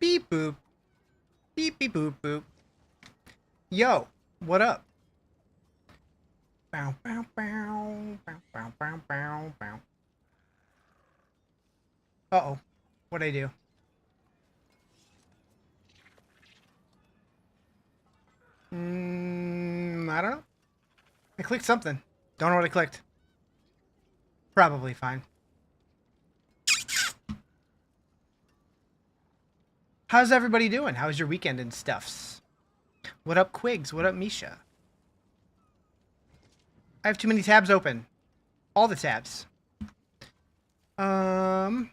Beep boop. Beep beep boop boop. Yo, what up? Bow bow bow bow bow bow bow bow. Uh-oh. What'd I do? I don't know. I clicked something. Don't know what I clicked. Probably fine. How's everybody doing? How's your weekend and stuffs? What up, Quigs? What up, Misha? I have too many tabs open. All the tabs. How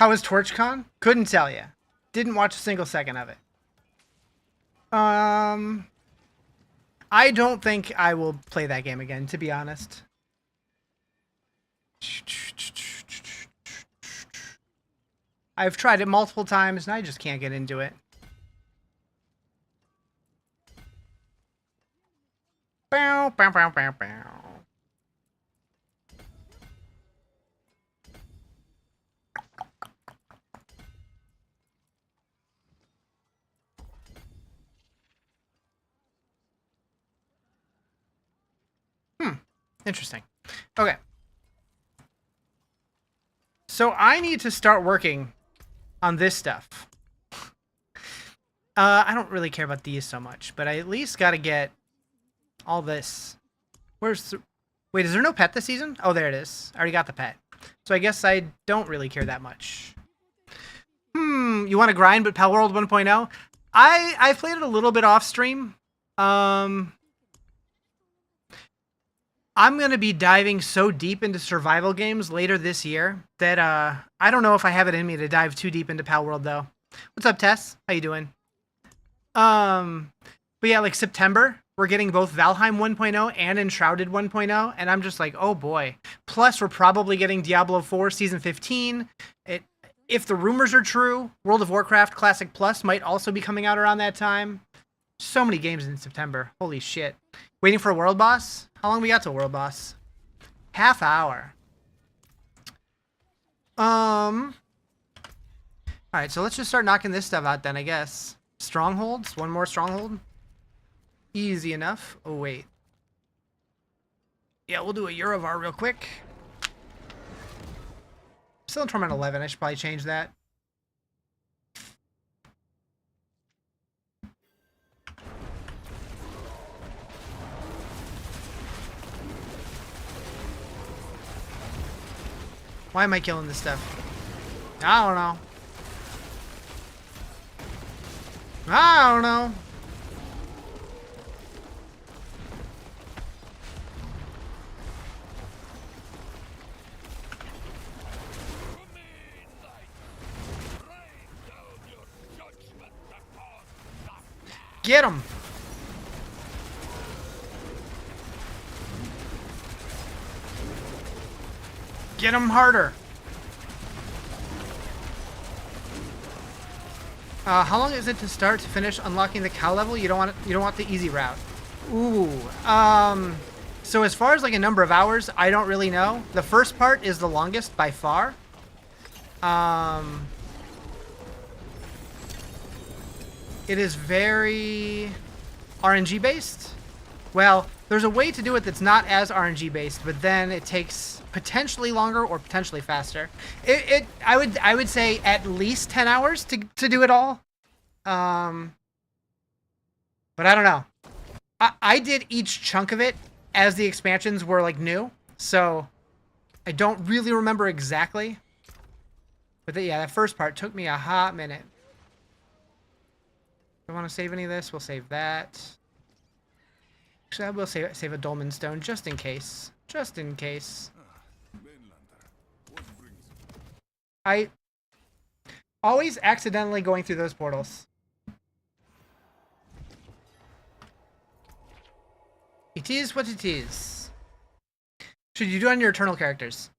was TorchCon? Couldn't tell you. Didn't watch a single second of it. I don't think I will play that game again, to be honest. I've tried it multiple times and I just can't get into it. Bow, bow, bow, bow, bow. Interesting. Okay. So I need to start working on this stuff. I don't really care about these so much, but I at least got to get all this. Where's the... Wait, is there no pet this season? Oh, there it is. I already got the pet. So I guess I don't really care that much. You want to grind but Pal World 1.0? I played it a little bit off stream. I'm going to be diving so deep into survival games later this year that I don't know if I have it in me to dive too deep into Pal World, though. What's up, Tess? How you doing? But yeah, like September, we're getting both Valheim 1.0 and Enshrouded 1.0, and I'm just like, oh boy. Plus, we're probably getting Diablo 4 Season 15. If the rumors are true, World of Warcraft Classic Plus might also be coming out around that time. So many games in September. Holy shit. Waiting for a world boss? How long we got to a world boss? Half hour. Alright, so let's just start knocking this stuff out then, I guess. Strongholds? One more stronghold? Easy enough. Oh, wait. Yeah, we'll do a Eurovar real quick. Still in Torment 11. I should probably change that. Why am I killing this stuff? I don't know. I don't know. Get him! Get him harder! How long is it to start to finish unlocking the cow level? You don't want it, you don't want the easy route. Ooh. So as far as like a number of hours, I don't really know. The first part is the longest by far. It is very RNG based. Well, there's a way to do it that's not as RNG based, but then it takes potentially longer or potentially faster. I would say at least 10 hours to do it all. But I don't know. I did each chunk of it as the expansions were like new, so I don't really remember exactly. But yeah, that first part took me a hot minute. If I want to save any of this, we'll save that. Actually, I will save a Dolmen Stone just in case. Just in case. I always accidentally going through those portals. It is what it is. Should you do it on your Eternal characters?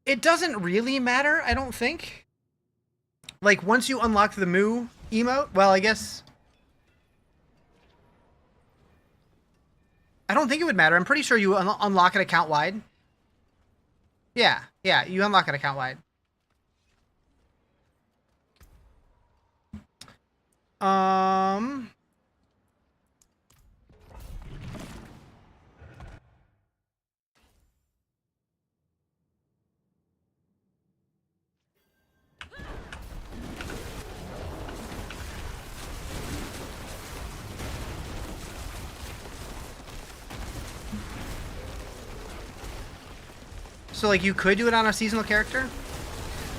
It doesn't really matter, I don't think. Like, once you unlock the Moo emote, well, I guess... I don't think it would matter. I'm pretty sure you unlock it account-wide. Yeah, yeah, you unlock it account wide. So, like, you could do it on a seasonal character.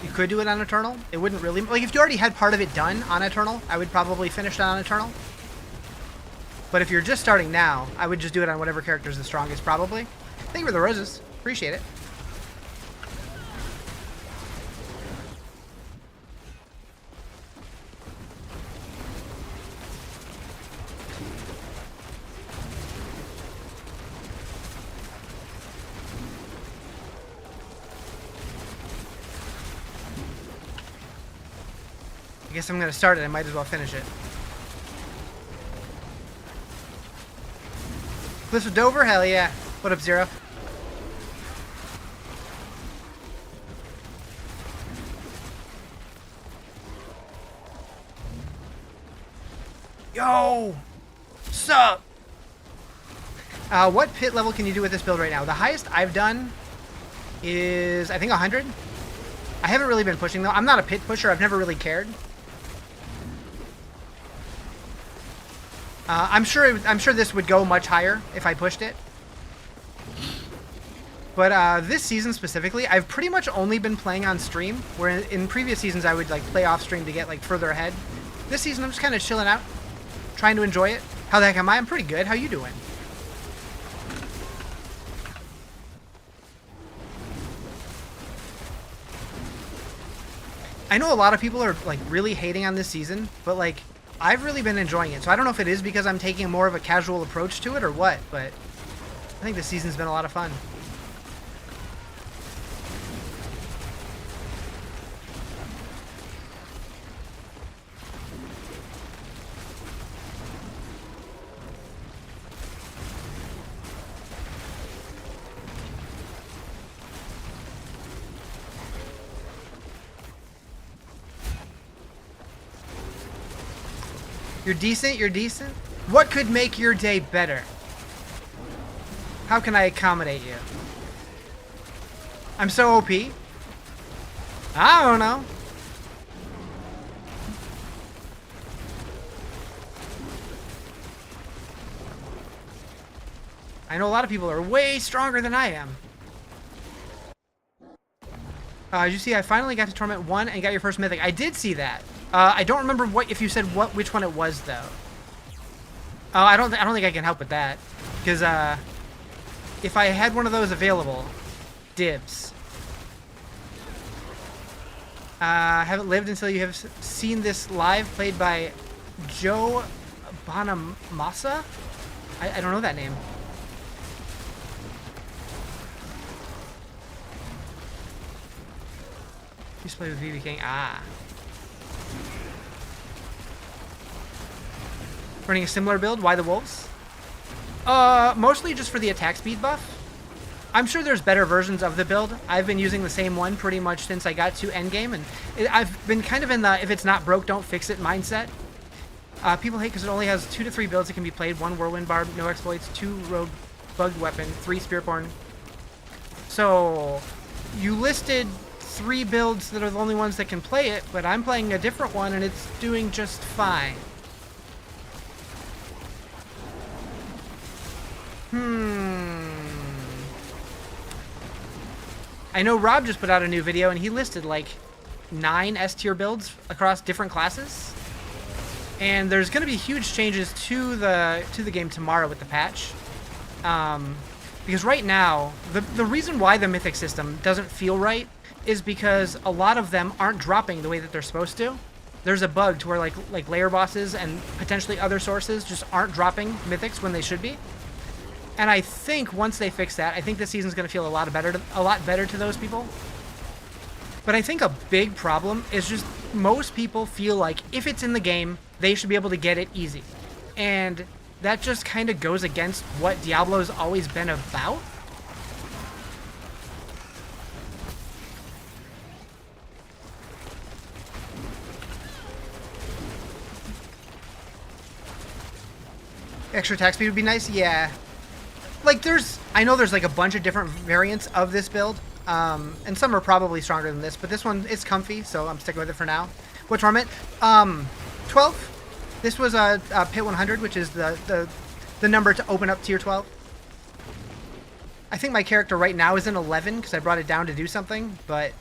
You could do it on Eternal. It wouldn't really... Like, if you already had part of it done on Eternal, I would probably finish that on Eternal. But if you're just starting now, I would just do it on whatever character is the strongest, probably. Thank you for the roses. Appreciate it. I guess I'm going to start it. I might as well finish it. Cliffs of Dover? Hell yeah. What up, Zero? Yo! Sup? What pit level can you do with this build right now? The highest I've done is, I think, 100. I haven't really been pushing, though. I'm not a pit pusher. I've never really cared. I'm sure this would go much higher if I pushed it. But this season specifically, I've pretty much only been playing on stream, where in previous seasons I would like play off stream to get like further ahead. This season I'm just kind of chilling out, trying to enjoy it. How the heck am I? I'm pretty good. How you doing? I know a lot of people are like really hating on this season, but like I've really been enjoying it. So I don't know if it is because I'm taking more of a casual approach to it or what, but I think this season's been a lot of fun. You're decent? You're decent? What could make your day better? How can I accommodate you? I'm so OP? I don't know. I know a lot of people are way stronger than I am. Did you see I finally got to Torment 1 and got your first Mythic? I did see that. I don't remember if you said which one it was though. I don't think I can help with that, because if I had one of those available, dibs. Haven't lived until you have seen this live, played by Joe Bonamassa. I don't know that name. Used to play with BB King. Ah. Running a similar build. Why the wolves? Mostly just for the attack speed buff. I'm sure there's better versions of the build. I've been using the same one pretty much since I got to endgame, and I've been kind of in the if it's not broke, don't fix it mindset. People hate because it only has 2 to 3 builds that can be played. 1 Whirlwind Barb, no exploits, 2 Rogue Bugged Weapon, 3 Spearborn. So, you listed 3 builds that are the only ones that can play it, but I'm playing a different one and it's doing just fine. I know Rob just put out a new video and he listed like 9 S-tier builds across different classes. And there's going to be huge changes to the game tomorrow with the patch. Because right now, the reason why the Mythic system doesn't feel right is because a lot of them aren't dropping the way that they're supposed to. There's a bug to where like layer bosses and potentially other sources just aren't dropping Mythics when they should be. And I think once they fix that, I think this season's going to feel a lot better to those people. But I think a big problem is just most people feel like if it's in the game, they should be able to get it easy. And that just kind of goes against what Diablo's always been about. Extra attack speed would be nice. Yeah. Like I know there's like a bunch of different variants of this build. And some are probably stronger than this, but this one is comfy, so I'm sticking with it for now. What tournament? 12. This was a Pit 100, which is the number to open up tier 12. I think my character right now is in 11 because I brought it down to do something, but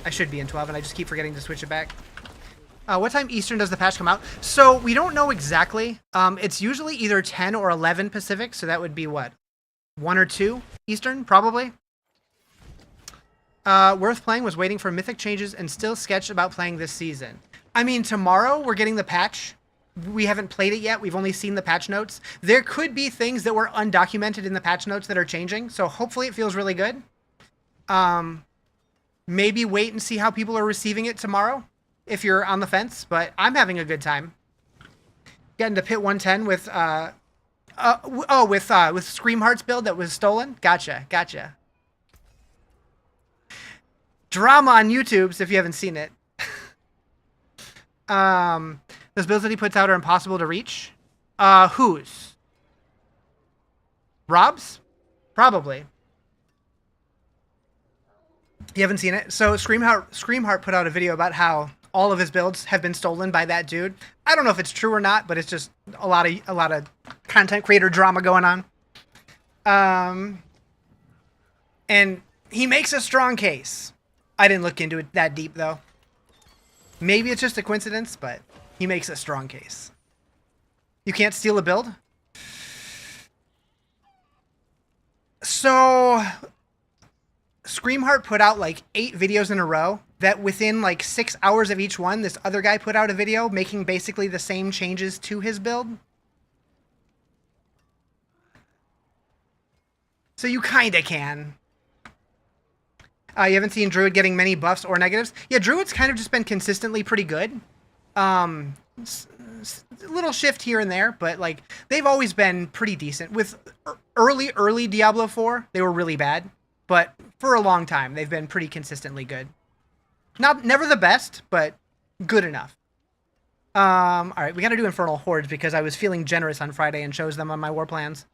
I should be in 12, and I just keep forgetting to switch it back. What time Eastern does the patch come out? So we don't know exactly. It's usually either 10 or 11 Pacific, so that would be what? 1 or 2 Eastern, probably. Worth playing, was waiting for mythic changes and still sketched about playing this season. I mean, tomorrow we're getting the patch. We haven't played it yet. We've only seen the patch notes. There could be things that were undocumented in the patch notes that are changing, so hopefully it feels really good. Maybe wait and see how people are receiving it tomorrow if you're on the fence, but I'm having a good time. Getting to Pit 110 with with Screamheart's build that was stolen. Gotcha. Drama on YouTube, so if you haven't seen it. Those builds that he puts out are impossible to reach. Whose? Rob's? Probably. You haven't seen it? So Screamheart put out a video about how all of his builds have been stolen by that dude. I don't know if it's true or not, but it's just a lot of content creator drama going on. And he makes a strong case. I didn't look into it that deep though. Maybe it's just a coincidence, but he makes a strong case. You can't steal a build? So Screamheart put out like 8 videos in a row that within like 6 hours of each one, this other guy put out a video making basically the same changes to his build. So you kinda can. You haven't seen Druid getting many buffs or negatives? Yeah, Druid's kind of just been consistently pretty good. A little shift here and there, but like they've always been pretty decent. With early Diablo 4, they were really bad, but for a long time they've been pretty consistently good. Never the best, but good enough. All right, we got to do Infernal Hordes because I was feeling generous on Friday and chose them on my war plans.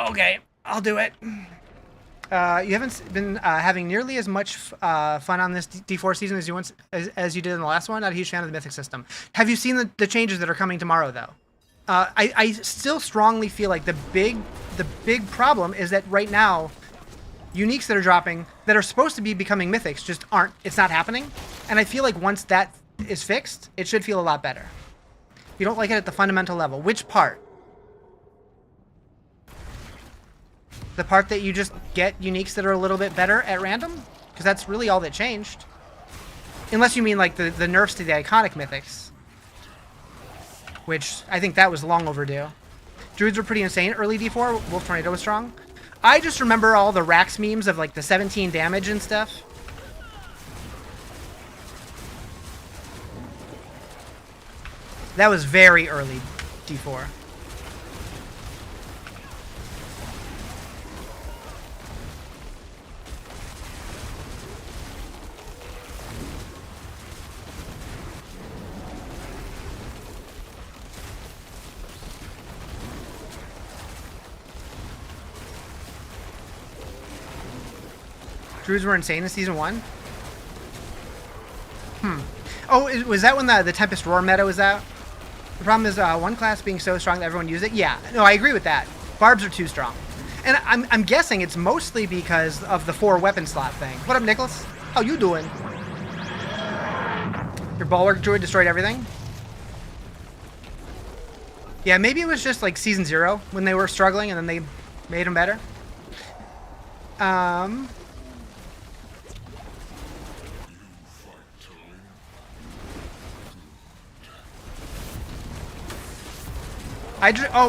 Okay, I'll do it. You haven't been having nearly as much fun on this D4 season as you did in the last one. Not a huge fan of the Mythic system. Have you seen the changes that are coming tomorrow, though? I still strongly feel like the big problem is that right now, uniques that are dropping that are supposed to be becoming mythics just aren't. It's not happening. And I feel like once that is fixed, it should feel a lot better. You don't like it at the fundamental level. Which part? The part that you just get uniques that are a little bit better at random? Because that's really all that changed. Unless you mean like the nerfs to the iconic mythics. Which I think that was long overdue. Druids were pretty insane. Early D4, Wolf Tornado was strong. I just remember all the Rax memes of like the 17 damage and stuff. That was very early D4. Druids were insane in Season 1? Oh, was that when the Tempest Roar meta was out? The problem is one class being so strong that everyone used it? Yeah, no, I agree with that. Barbs are too strong. And I'm guessing it's mostly because of the 4 weapon slot thing. What up, Nicholas? How you doing? Your Bulwark Druid destroyed everything? Yeah, maybe it was just like Season 0 when they were struggling and then they made them better.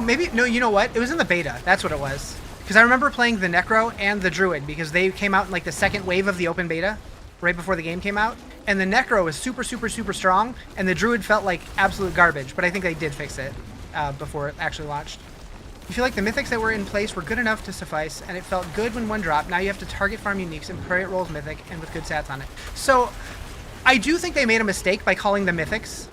Maybe, no, you know what? It was in the beta. That's what it was. Because I remember playing the Necro and the Druid because they came out in like the second wave of the open beta right before the game came out. And the Necro was super, super, super strong. And the Druid felt like absolute garbage. But I think they did fix it before it actually launched. You feel like the mythics that were in place were good enough to suffice. And it felt good when one dropped. Now you have to target farm uniques and pray it rolls mythic and with good stats on it. So I do think they made a mistake by calling them mythics.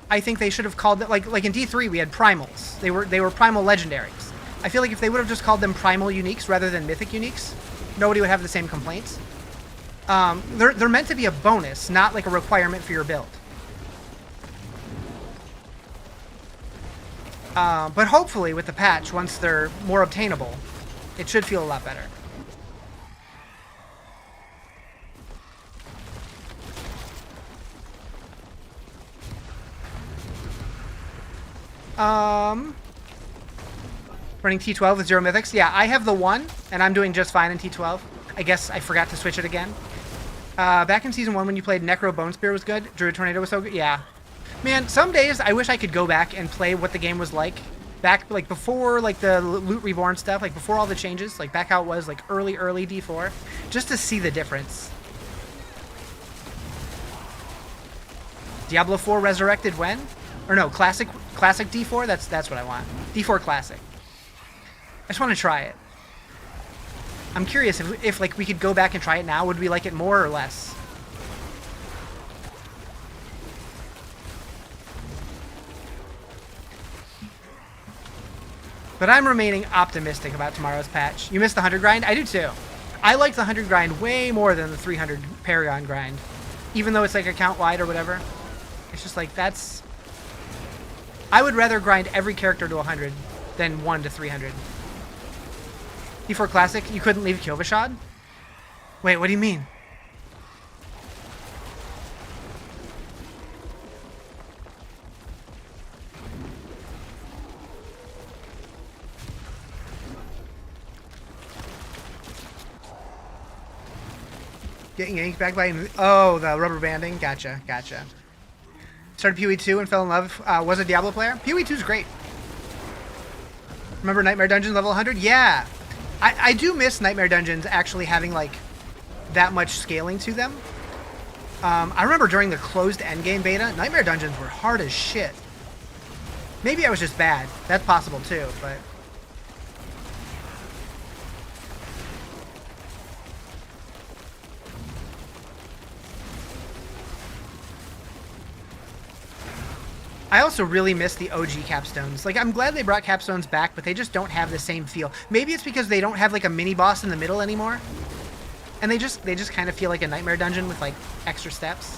I think they should have called them, like in D3 we had primals. They were primal legendaries. I feel like if they would have just called them primal uniques rather than mythic uniques, nobody would have the same complaints. They're meant to be a bonus, not like a requirement for your build. But hopefully with the patch, once they're more obtainable, it should feel a lot better. Running T12 with 0 mythics. Yeah, I have the 1, and I'm doing just fine in T12. I guess I forgot to switch it again. Back in Season 1 when you played Necro Bone Spear was good. Druid Tornado was so good. Yeah. Man, some days I wish I could go back and play what the game was like. Back, like, before, like, the Loot Reborn stuff. Like, before all the changes. Like, back how it was, like, early D4. Just to see the difference. Diablo 4 resurrected when? Or no, Classic D4? That's what I want. D4 Classic. I just want to try it. I'm curious if like we could go back and try it now, would we like it more or less? But I'm remaining optimistic about tomorrow's patch. You missed the 100 grind? I do too. I like the 100 grind way more than the 300 Paragon grind. Even though it's like account wide or whatever. It's just like that's... I would rather grind every character to 100 than 1 to 300. D4 Classic, you couldn't leave Kyovashad? Wait, what do you mean? Getting yanked back by... Oh, the rubber banding? Gotcha. Started PoE 2 and fell in love. Was a Diablo player? PoE 2 is great. Remember Nightmare Dungeons level 100? Yeah. I do miss Nightmare Dungeons actually having, like, that much scaling to them. I remember during the closed endgame beta, Nightmare Dungeons were hard as shit. Maybe I was just bad. That's possible, too, but... I also really miss the OG capstones. Like, I'm glad they brought capstones back, but they just don't have the same feel. Maybe it's because they don't have, like, a mini-boss in the middle anymore. And they just kind of feel like a Nightmare Dungeon with, like, extra steps.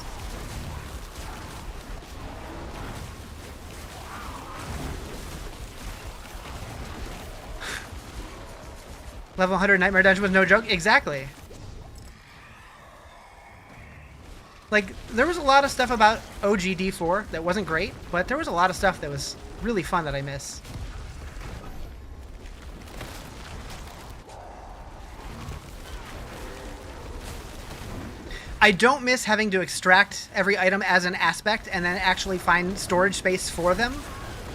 Level 100 Nightmare Dungeon was no joke? Exactly. Like, there was a lot of stuff about OG D4 that wasn't great, but there was a lot of stuff that was really fun that I miss. I don't miss having to extract every item as an aspect and then actually find storage space for them.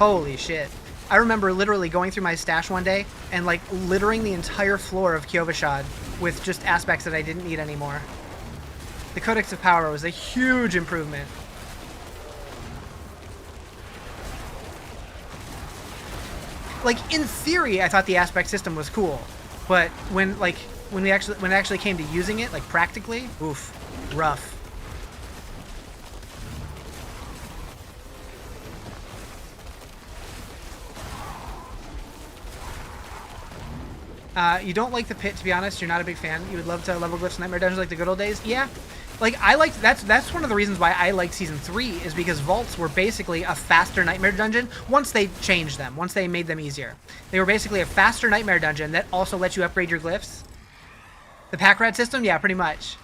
Holy shit. I remember literally going through my stash one day and, like, littering the entire floor of Kyovashad with just aspects that I didn't need anymore. The Codex of Power was a huge improvement. Like, in theory, I thought the aspect system was cool, but when it actually came to using it, like, practically, oof, rough. You don't like the pit, to be honest. You're not a big fan. You would love to level glyphs Nightmare Dungeons like the good old days. Yeah. Like, I liked... That's one of the reasons why I liked Season 3, is because vaults were basically a faster Nightmare Dungeon once they changed them, once they made them easier. They were basically a faster Nightmare Dungeon that also lets you upgrade your glyphs. The pack rat system? Yeah, pretty much.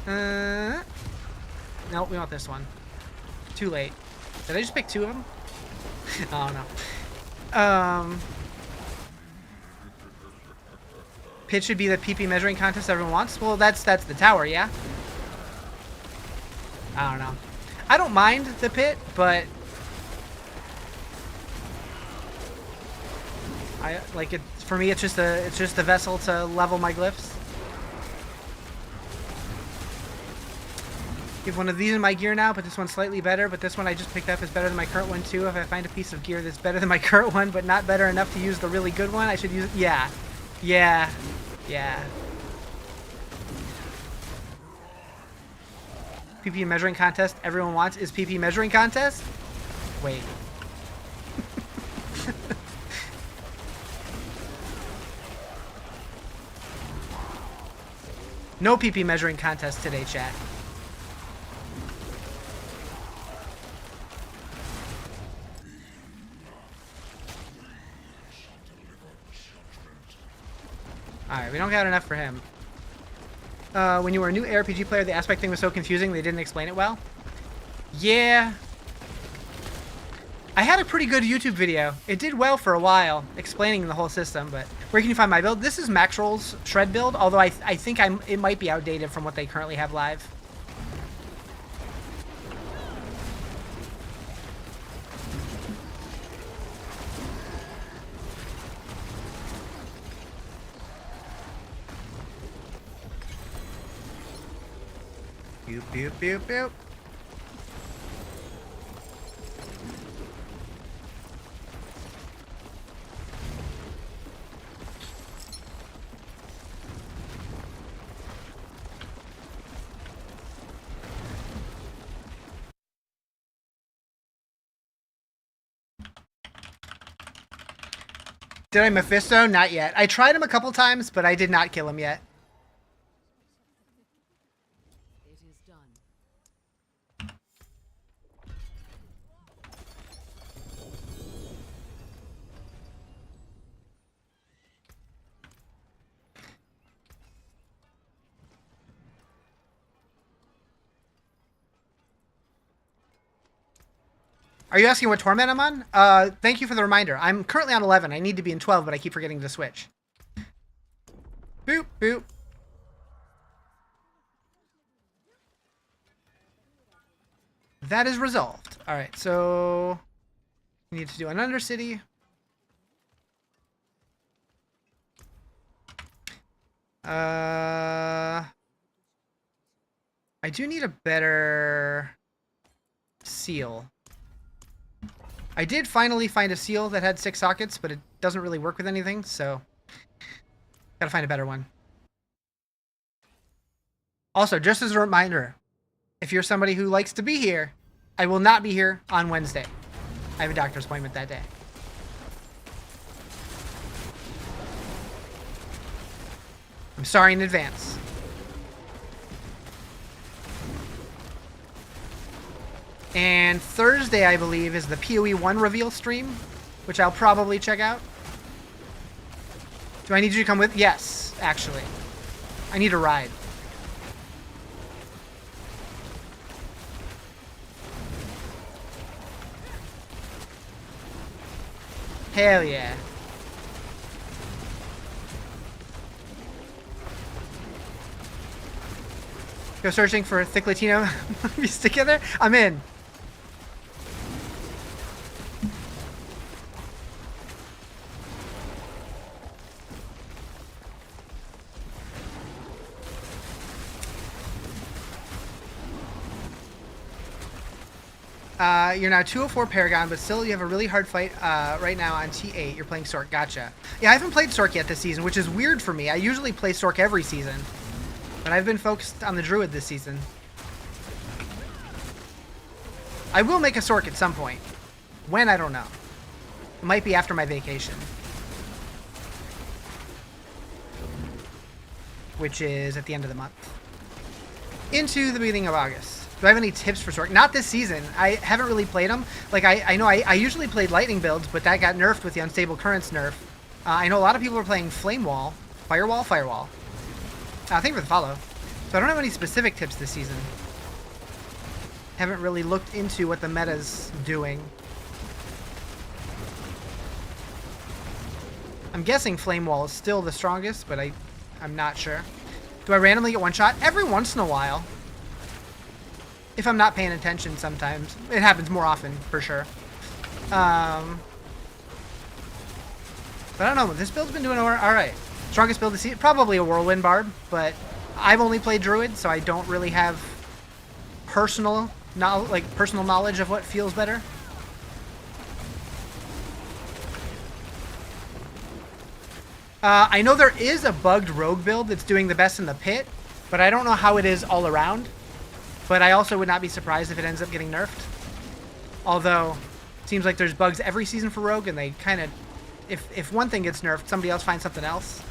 Nope, we want this one. Too late. Did I just pick 2 of them? Oh, no. Pit should be the PP measuring contest everyone wants. Well, that's the tower, yeah? I don't know. I don't mind the pit, but... I like it. For me, it's just a vessel to level my glyphs. I have one of these in my gear now, but this one's slightly better. But this one I just picked up is better than my current one too. If I find a piece of gear that's better than my current one, but not better enough to use the really good one, I should use it. Yeah. PP measuring contest everyone wants is PP measuring contest? Wait. No PP measuring contest today, chat. Alright, we don't got enough for him. When you were a new ARPG player, the aspect thing was so confusing they didn't explain it well. Yeah. I had a pretty good YouTube video. It did well for a while, explaining the whole system, but where can you find my build? This is Maxroll's Shred build, although I think it might be outdated from what they currently have live. Boop, boop, boop, boop. Did I Mephisto? Not yet. I tried him a couple times, but I did not kill him yet. It is done. Are you asking what torment I'm on? Thank you for the reminder. I'm currently on 11. I need to be in 12, but I keep forgetting to switch. Boop, boop. That is resolved. All right, so we need to do an Undercity. I do need a better seal. I did finally find a seal that had 6 sockets, but it doesn't really work with anything, so gotta find a better one. Also, just as a reminder, if you're somebody who likes to be here, I will not be here on Wednesday. I have a doctor's appointment that day. I'm sorry in advance. And Thursday, I believe, is the PoE 1 reveal stream, which I'll probably check out. Do I need you to come with? Yes, actually. I need a ride. Hell yeah. Go searching for thick Latino movies together? I'm in. You're now 204 Paragon, but still you have a really hard fight right now on T8. You're playing Sork. Gotcha. Yeah, I haven't played Sork yet this season, which is weird for me. I usually play Sork every season, but I've been focused on the Druid this season. I will make a Sork at some point. When, I don't know. It might be after my vacation. Which is at the end of the month. Into the beginning of August. Do I have any tips for Sork? Not this season. I haven't really played them. Like, I know I usually played Lightning builds, but that got nerfed with the Unstable Currents nerf. I know a lot of people are playing Flame Wall. Firewall? Firewall. Thank you for the follow. So I don't have any specific tips this season. Haven't really looked into what the meta's doing. I'm guessing Flame Wall is still the strongest, but I'm not sure. Do I randomly get one shot? Every once in a while. If I'm not paying attention sometimes. It happens more often, for sure. But I don't know. This build's been doing alright. Strongest build this season? Probably a Whirlwind Barb, but I've only played Druid, so I don't really have personal knowledge of what feels better. I know there is a bugged rogue build that's doing the best in the pit, but I don't know how it is all around. but I also would not be surprised if it ends up getting nerfed. Although, it seems like there's bugs every season for Rogue, and they kind of, if one thing gets nerfed, somebody else finds something else.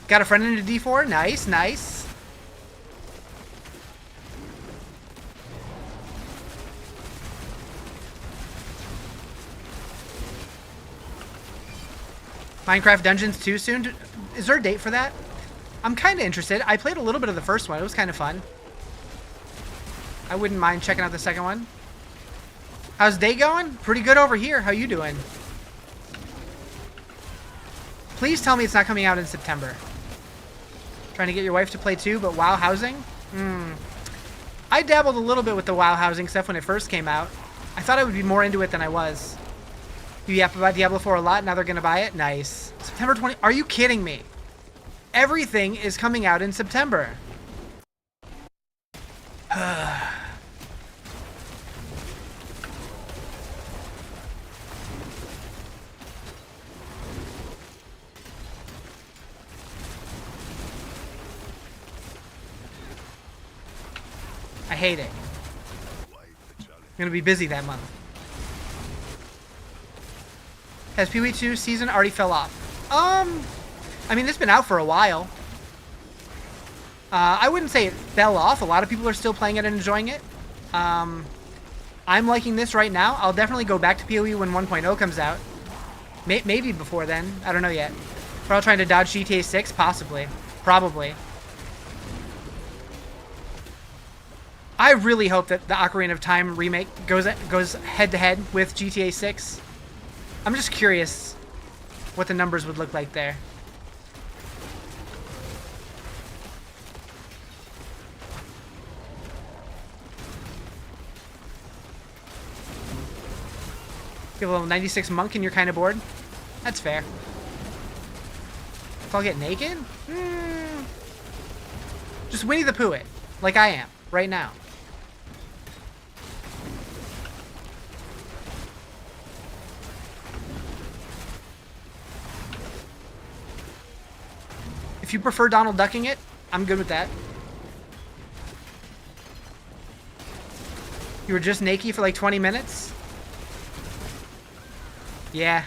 Got a friend into D4. Nice, nice. Minecraft Dungeons 2 soon? Is there a date for that? I'm kind of interested. I played a little bit of the first one. It was kind of fun. I wouldn't mind checking out the second one. How's day going? Pretty good over here. How you doing? Please tell me it's not coming out in September. Trying to get your wife to play too, but WoW housing? I dabbled a little bit with the WoW housing stuff when it first came out. I thought I would be more into it than I was. You yap about Diablo 4 a lot, now they're going to buy it? Nice. September 20... Are you kidding me? Everything is coming out in September. I hate it. I'm going to be busy that month. Has Pee-wee 2 season already fell off? I mean, it's been out for a while. I wouldn't say it fell off. A lot of people are still playing it and enjoying it. I'm liking this right now. I'll definitely go back to PoE when 1.0 comes out. Maybe before then. I don't know yet. We're all trying to dodge GTA 6? Possibly. Probably. I really hope that the Ocarina of Time remake goes head-to-head with GTA 6. I'm just curious what the numbers would look like there. You have a level 96 monk and you're kind of bored? That's fair. If I'll get naked? Just Winnie the Pooh it, like I am, right now. If you prefer Donald Ducking it, I'm good with that. You were just naked for like 20 minutes? Yeah.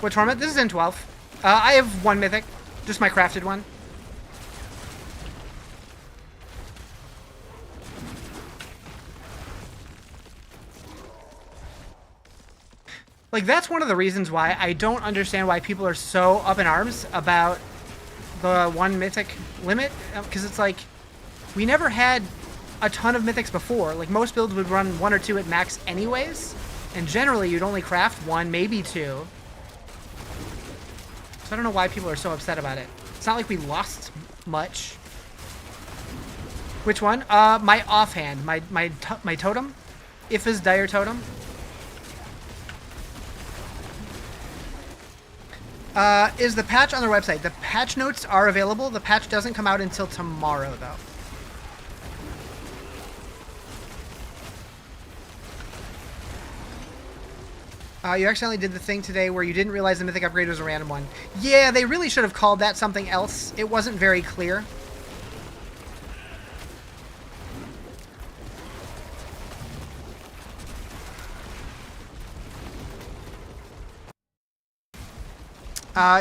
What tournament? This is in 12. I have one mythic. Just my crafted one. Like, that's one of the reasons why I don't understand why people are so up in arms about the one mythic limit. Because it's like, we never had a ton of mythics before. Like, most builds would run 1 or 2 at max anyways. And generally, you'd only craft 1, maybe 2. So I don't know why people are so upset about it. It's not like we lost much. Which one? My offhand. My totem? If's Dire Totem. Is the patch on their website? The patch notes are available. The patch doesn't come out until tomorrow, though. You accidentally did the thing today where you didn't realize the mythic upgrade was a random one. Yeah, they really should have called that something else. It wasn't very clear.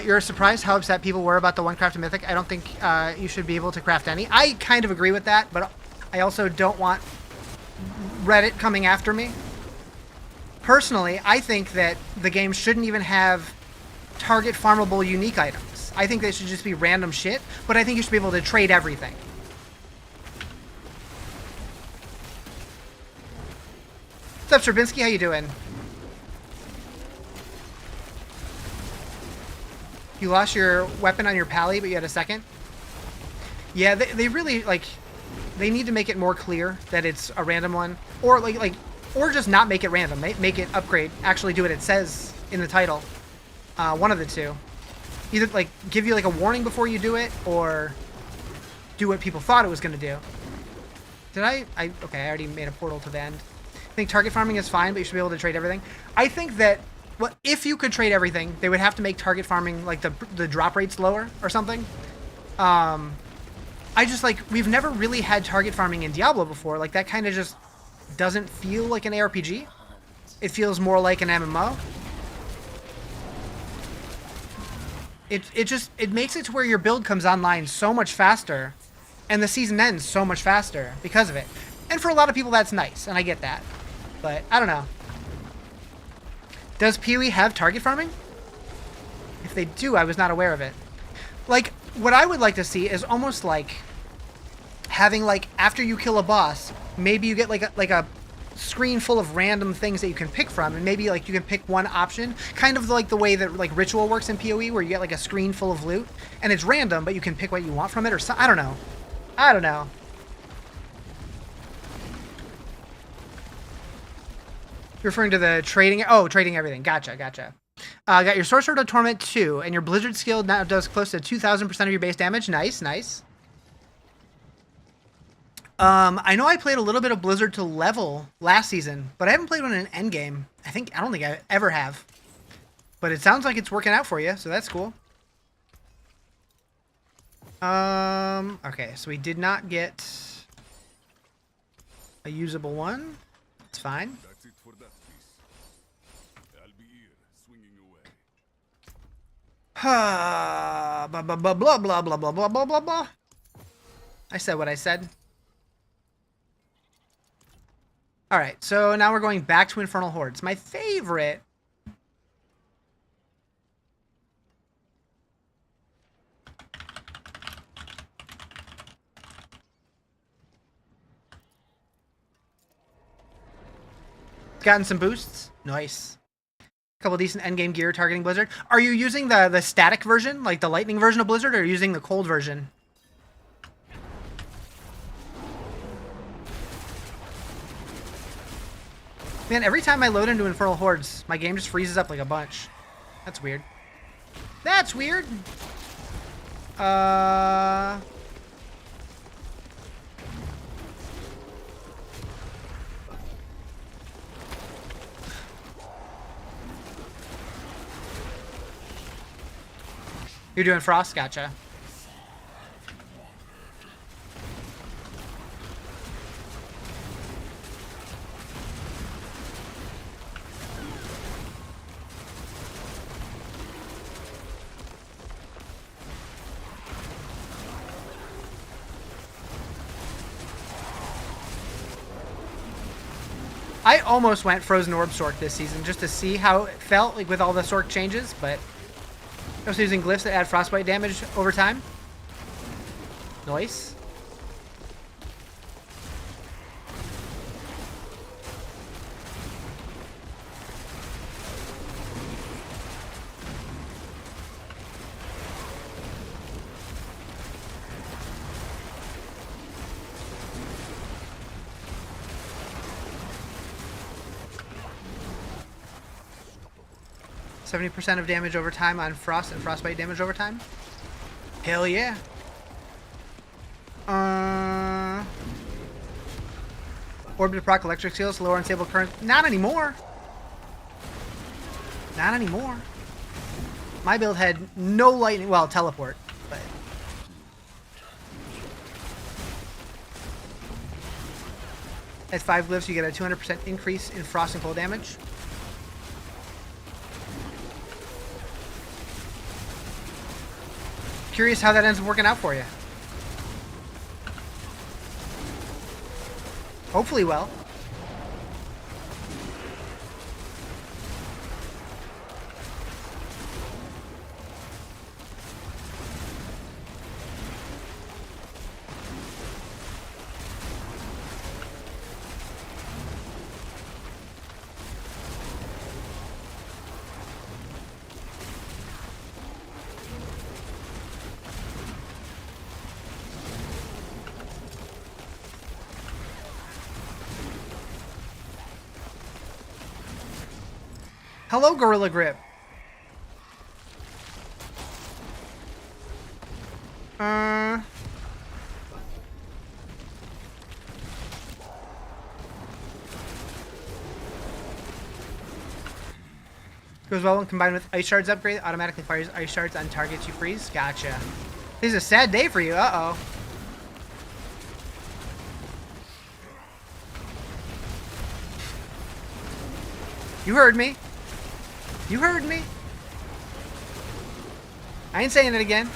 You're surprised how upset people were about the one crafted mythic. I don't think you should be able to craft any. I kind of agree with that, but I also don't want Reddit coming after me. Personally, I think that the game shouldn't even have target farmable unique items. I think they should just be random shit, but I think you should be able to trade everything. What's up, Strabinsky? How you doing? You lost your weapon on your pally, but you had a second? Yeah, they really, like, they need to make it more clear that it's a random one. Or, or just not make it random. Make it upgrade. Actually do what it says in the title. One of the two. Either, like, give you, like, a warning before you do it, or do what people thought it was going to do. Did I? Okay, I already made a portal to the end. I think target farming is fine, but you should be able to trade everything. I think that, well, if you could trade everything, they would have to make target farming, like, the drop rates lower or something. I just, like, we've never really had target farming in Diablo before. Like, that kind of just doesn't feel like an ARPG. It feels more like an MMO. It makes it to where your build comes online so much faster, and the season ends so much faster because of it. And for a lot of people, that's nice, and I get that. But, I don't know. Does PoE have target farming? If they do, I was not aware of it. Like, what I would like to see is almost like having, like, after you kill a boss, maybe you get like a screen full of random things that you can pick from, and maybe, like, you can pick one option, kind of like the way that, like, Ritual works in PoE, where you get, like, a screen full of loot, and it's random, but you can pick what you want from it, or something. I don't know. I don't know. You're referring to the trading... Oh, trading everything. Gotcha, gotcha. Got your Sorcerer to Torment 2, and your Blizzard skill now does close to 2,000% of your base damage. Nice, nice. I know I played a little bit of Blizzard to level last season, but I haven't played one in an endgame. I don't think I ever have. But it sounds like it's working out for you, so that's cool. Okay, so we did not get a usable one. It's fine. That's it for that piece. I'll be here, swinging away. Blah, blah, blah, blah, blah, blah, blah, blah, blah, blah, blah. I said what I said. Alright, so now we're going back to Infernal Hordes. My favorite... Gotten some boosts. Nice. A couple decent endgame gear targeting Blizzard. Are you using the static version, like the lightning version of Blizzard, or are you using the cold version? Man, every time I load into Infernal Hordes, my game just freezes up like a bunch. That's weird. That's weird. You're doing Frost? Gotcha. I almost went Frozen Orb Sork this season just to see how it felt, like, with all the Sork changes, but I was using glyphs that add frostbite damage over time. Nice. %70 of damage over time on frost and frostbite damage over time. Hell yeah. Orb to proc electric seals, lower unstable current. Not anymore. Not anymore. My build had no lightning, well, teleport, but at 5 glyphs you get a 200% increase in frost and cold damage. Curious how that ends up working out for you. Hopefully well. Hello, Gorilla Grip. Goes well when combined with Ice Shards upgrade. Automatically fires Ice Shards on targets you freeze. Gotcha. This is a sad day for you. Uh-oh. You heard me. You heard me. I ain't saying it again.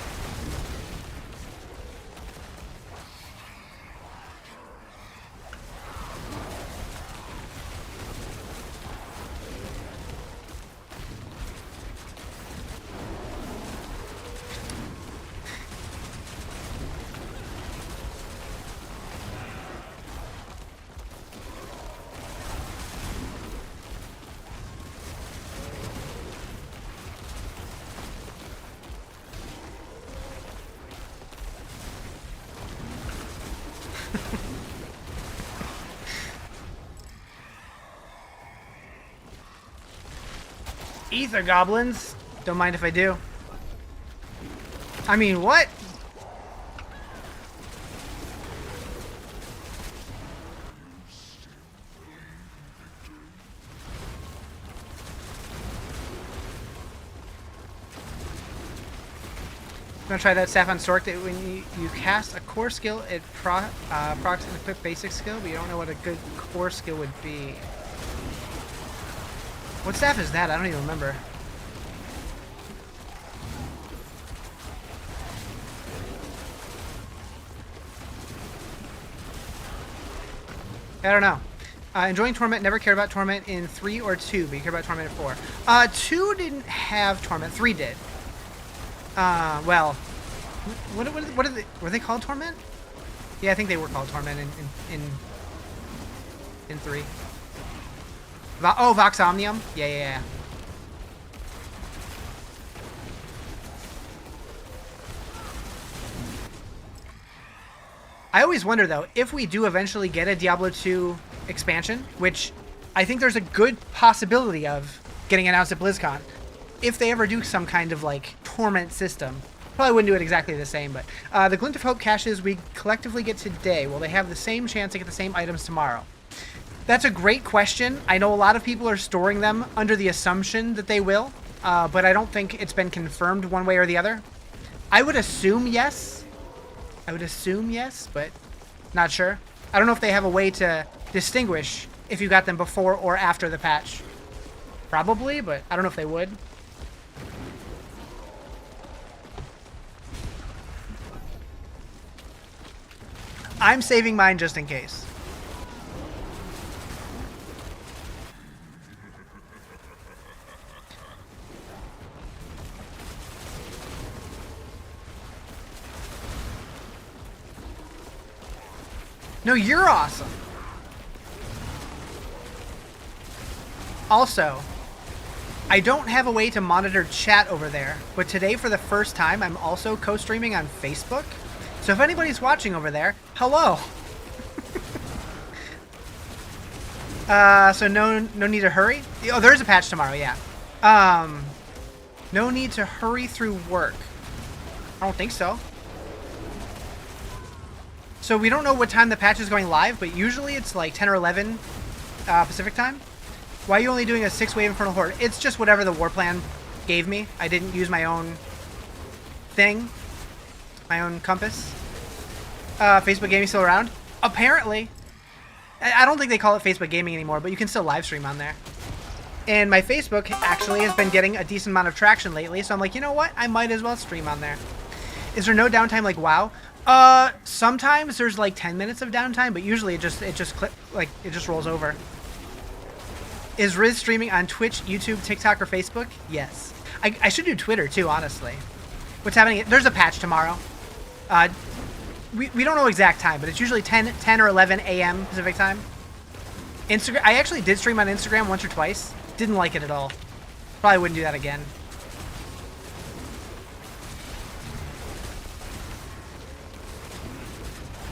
Ether goblins. Don't mind if I do. I mean, what? I'm gonna try that Saffron Stork that when you cast a core skill, it procs an equip basic skill, but you don't know what a good core skill would be. What staff is that? I don't even remember. I don't know. Enjoying Torment. Never cared about Torment in 3 or 2, but you care about Torment in 4. 2 didn't have Torment. 3 did. Well, what did they, were they called Torment? Yeah, I think they were called Torment in 3. Oh, Vox Omnium? Yeah. I always wonder, though, if we do eventually get a Diablo 2 expansion, which I think there's a good possibility of getting announced at BlizzCon, if they ever do some kind of, like, Torment system. Probably wouldn't do it exactly the same, but the Glint of Hope caches we collectively get today, will they have the same chance to get the same items tomorrow? That's a great question. I know a lot of people are storing them under the assumption that they will, but I don't think it's been confirmed one way or the other. I would assume yes. But not sure. I don't know if they have a way to distinguish if you got them before or after the patch. Probably, but I don't know if they would. I'm saving mine just in case. No, you're awesome. Also, I don't have a way to monitor chat over there, but today for the first time I'm also co-streaming on Facebook. So if anybody's watching over there, hello. So no need to hurry. Oh, there is a patch tomorrow, yeah. No need to hurry through work. I don't think so. So we don't know what time the patch is going live, but usually it's like 10 or 11 Pacific time. Why are you only doing a 6-wave Infernal Horde? It's just whatever the war plan gave me. I didn't use my own thing. My own compass. Facebook Gaming still around? Apparently. I don't think they call it Facebook Gaming anymore, but you can still live stream on there. And my Facebook actually has been getting a decent amount of traction lately, so I'm like, you know what? I might as well stream on there. Is there no downtime like WoW? Sometimes there's like 10 minutes of downtime, but usually it just rolls over. Is Riz streaming on Twitch, YouTube, TikTok, or Facebook? Yes. I should do Twitter too, honestly. What's happening? There's a patch tomorrow. We don't know exact time, but it's usually 10 or 11 a.m. Pacific time. Instagram. I actually did stream on Instagram once or twice. Didn't like it at all. Probably wouldn't do that again.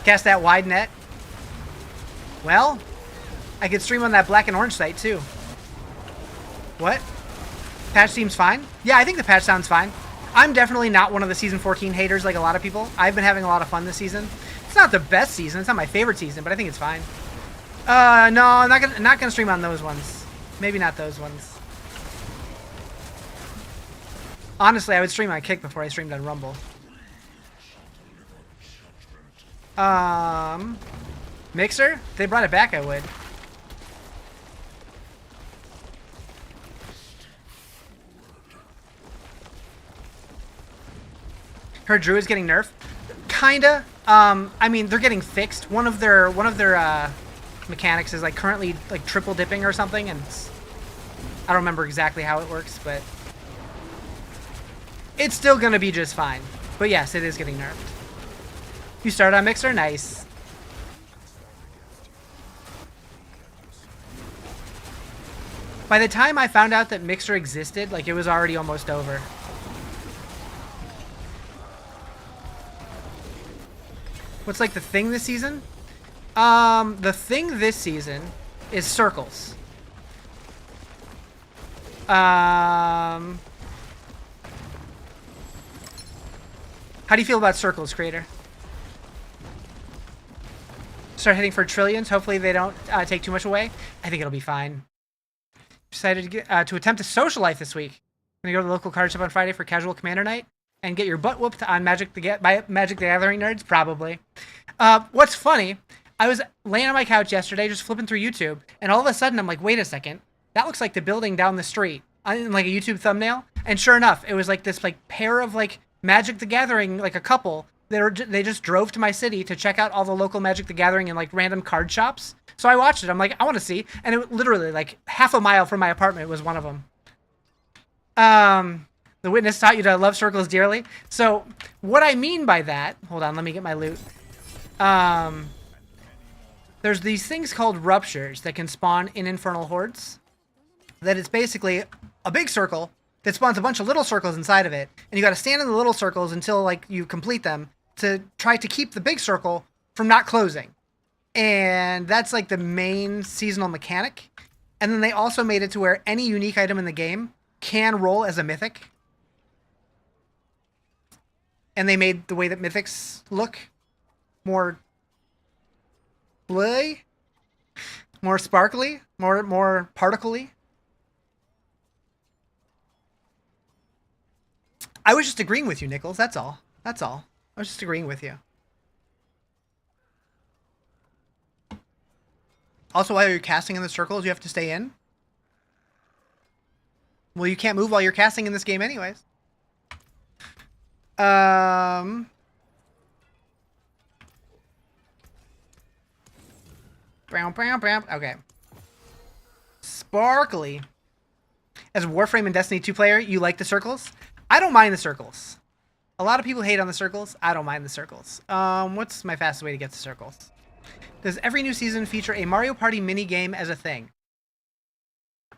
Cast that wide net. Well, I could stream on that black and orange site too. What? Patch seems fine? Yeah, I think the patch sounds fine. I'm definitely not one of the Season 14 haters like a lot of people. I've been having a lot of fun this season. It's not the best season. It's not my favorite season, but I think it's fine. No, I'm not gonna stream on those ones. Maybe not those ones. Honestly, I would stream on Kick before I streamed on Rumble. Mixer? If they brought it back, I would. Her Druid's getting nerfed. Kinda. I mean, they're getting fixed. One of their mechanics is like currently like triple dipping or something, and I don't remember exactly how it works, but it's still gonna be just fine. But yes, it is getting nerfed. You started on Mixer? Nice. By the time I found out that Mixer existed, like, it was already almost over. What's like the thing this season? The thing this season is circles. How do you feel about circles, creator? Start hitting for trillions. Hopefully they don't take too much away. I think it'll be fine. Decided to get, to attempt a social life this week. I'm gonna go to the local card shop on Friday for casual commander night and get your butt whooped on by Magic the Gathering nerds, probably. What's funny, I was laying on my couch yesterday just flipping through YouTube, and all of a sudden I'm like, wait a second, that looks like the building down the street in like a YouTube thumbnail. And sure enough, it was like this like pair of like Magic the Gathering, like a couple. They just drove to my city to check out all the local Magic the Gathering and like random card shops. So I watched it. I'm like, I want to see. And it literally like half a mile from my apartment was one of them. The witness taught you to love circles dearly. So what I mean by that, hold on, let me get my loot. There's these things called ruptures that can spawn in infernal hordes. That it's basically a big circle that spawns a bunch of little circles inside of it. And you got to stand in the little circles until like you complete them to try to keep the big circle from not closing. And that's like the main seasonal mechanic. And then they also made it to where any unique item in the game can roll as a mythic. And they made the way that mythics look more blue, more sparkly, more particle-y. I was just agreeing with you, Nichols. That's all. That's all. I was just agreeing with you. Also, while you're casting in the circles, you have to stay in. Well, you can't move while you're casting in this game anyways. Okay. Sparkly. As a Warframe and Destiny 2 player, you like the circles? I don't mind the circles. A lot of people hate on the circles. I don't mind the circles. What's my fastest way to get to circles? Does every new season feature a Mario Party mini game as a thing?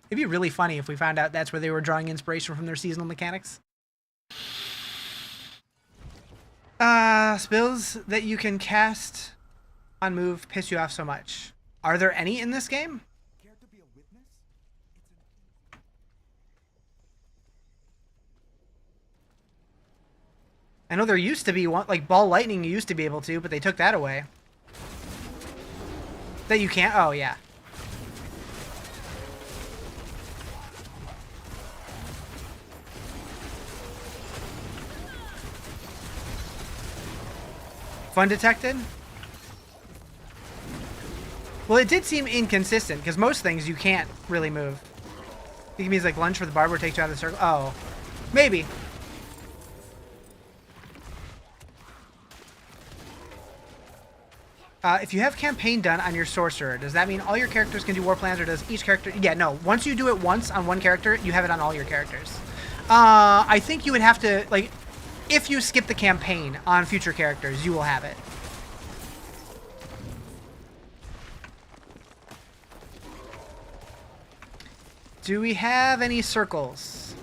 It'd be really funny if we found out that's where they were drawing inspiration from their seasonal mechanics. Spells that you can cast on move piss you off so much. Are there any in this game? Care to be a witness? I know there used to be one, like Ball Lightning you used to be able to, but they took that away. That you can't? Oh, yeah. Fun detected? Well, it did seem inconsistent, because most things you can't really move. It means like lunge for the barber takes you out of the circle. Oh, maybe. If you have campaign done on your sorcerer, does that mean all your characters can do war plans, or does each character... Yeah, no. Once you do it once on one character, you have it on all your characters. I think you would have to, like... If you skip the campaign on future characters, you will have it. Do we have any circles?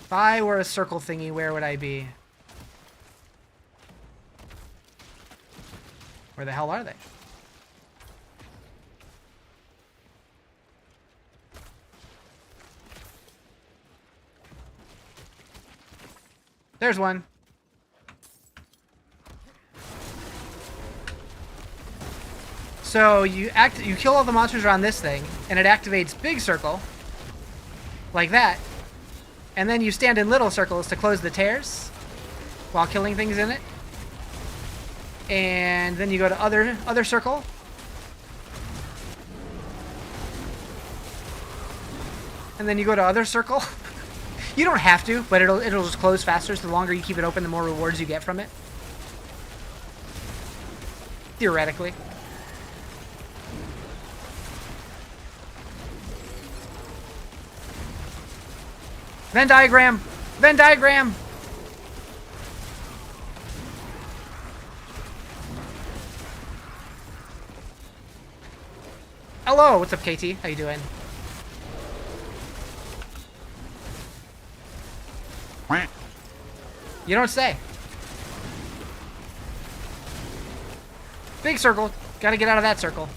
If I were a circle thingy, where would I be? Where the hell are they? There's one. So you kill all the monsters around this thing, and it activates Big Circle. like that. And then you stand in little circles to close the tears while killing things in it. And then you go to other circle. And then you go to other circle. You don't have to, but it'll just close faster. So the longer you keep it open, the more rewards you get from it. Theoretically. Venn diagram! Venn diagram! Hello, what's up, KT? How you doing? You don't say. Big circle. Gotta get out of that circle.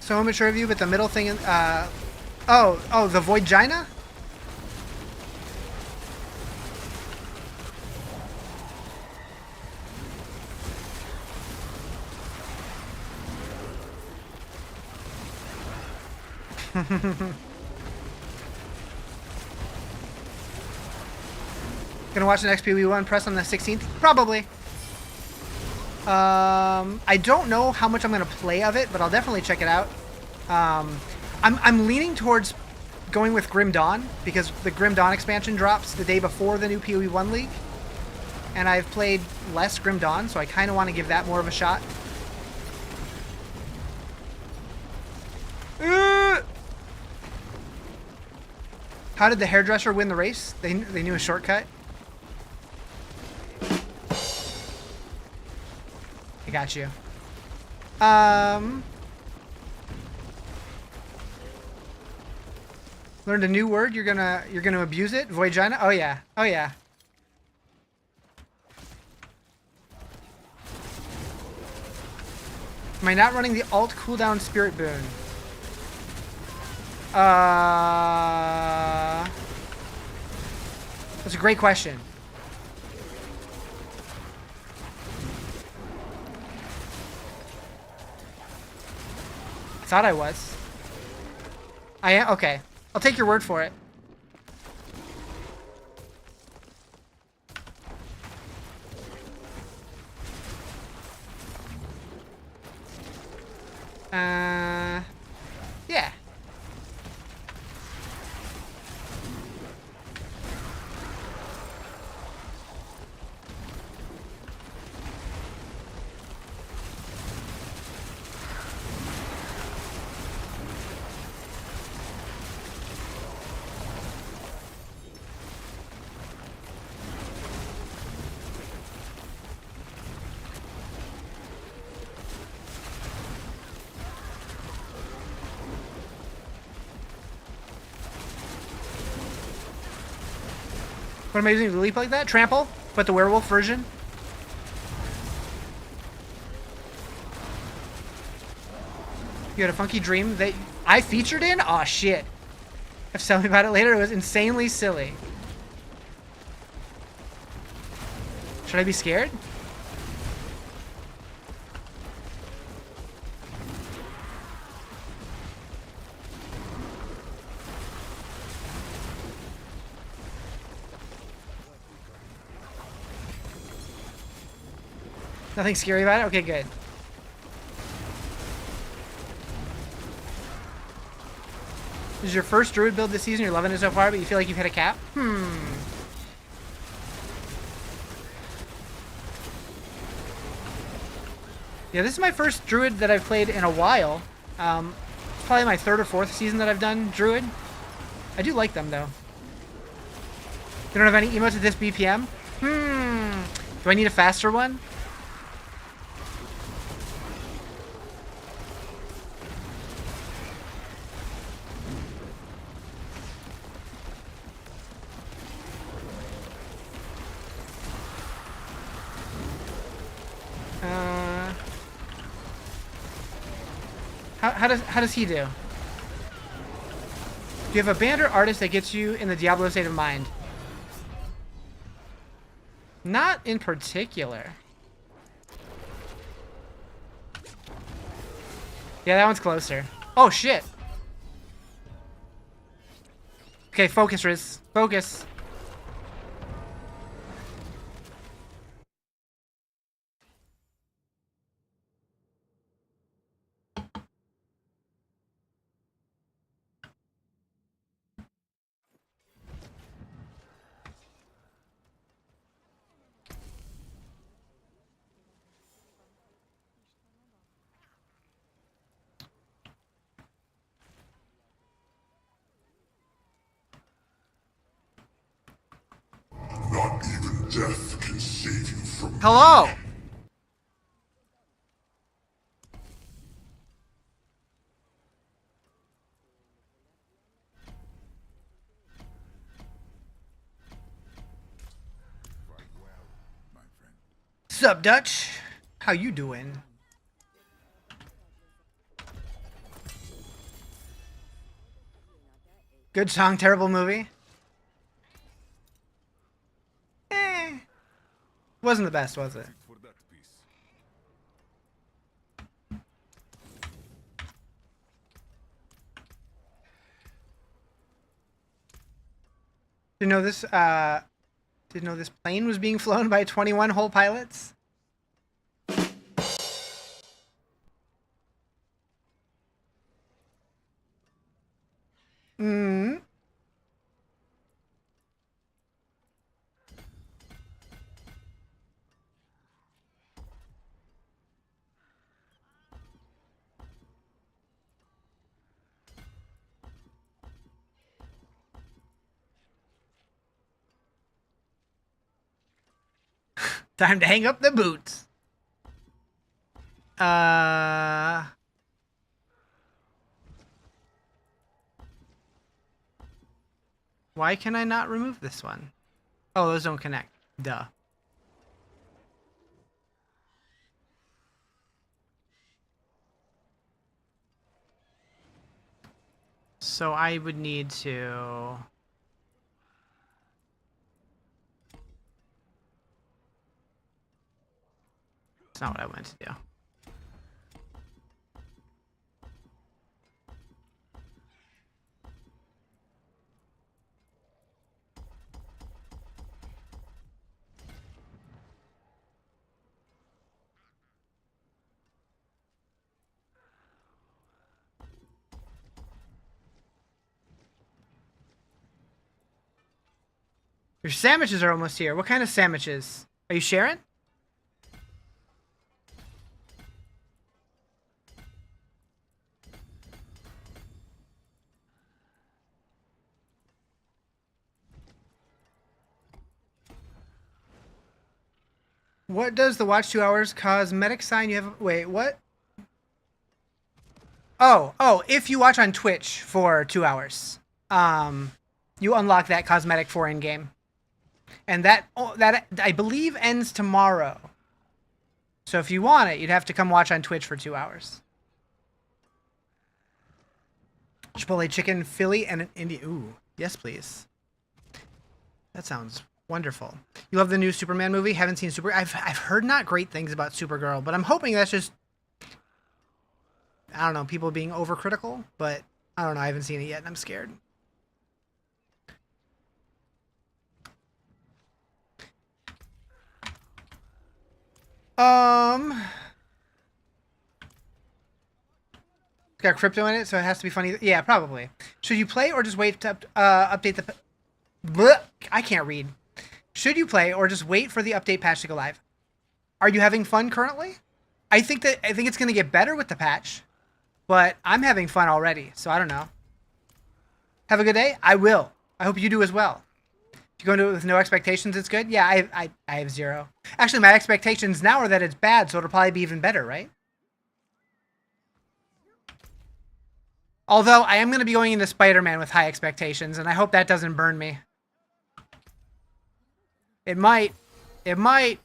So immature of you, but the middle thing, oh, the Voidgina? Gonna watch the next PoE1 press on the 16th? Probably. I don't know how much I'm gonna play of it, but I'll definitely check it out. I'm leaning towards going with Grim Dawn because the Grim Dawn expansion drops the day before the new PoE1 League, and I've played less Grim Dawn, so I kind of want to give that more of a shot. How did the hairdresser win the race? They knew a shortcut. I got you. Learned a new word. You're gonna abuse it. Voidgina. Oh yeah. Oh yeah. Am I not running the alt cooldown spirit boon? That's a great question. I thought I was. I am? Okay. I'll take your word for it. Yeah. What am I using to leap like that? Trample, but the werewolf version. You had a funky dream that I featured in? Aw, shit. Have to tell me about it later. It was insanely silly. Should I be scared? Nothing scary about it? Okay, good. This is your first Druid build this season. You're loving it so far, but you feel like you've hit a cap? Yeah, this is my first Druid that I've played in a while. It's probably my third or fourth season that I've done Druid. I do like them, though. You don't have any emotes at this BPM? Do I need a faster one? How does he do? Do you have a band or artist that gets you in the Diablo state of mind? Not in particular. Yeah, that one's closer. Oh, shit. Okay, focus, Riz. Focus. Not even death can save you from Hello. Fight well, my friend. Sup, Dutch? How you doing? Good song, terrible movie. Wasn't the best, was it? For that piece. Didn't know this. Didn't know this plane was being flown by 21 whole pilots. Hmm. Time to hang up the boots. Why can I not remove this one? Oh, those don't connect. Duh. So I would need to... It's not what I wanted to do. Your sandwiches are almost here. What kind of sandwiches? Are you sharing? What does the watch 2 hours cosmetic sign you have? Wait, what? Oh, if you watch on Twitch for 2 hours, you unlock that cosmetic for in-game. And that I believe ends tomorrow. So if you want it, you'd have to come watch on Twitch for 2 hours. Chipotle chicken, Philly, and an Indian. Ooh, yes, please. That sounds wonderful. You love the new Superman movie? Haven't seen I've heard not great things about Supergirl, but I'm hoping that's just, I don't know, people being overcritical, but I don't know. I haven't seen it yet, and I'm scared. It's got crypto in it, so it has to be funny. Yeah, probably. Should you play or just wait to update the... Blech, I can't read. Should you play or just wait for the update patch to go live? Are you having fun currently? I think it's going to get better with the patch, but I'm having fun already, so I don't know. Have a good day? I will. I hope you do as well. If you go into it with no expectations, it's good? Yeah, I have 0. Actually, my expectations now are that it's bad, so it'll probably be even better, right? Although, I am going to be going into Spider-Man with high expectations, and I hope that doesn't burn me. It might. It might.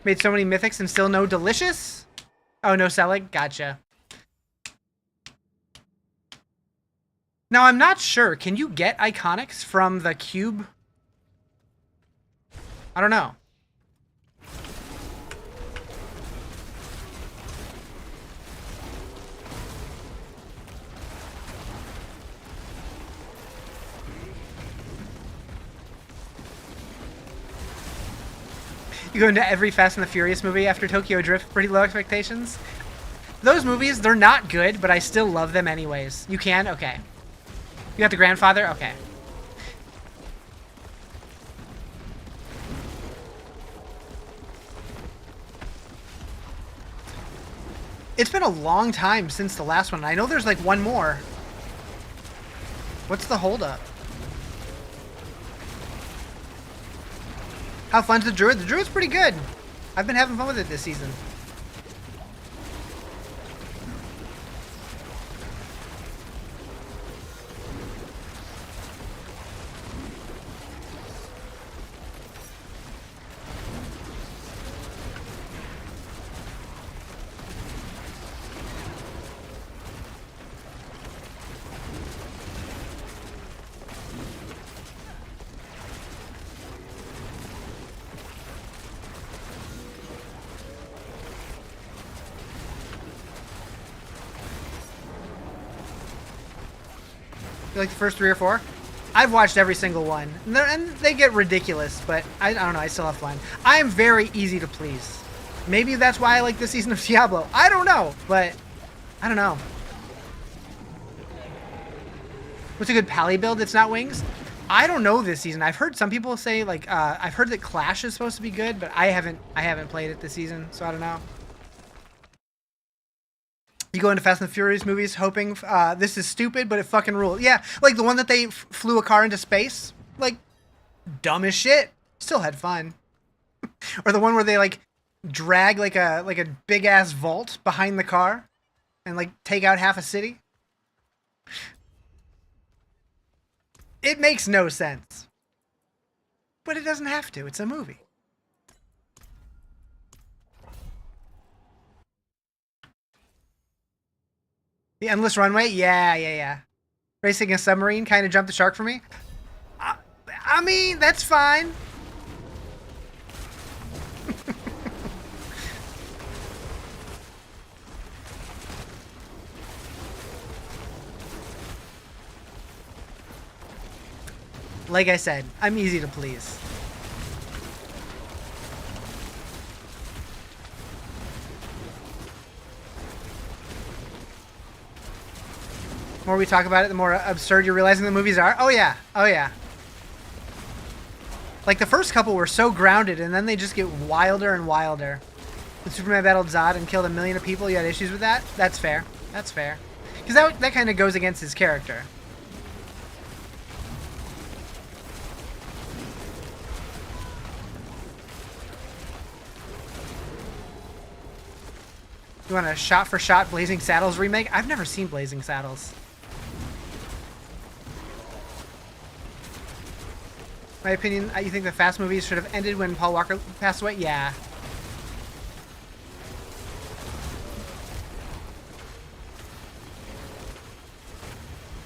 Made so many mythics and still no delicious? Oh, no selling? Gotcha. Now, I'm not sure. Can you get iconics from the cube? I don't know. You go into every Fast and the Furious movie after Tokyo Drift, pretty low expectations? Those movies, they're not good, but I still love them anyways. You can? Okay. You got the grandfather? Okay. It's been a long time since the last one. I know there's like one more. What's the holdup? How fun's the Druid? The Druid's pretty good. I've been having fun with it this season. Like the first 3 or 4? I've watched every single one. And they get ridiculous, but I don't know, I still have fun. I am very easy to please. Maybe that's why I like this season of Diablo. I don't know, but I don't know. What's a good pally build that's not wings? I don't know this season. I've heard some people say, like, I've heard that Clash is supposed to be good, but I haven't played it this season, so I don't know. You go into Fast and the Furious movies hoping this is stupid, but it fucking rules. Yeah, like the one that they flew a car into space. Like, dumb as shit. Still had fun. Or the one where they, like, drag, like a big-ass vault behind the car and, like, take out half a city. It makes no sense. But it doesn't have to. It's a movie. The Endless Runway? Yeah. Racing a submarine kind of jumped the shark for me. I mean, that's fine. Like I said, I'm easy to please. The more we talk about it, the more absurd you're realizing the movies are. Oh yeah. Like the first couple were so grounded, and then they just get wilder and wilder. When Superman battled Zod and killed 1 million of people, you had issues with that? That's fair. Because that kind of goes against his character. You want a shot-for-shot Blazing Saddles remake? I've never seen Blazing Saddles. My opinion, you think the Fast movies should have ended when Paul Walker passed away? Yeah.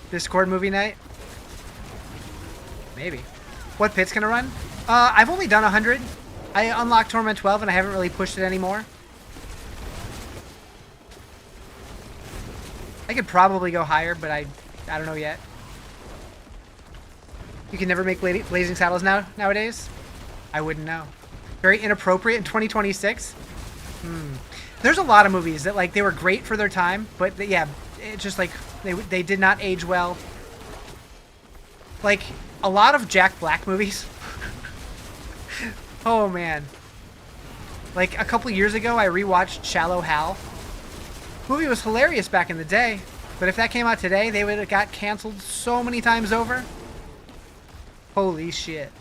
Discord movie night? Maybe. What pit's gonna run? I've only done 100. I unlocked Torment 12 and I haven't really pushed it anymore. I could probably go higher, but I don't know yet. You can never make Blazing Saddles nowadays? I wouldn't know. Very inappropriate in 2026? There's a lot of movies that, like, they were great for their time, but yeah, it's just like they did not age well. Like, a lot of Jack Black movies. Oh, man. Like, a couple years ago, I rewatched Shallow Hal. The movie was hilarious back in the day, but if that came out today, they would have got canceled so many times over. Holy shit.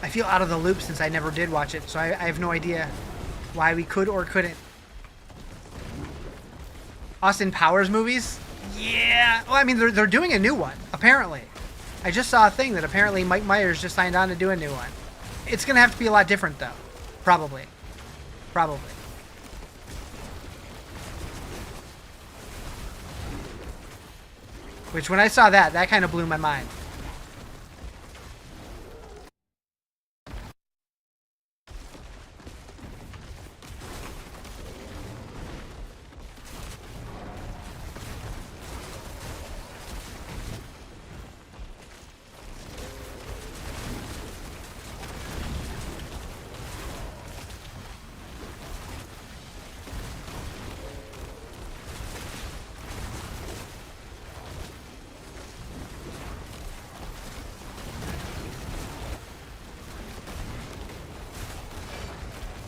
I feel out of the loop since I never did watch it, so I have no idea why we could or couldn't. Austin Powers movies? Yeah. Well, I mean, they're doing a new one, apparently. I just saw a thing that apparently Mike Myers just signed on to do a new one. It's going to have to be a lot different, though. Probably. Probably. Which, when I saw that, that kind of blew my mind.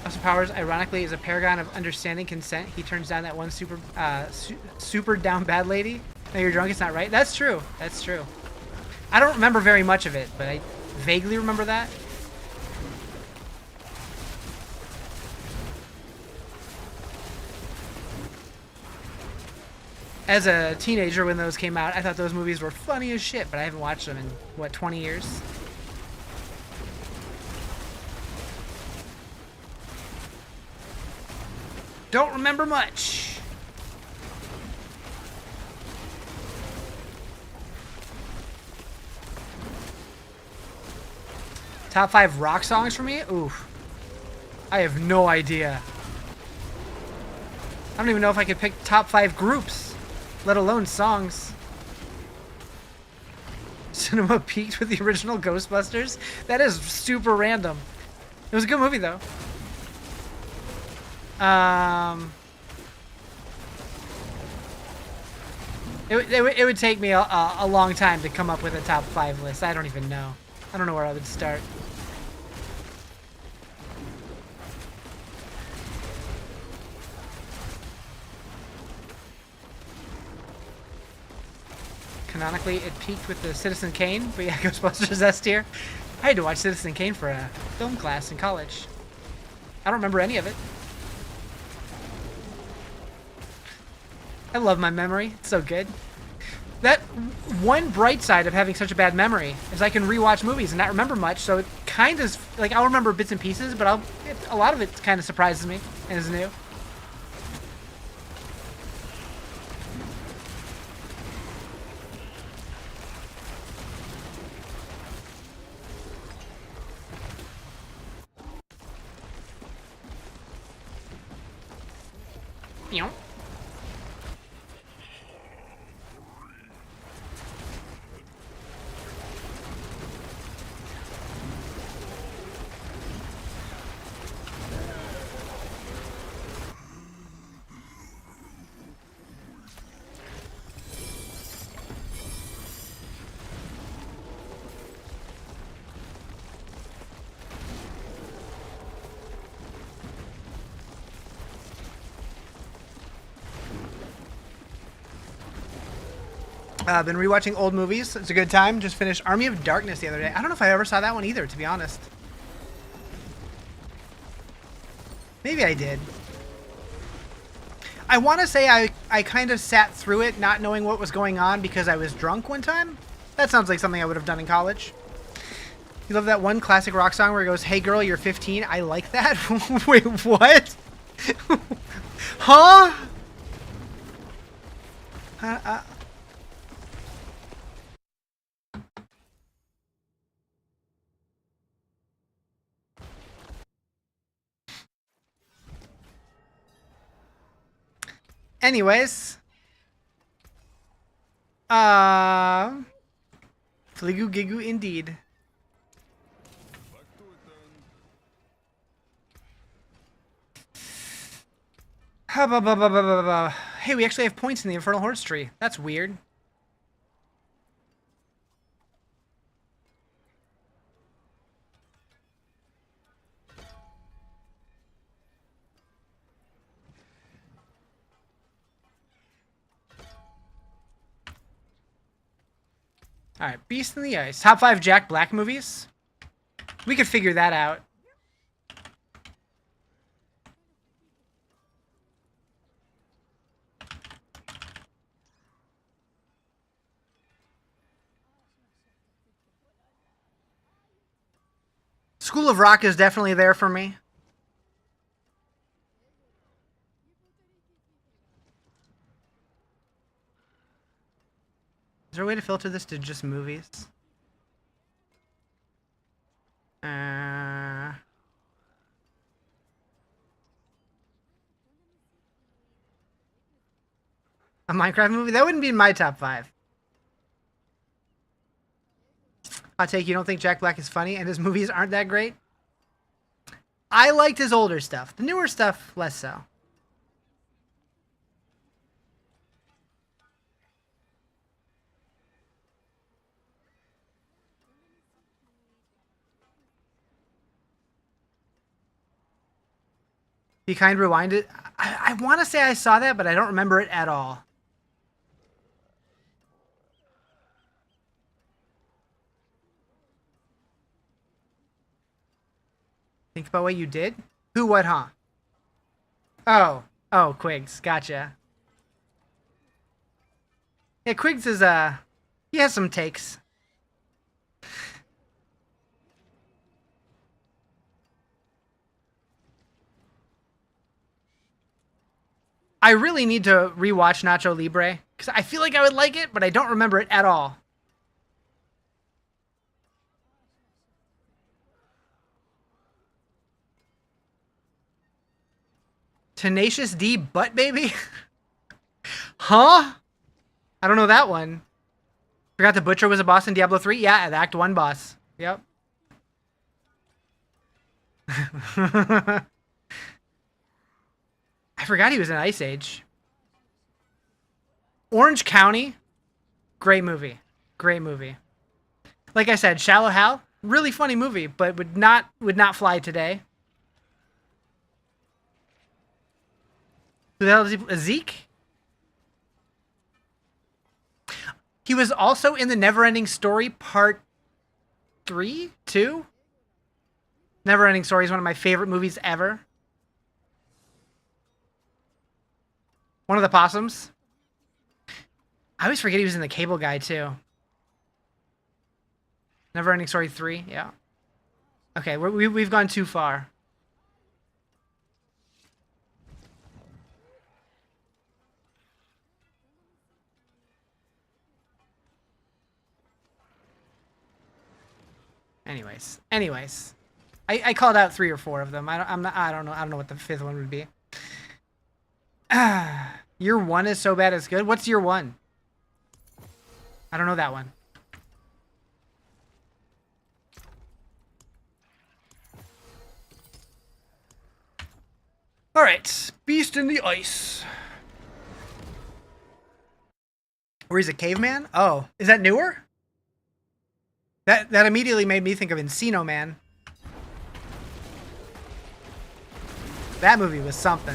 Austin Powers, ironically, is a paragon of understanding consent. He turns down that one super down bad lady. No, you're drunk. It's not right. That's true. That's true. I don't remember very much of it, but I vaguely remember that. As a teenager, when those came out, I thought those movies were funny as shit, but I haven't watched them in, what, 20 years? Don't remember much. Top 5 rock songs for me? Oof. I have no idea. I don't even know if I could pick top 5 groups, let alone songs. Cinema peaked with the original Ghostbusters? That is super random. It was a good movie, though. It would take me a long time to come up with a top 5 list. I don't even know. I don't know where I would start. Canonically, it peaked with the Citizen Kane, but yeah, Ghostbusters S tier. I had to watch Citizen Kane for a film class in college. I don't remember any of it. I love my memory. It's so good. That one bright side of having such a bad memory is I can rewatch movies and not remember much, so it kind of, like, I'll remember bits and pieces, but a lot of it kind of surprises me and is new. You know? Been rewatching old movies. It's a good time. Just finished Army of Darkness the other day. I don't know if I ever saw that one either, to be honest. Maybe I did. I want to say I kind of sat through it not knowing what was going on because I was drunk one time. That sounds like something I would have done in college. You love that one classic rock song where it goes, "Hey girl, you're 15. I like that." Wait, what? Huh? Anyways. Fligu Gigu indeed. Hey, we actually have points in the Infernal Hordes tree. That's weird. Alright, Beast in the Ice. Top 5 Jack Black movies? We could figure that out. School of Rock is definitely there for me. Is there a way to filter this to just movies? A Minecraft movie? That wouldn't be in my top 5. Hot take, you don't think Jack Black is funny and his movies aren't that great? I liked his older stuff. The newer stuff, less so. Be Kind Rewind it. I want to say I saw that, but I don't remember it at all. Think about what you did? Who, what, huh? Oh. Oh, Quigs. Gotcha. Yeah, Quigs is, he has some takes. I really need to rewatch Nacho Libre, because I feel like I would like it, but I don't remember it at all. Tenacious D Butt Baby? Huh? I don't know that one. Forgot the Butcher was a boss in Diablo 3? Yeah, the Act 1 boss. Yep. I forgot he was in Ice Age. Orange County? Great movie. Great movie. Like I said, Shallow Hal? Really funny movie, but would not fly today. Who the hell is he? Zeke? He was also in the Neverending Story Part 3? 2? Neverending Story is one of my favorite movies ever. One of the possums. I always forget he was in The Cable Guy, too. Neverending Story 3, yeah. Okay, we've gone too far. Anyways. I called out 3 or 4 of them. I don't know what the 5th one would be. Year 1 is so bad it's good. What's Year 1? I don't know that one. All right, Beast in the Ice. Where he's a caveman? Oh, is that newer? That immediately made me think of Encino Man. That movie was something.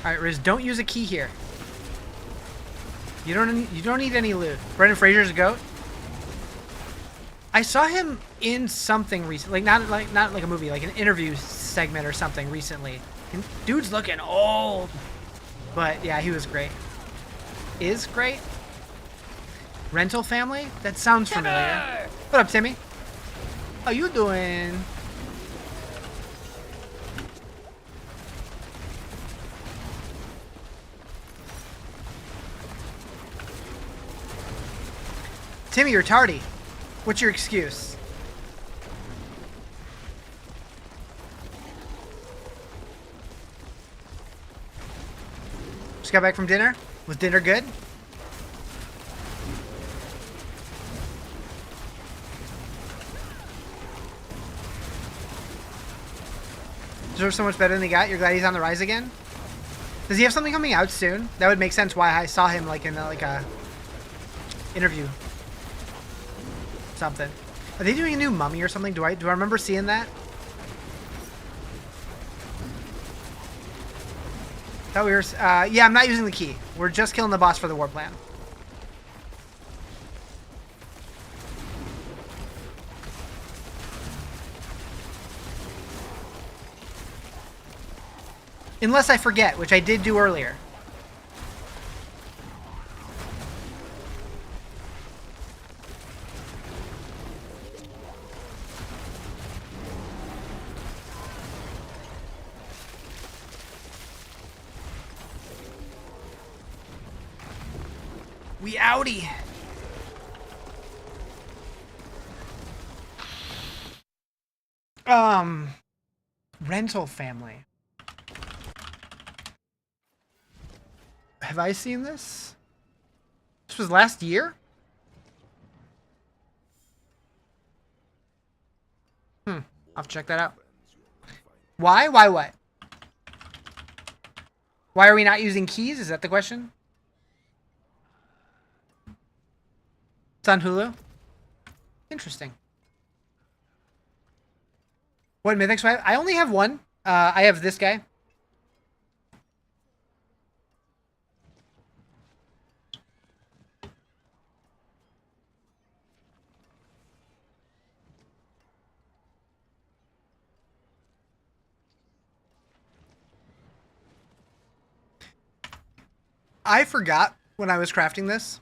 Alright, Riz, don't use a key here. You don't need any loot. Brendan Fraser's a goat. I saw him in something recently, not like a movie, like an interview segment or something recently. And dude's looking old. But yeah, he was great. Is great. Rental Family? That sounds familiar. What up, Timmy? How you doing? Timmy, you're tardy. What's your excuse? Just got back from dinner? Was dinner good? Deserves so much better than he got. You're glad he's on the rise again? Does he have something coming out soon? That would make sense why I saw him like in a interview. Something. Are they doing a new Mummy or something? Do I remember seeing that? Thought we were. Yeah, I'm not using the key. We're just killing the boss for the war plan. Unless I forget, which I did do earlier. We outie. Rental family. Have I seen this? This was last year? I'll have to check that out. Why? Why what? Why are we not using keys? Is that the question? It's on Hulu? Interesting. What mythics do I have? I only have one. I have this guy. I forgot when I was crafting this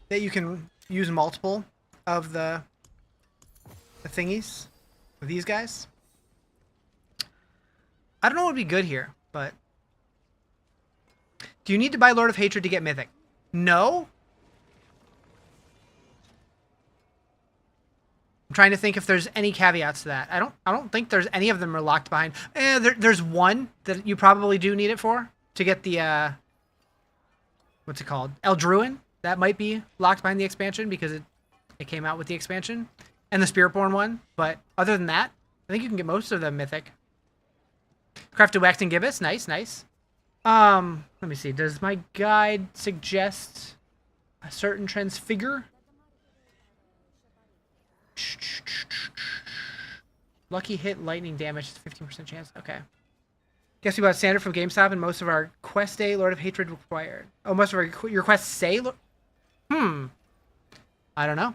that you can use multiple of the thingies with these guys. I don't know what would be good here, but... Do you need to buy Lord of Hatred to get Mythic? No? I'm trying to think if there's any caveats to that. I don't think there's any of them are locked behind. There's one that you probably do need it for to get the what's it called? Druid. That might be locked behind the expansion because it came out with the expansion. And the Spiritborn one. But other than that, I think you can get most of them Mythic. Crafted Waxing Gibbous. Nice, nice. Let me see. Does my guide suggest a certain transfigure? Lucky hit lightning damage. 15% chance. Okay. Guess we got standard from GameStop and most of our quest day Lord of Hatred required. Oh, most of your quests say... I don't know.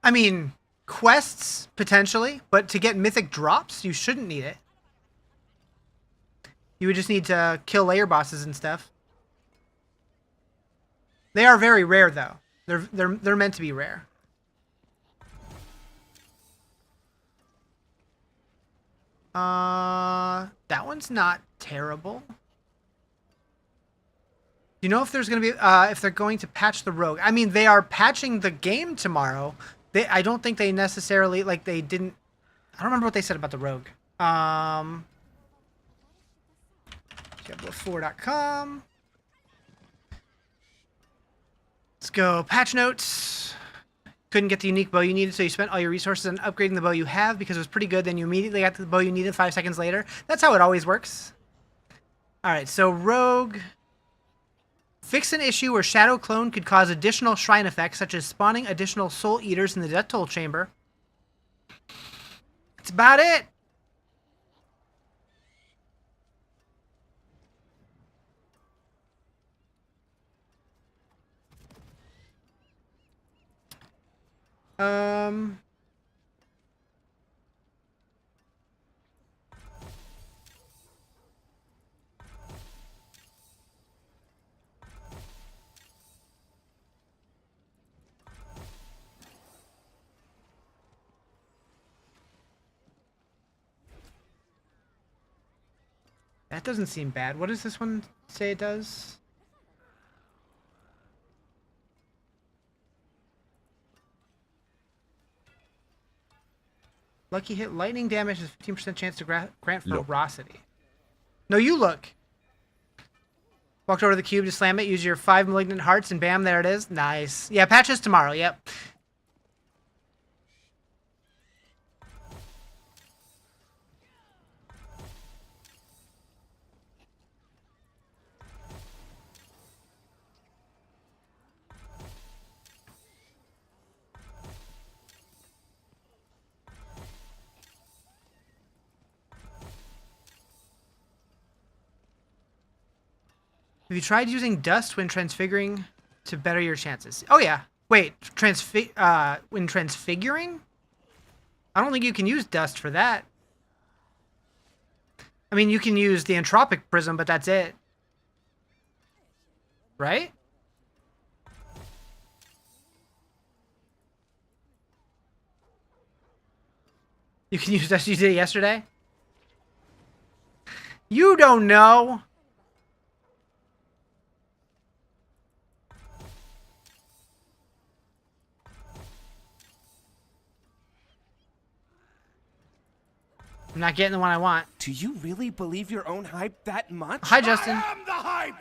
I mean, quests, potentially, but to get mythic drops, you shouldn't need it. You would just need to kill layer bosses and stuff. They are very rare, though. They're meant to be rare. That one's not terrible. Do you know if there's going to be, if they're going to patch the rogue? I mean, they are patching the game tomorrow. I don't think they necessarily, like, they didn't... I don't remember what they said about the rogue. Diablo4.com. Let's go. Patch notes. Couldn't get the unique bow you needed, so you spent all your resources on upgrading the bow you have because it was pretty good. Then you immediately got the bow you needed 5 seconds later. That's how it always works. Alright, so rogue... Fix an issue where Shadow Clone could cause additional shrine effects, such as spawning additional Soul Eaters in the Death Toll Chamber. That's about it. That doesn't seem bad. What does this one say it does? Lucky hit lightning damage has 15% chance to grant ferocity. No, you look. Walked over to the cube to slam it. Use your 5 malignant hearts and bam, there it is. Nice. Yeah, patches tomorrow. Yep. Have you tried using dust when transfiguring to better your chances? Oh yeah. Wait, when transfiguring? I don't think you can use dust for that. I mean, you can use the entropic prism, but that's it. Right? You can use dust. You did it yesterday? You don't know. I'm not getting the one I want. Do you really believe your own hype that much? Hi, Justin. I am the hype!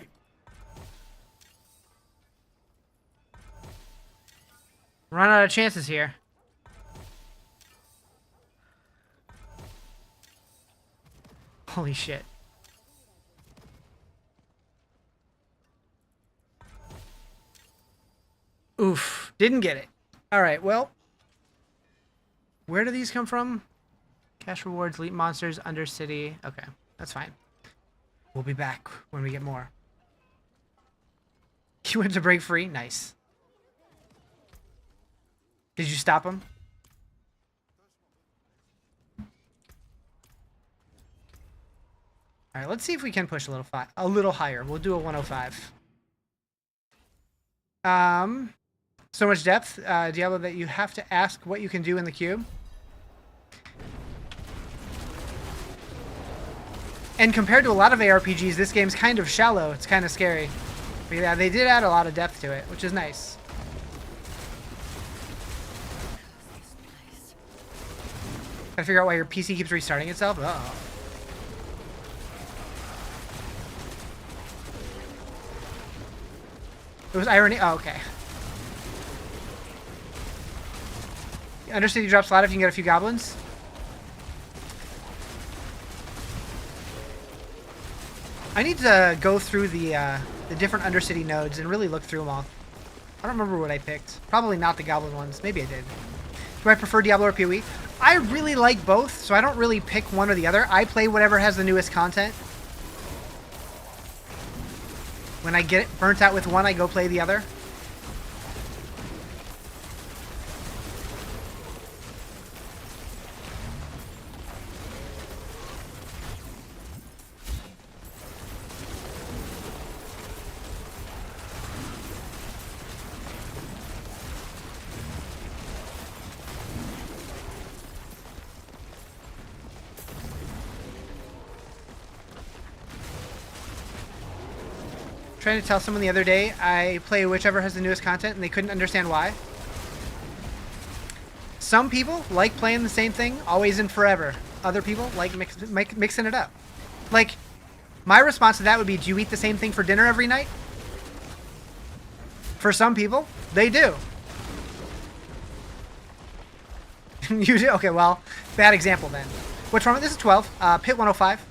Run out of chances here. Holy shit. Oof. Didn't get it. Alright, well. Where do these come from? Cash rewards, elite monsters, Undercity. Okay, that's fine. We'll be back when we get more. You went to break free? Nice. Did you stop him? All right, let's see if we can push a little higher. We'll do a 105. So much depth, Diablo, that you have to ask what you can do in the cube. And compared to a lot of ARPGs, this game's kind of shallow. It's kind of scary. But yeah, they did add a lot of depth to it, which is nice. Gotta figure out why your PC keeps restarting itself. Uh-oh. It was irony. Oh, okay. Undercity drops a lot if you can get a few goblins. I need to go through the different Undercity nodes and really look through them all. I don't remember what I picked. Probably not the goblin ones. Maybe I did. Do I prefer Diablo or PoE? I really like both, so I don't really pick one or the other. I play whatever has the newest content. When I get burnt out with one, I go play the other. Trying to tell someone the other day I play whichever has the newest content and they couldn't understand why. Some people like playing the same thing always and forever. Other people like mixing it up. Like, my response to that would be, do you eat the same thing for dinner every night? For some people, they do. You do? Okay, well, bad example then. Which one? This is 12. Pit 105.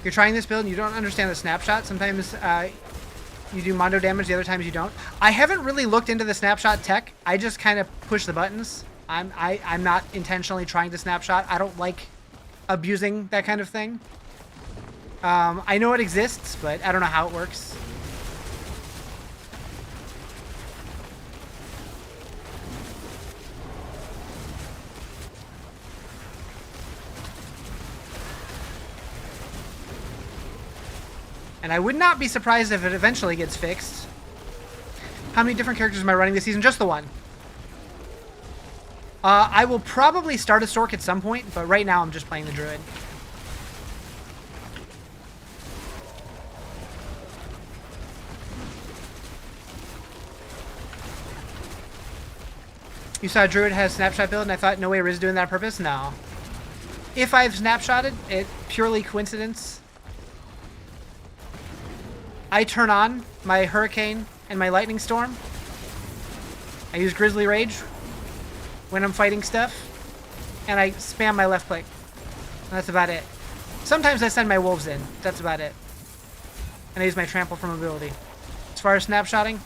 You're trying this build and you don't understand the snapshot. Sometimes you do mondo damage, the other times you don't. I haven't really looked into the snapshot tech. I just kind of push the buttons. I'm not intentionally trying to snapshot. I don't like abusing that kind of thing. I know it exists, but I don't know how it works. And I would not be surprised if it eventually gets fixed. How many different characters am I running this season? Just the one. I will probably start a Stork at some point, but right now I'm just playing the Druid. You saw Druid has snapshot build and I thought, no way Riz doing that on purpose? No. If I've snapshotted, it purely coincidence. I turn on my Hurricane and my Lightning Storm. I use Grizzly Rage when I'm fighting stuff. And I spam my left click. And that's about it. Sometimes I send my wolves in. That's about it. And I use my trample for mobility. As far as snapshotting,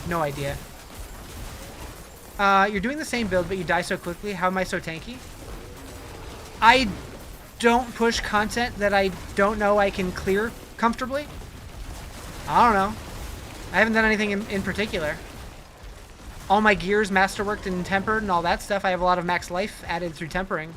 no idea. You're doing the same build, but you die so quickly. How am I so tanky? I don't push content that I don't know I can clear comfortably. I don't know. I haven't done anything in particular. All my gears masterworked and tempered and all that stuff. I have a lot of max life added through tempering.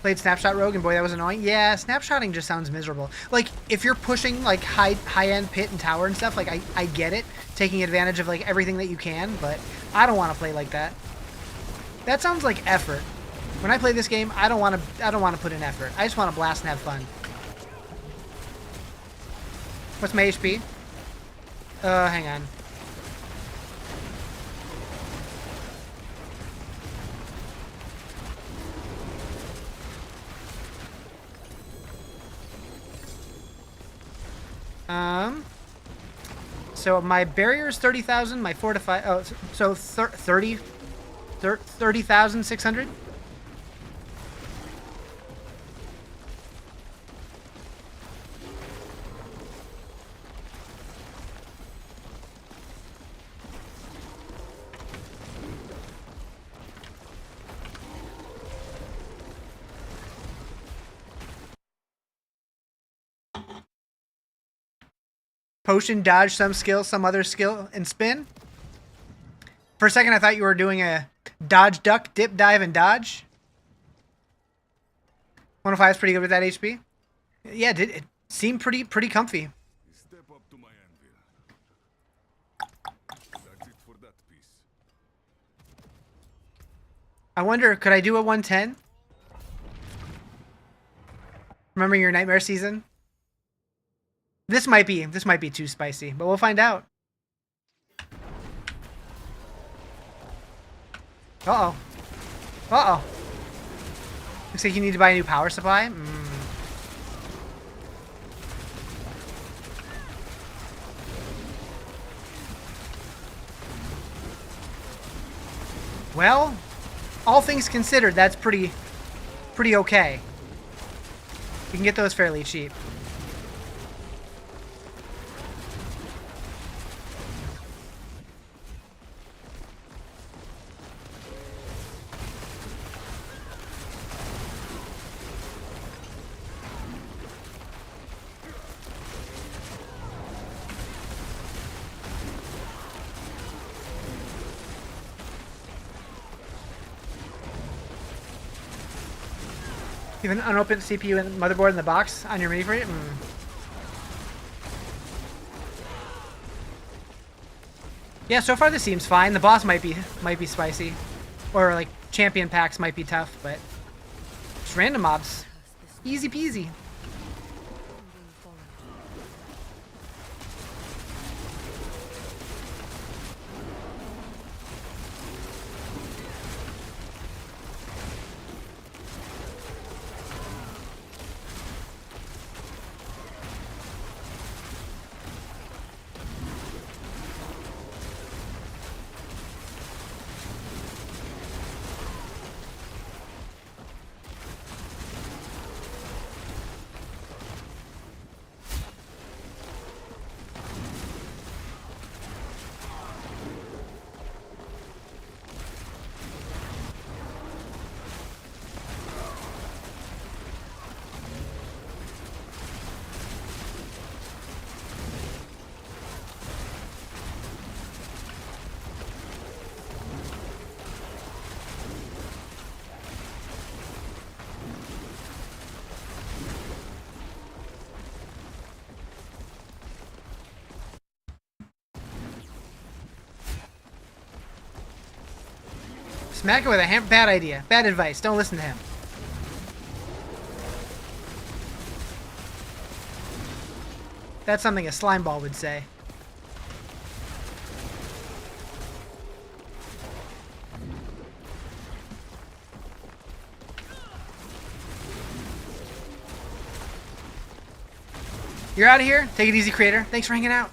Played Snapshot Rogue, and boy, that was annoying. Yeah, snapshotting just sounds miserable. Like, if you're pushing, like, high-end pit and tower and stuff, like, I get it. Taking advantage of, like, everything that you can, but I don't want to play like that. That sounds like effort. When I play this game, I don't want to put in effort. I just want to blast and have fun. What's my HP? Hang on. So my barrier is 30,000, my fortify, oh, so 30,600? Potion, dodge, some skill, some other skill, and spin. For a second, I thought you were doing a dodge, duck, dip, dive, and dodge. 105 is pretty good with that HP. Yeah, it seemed pretty comfy. Step up to my anvil. That's it for that piece. I wonder, could I do a 110? Remember your nightmare season? This might be too spicy, but we'll find out. Uh-oh. Uh-oh. Looks like you need to buy a new power supply. Well, all things considered, that's pretty okay. You can get those fairly cheap. You have an unopened CPU and motherboard in the box on your mini fridge? Yeah, so far this seems fine. The boss might be spicy, or like champion packs might be tough, but just random mobs, easy peasy. Smack it with a bad idea. Bad advice. Don't listen to him. That's something a slime ball would say. You're out of here? Take it easy, creator. Thanks for hanging out.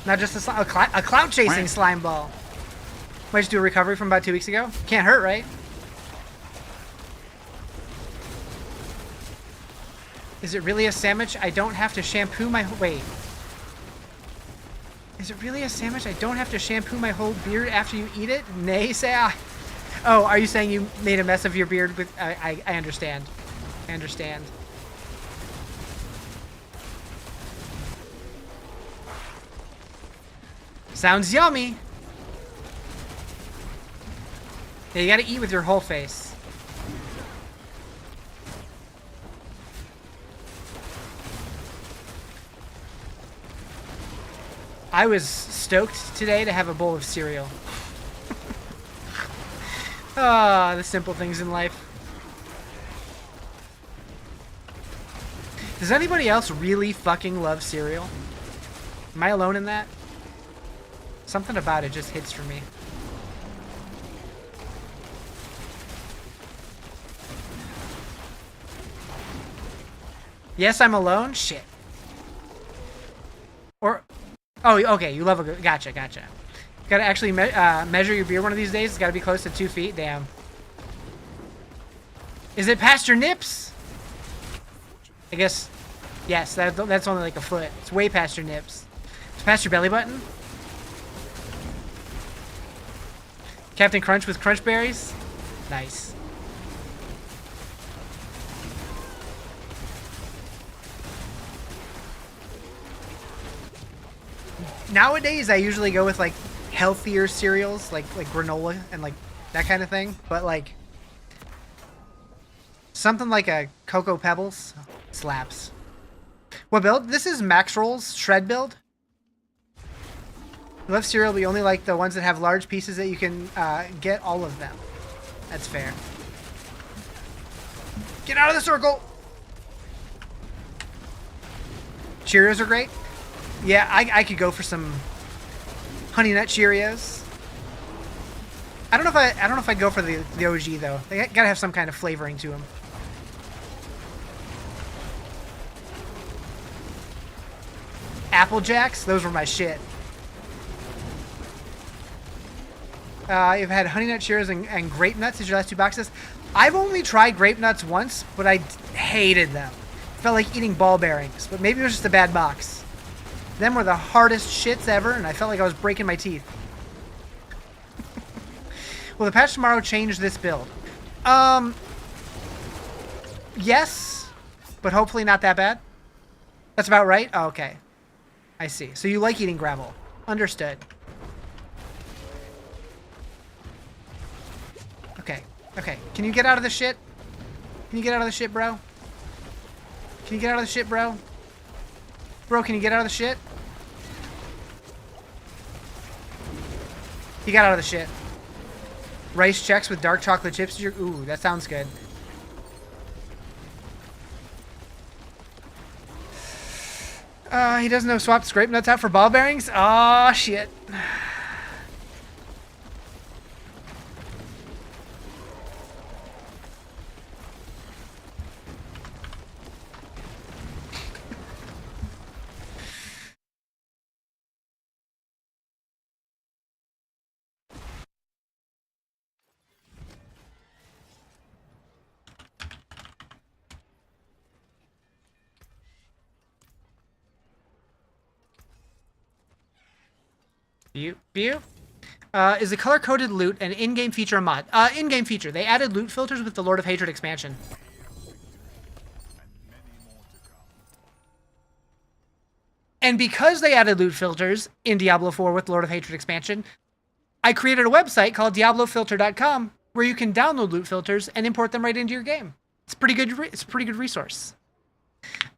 Not just a clout chasing slime ball. Might just do a recovery from about 2 weeks ago. Can't hurt, right? Is it really a sandwich? I don't have to shampoo my... Wait. Is it really a sandwich? I don't have to shampoo my whole beard after you eat it? Nay, say I. Oh, are you saying you made a mess of your beard with... I understand. I understand. Sounds yummy. Yeah, you gotta eat with your whole face. I was stoked today to have a bowl of cereal. Ah, the simple things in life. Does anybody else really fucking love cereal? Am I alone in that? Something about it just hits for me. Yes, I'm alone? Shit. Or... Oh, okay, you love a... Gotcha, gotcha. Gotta actually measure your beard one of these days. It's gotta be close to 2 feet. Damn. Is it past your nips? I guess... Yes, that's only like a foot. It's way past your nips. It's past your belly button? Captain Crunch with Crunch Berries? Nice. Nowadays, I usually go with like healthier cereals, like granola and like that kind of thing. But like something like a Cocoa Pebbles slaps. What build? This is Max Rolls Shred build. You love cereal, but you only like the ones that have large pieces that you can get all of them. That's fair. Get out of the circle! Cheerios are great. Yeah, I could go for some Honey Nut Cheerios. I don't know if I'd go for the OG though. They gotta have some kind of flavoring to them. Apple Jacks, those were my shit. I've had Honey Nut Cheerios and Grape Nuts as your last 2 boxes. I've only tried Grape Nuts once, but I hated them. Felt like eating ball bearings, but maybe it was just a bad box. Them were the hardest shits ever, and I felt like I was breaking my teeth. Will the patch tomorrow change this build? Yes, but hopefully not that bad. That's about right? Oh, okay. I see. So you like eating gravel. Understood. Okay. Okay. Can you get out of the shit? Can you get out of the shit, bro? Can you get out of the shit, bro? Bro, can you get out of the shit? He got out of the shit. Rice checks with dark chocolate chips. Ooh, that sounds good. He doesn't know swap scrape nuts out for ball bearings? Aw, shit. View. Is the color-coded loot an in-game feature or mod? In-game feature. They added loot filters with the Lord of Hatred expansion. And because they added loot filters in Diablo 4 with Lord of Hatred expansion, I created a website called DiabloFilter.com where you can download loot filters and import them right into your game. It's pretty good. It's a pretty good resource.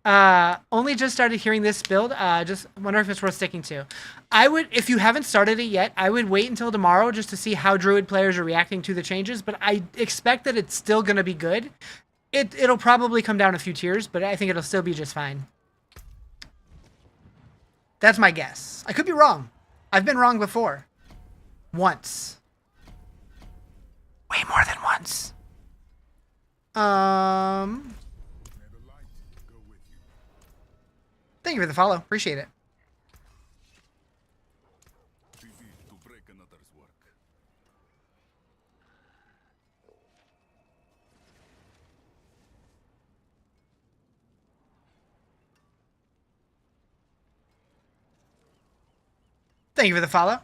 Only just started hearing this build. Just wonder if it's worth sticking to. I would, if you haven't started it yet, I would wait until tomorrow just to see how Druid players are reacting to the changes. But I expect that it's still going to be good. It'll probably come down a few tiers, but I think it'll still be just fine. That's my guess. I could be wrong. I've been wrong before. Once. Way more than once. Thank you for the follow. Appreciate it. Thank you for the follow.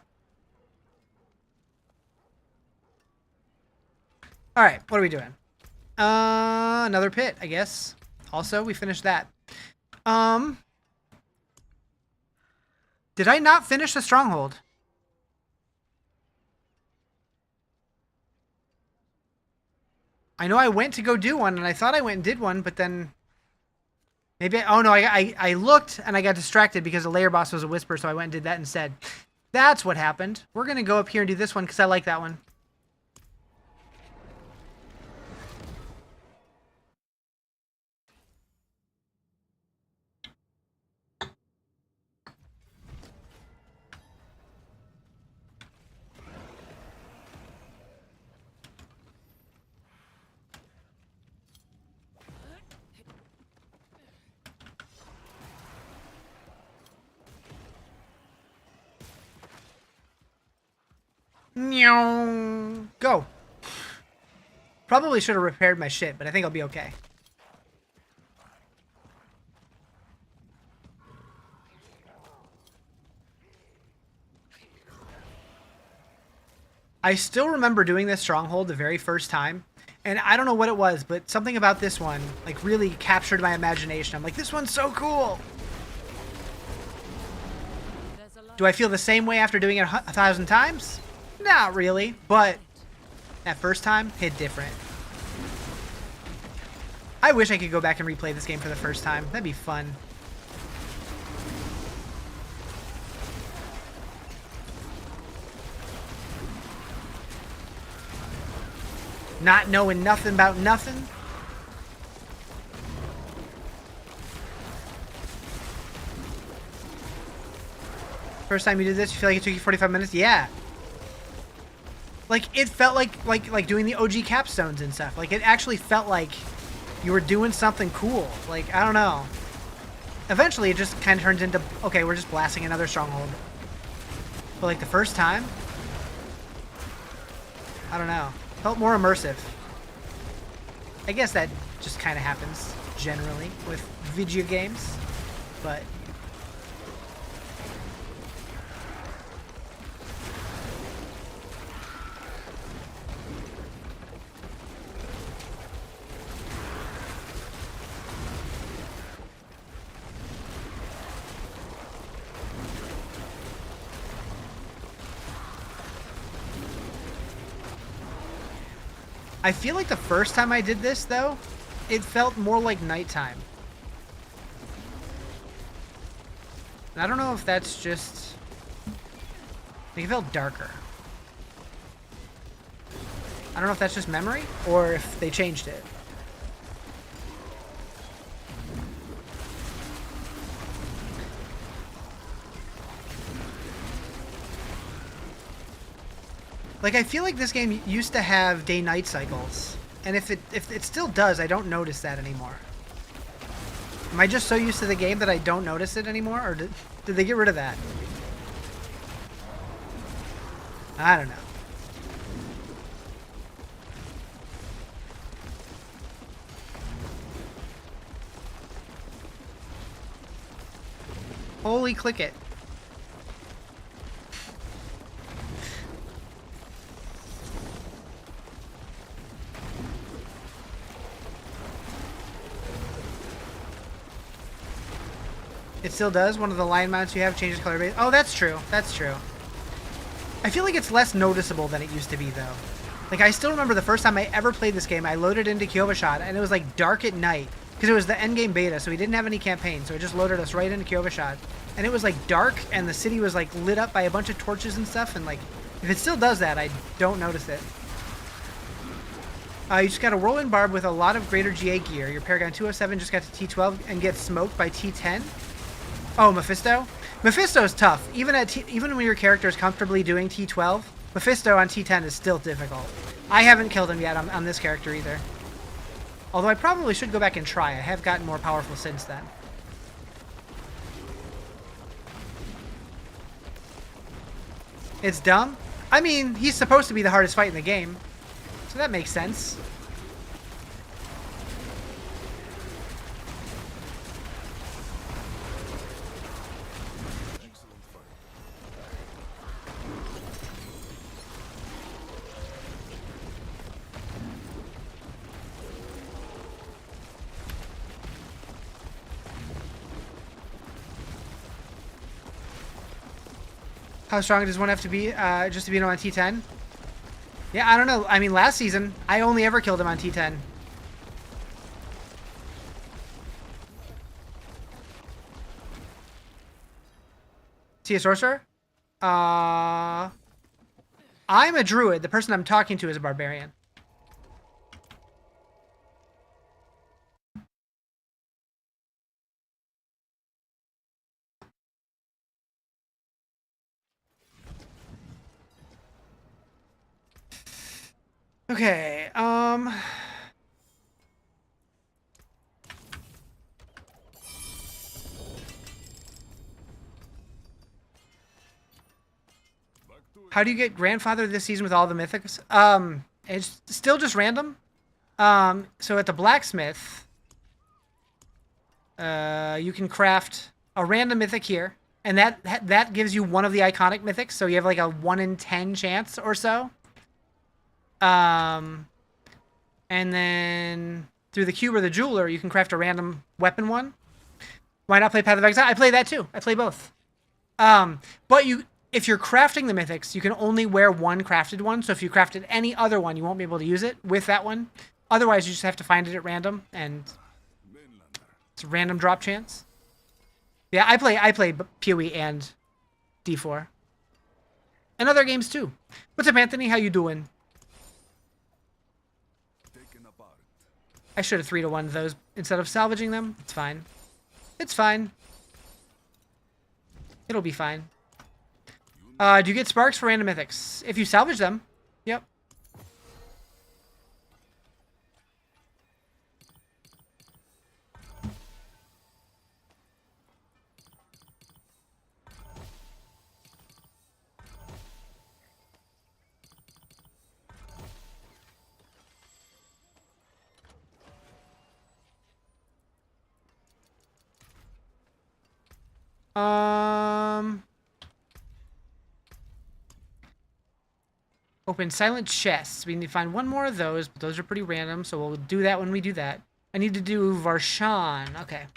All right, what are we doing? Another pit, I guess. Also, we finished that. Did I not finish the stronghold? I know I went to go do one, and I thought I went and did one, but then maybe oh no, I looked and I got distracted because the layer boss was a whisper, so I went and did that instead. That's what happened. We're gonna go up here and do this one because I like that one. Go. Probably should have repaired my shit, but I think I'll be okay. I still remember doing this stronghold the very first time, and I don't know what it was, but something about this one like really captured my imagination. I'm like, this one's so cool. Do I feel the same way after doing it 1,000 times? Not really, but that first time hit different. I wish I could go back and replay this game for the first time. That'd be fun. Not knowing nothing about nothing. First time you did this, you feel like it took you 45 minutes? Yeah. Like, it felt like doing the OG capstones and stuff. Like, it actually felt like you were doing something cool. Like, I don't know. Eventually, it just kind of turns into, okay, we're just blasting another stronghold. But, like, the first time, I don't know. Felt more immersive. I guess that just kind of happens, generally, with video games. But I feel like the first time I did this, though, it felt more like nighttime. And I don't know if that's just... like, it felt darker. I don't know if that's just memory, or if they changed it. Like, I feel like this game used to have day-night cycles, and if it still does, I don't notice that anymore. Am I just so used to the game that I don't notice it anymore, or did they get rid of that? I don't know. Holy click it. It still does. One of the line mounts you have changes color base. Oh, that's true. That's true. I feel like it's less noticeable than it used to be, though. Like, I still remember the first time I ever played this game, I loaded into Kyovashad, and it was, like, dark at night. Because it was the endgame beta, so we didn't have any campaign. So it just loaded us right into Kyovashad. And it was, like, dark, and the city was, like, lit up by a bunch of torches and stuff. And, like, if it still does that, I don't notice it. You just got a whirlwind barb with a lot of greater GA gear. Your Paragon 207 just got to T12 and gets smoked by T10. Oh, Mephisto? Mephisto's tough. Even when your character is comfortably doing T12, Mephisto on T10 is still difficult. I haven't killed him yet on this character either. Although I probably should go back and try. I have gotten more powerful since then. It's dumb? I mean, he's supposed to be the hardest fight in the game. So that makes sense. How strong does one have to be just to beat him on T10? Yeah, I don't know. I mean, last season, I only ever killed him on T10. Is he a sorcerer? I'm a druid. The person I'm talking to is a barbarian. Okay, how do you get grandfather this season with all the mythics? It's still just random. So at the blacksmith, you can craft a random mythic here, and that gives you one of the iconic mythics. So you have like a 1 in 10 chance or so. And then through the cube or the jeweler, you can craft a random weapon one. Why not play Path of Exile? I play that too. I play both. But if you're crafting the mythics, you can only wear one crafted one. So if you crafted any other one, you won't be able to use it with that one. Otherwise, you just have to find it at random, and it's a random drop chance. Yeah, I play PoE and D4. And other games too. What's up, Anthony? How you doing? I should have 3-to-1 those instead of salvaging them. It's fine. It's fine. It'll be fine. Do you get sparks for random mythics? If you salvage them. Yep. Open silent chests. We need to find one more of those, but those are pretty random, so we'll do that when we do that. I need to do Varshan. Okay.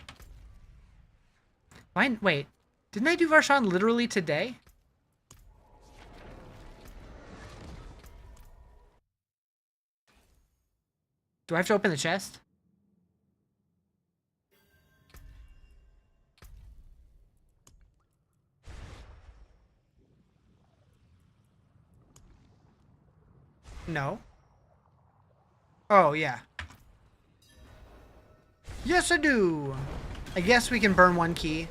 Wait. Didn't I do Varshan literally today? Do I have to open the chest? No. Oh, yeah. Yes, I do. I guess we can burn one key.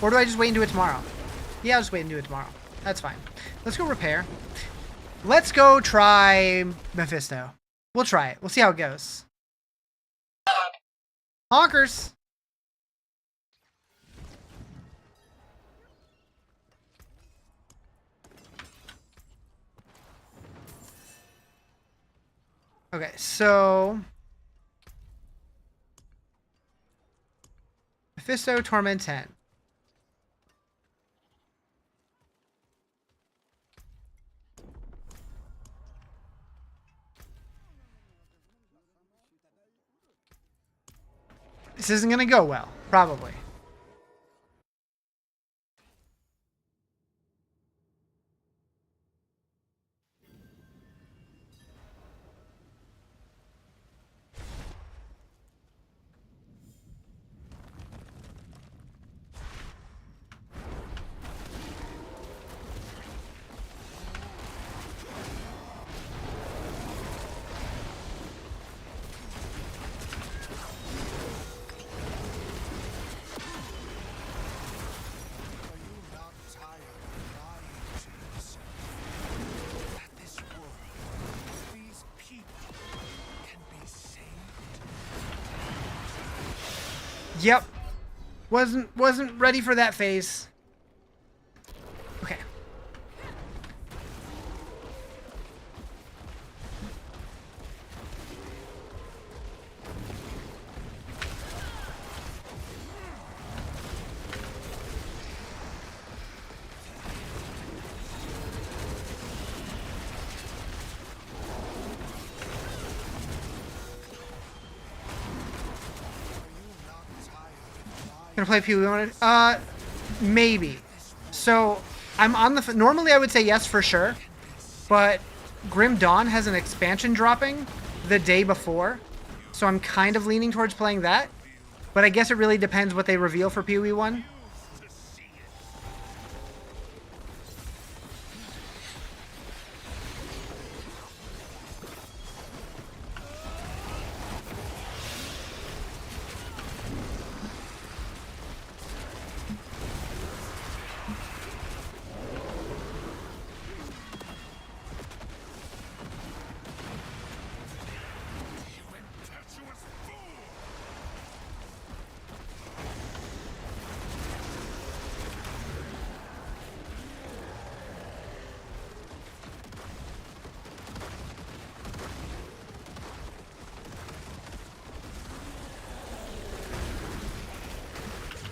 Or do I just wait and do it tomorrow? Yeah, I'll just wait and do it tomorrow. That's fine. Let's go repair. Let's go try Mephisto. We'll try it. We'll see how it goes. Honkers. Okay, so Mephisto, Torment 10. This isn't gonna go well, probably. Yep. Wasn't ready for that phase. Okay. Gonna play PoE. Maybe. So I'm on the. Normally I would say yes for sure, but Grim Dawn has an expansion dropping the day before, so I'm kind of leaning towards playing that. But I guess it really depends what they reveal for PoE 1.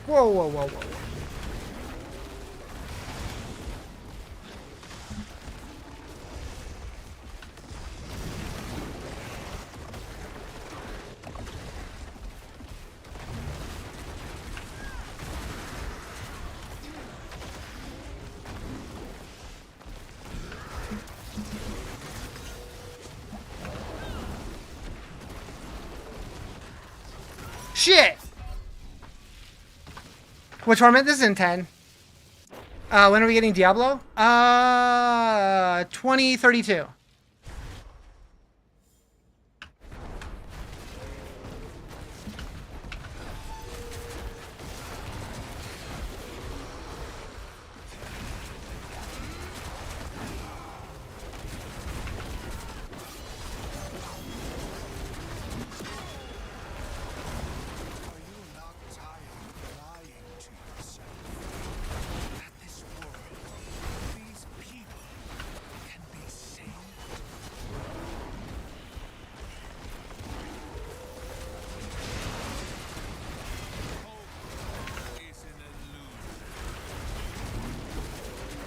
Whoa, whoa, whoa, whoa. Shit! What tournament? This is in 10. When are we getting Diablo? 2032.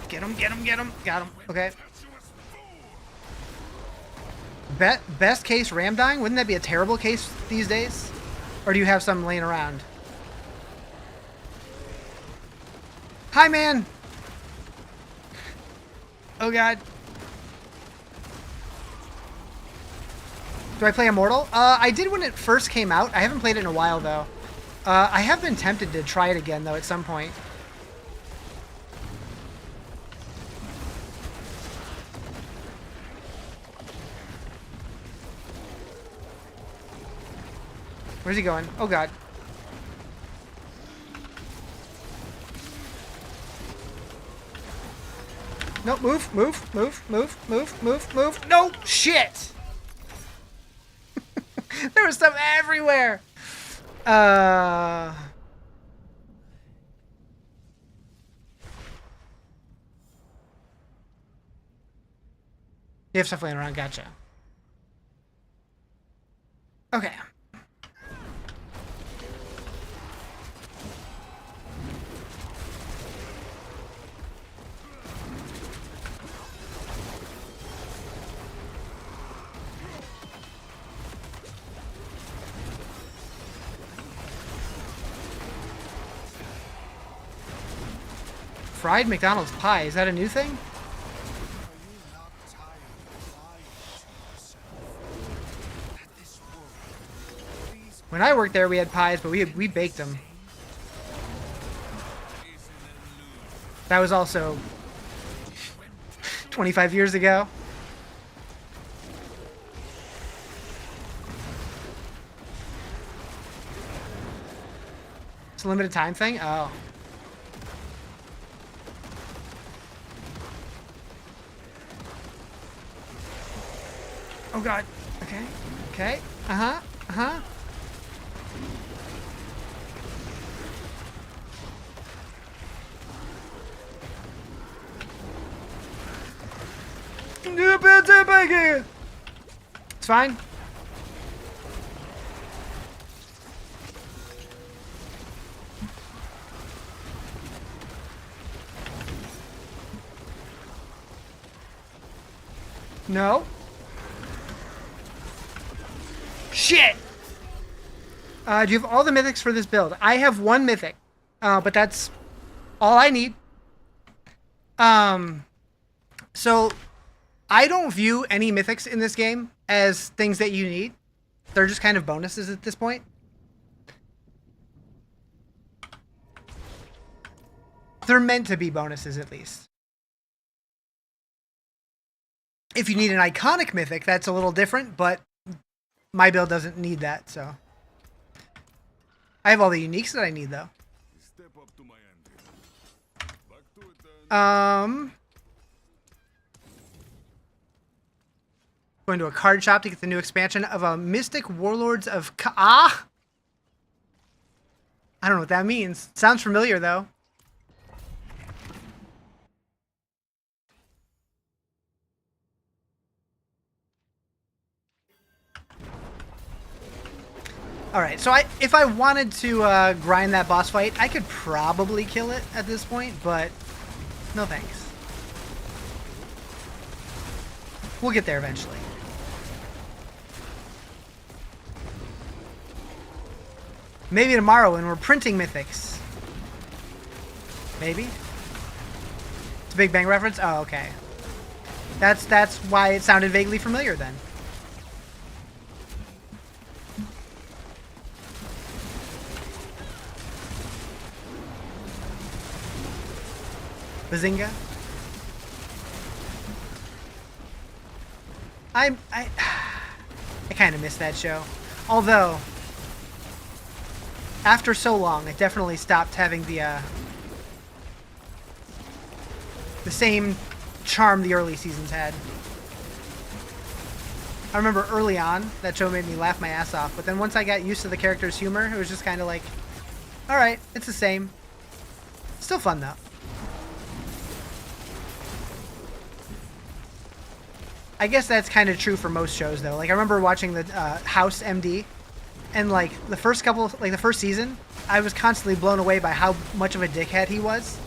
Get him, get him, get him. Got him. Okay. Best case ram dying? Wouldn't that be a terrible case these days? Or do you have some laying around? Hi, man! Oh, God. Do I play Immortal? I did when it first came out. I haven't played it in a while, though. I have been tempted to try it again, though, at some point. Where's he going? Oh, God. No, move, move, move, move, move, move, move. No, shit! There was stuff everywhere! You have stuff laying around, gotcha. Okay. Fried McDonald's pie, is that a new thing? When I worked there, we had pies, but we baked them. That was also 25 years ago. It's a limited time thing? Oh. Oh, God. Okay. Okay. Uh-huh. Uh-huh. It's fine. No. Shit! Do you have all the mythics for this build? I have one mythic, but that's all I need. So I don't view any mythics in this game as things that you need. They're just kind of bonuses at this point. They're meant to be bonuses, at least. If you need an iconic mythic, that's a little different, but my build doesn't need that, so. I have all the uniques that I need, though. Step up to my end. Back to it then. Going to a card shop to get the new expansion of a Mystic Warlords of I don't know what that means. Sounds familiar, though. Alright, so if I wanted to grind that boss fight, I could probably kill it at this point, but no thanks. We'll get there eventually. Maybe tomorrow when we're printing mythics. Maybe? It's a Big Bang reference? Oh, okay. That's why it sounded vaguely familiar then. Bazinga. I kind of miss that show. Although, after so long, it definitely stopped having the same charm the early seasons had. I remember early on, that show made me laugh my ass off, but then once I got used to the character's humor, it was just kind of like, alright, it's the same. Still fun, though. I guess that's kind of true for most shows, though. Like, I remember watching the House MD, and, like, the first season, I was constantly blown away by how much of a dickhead he was.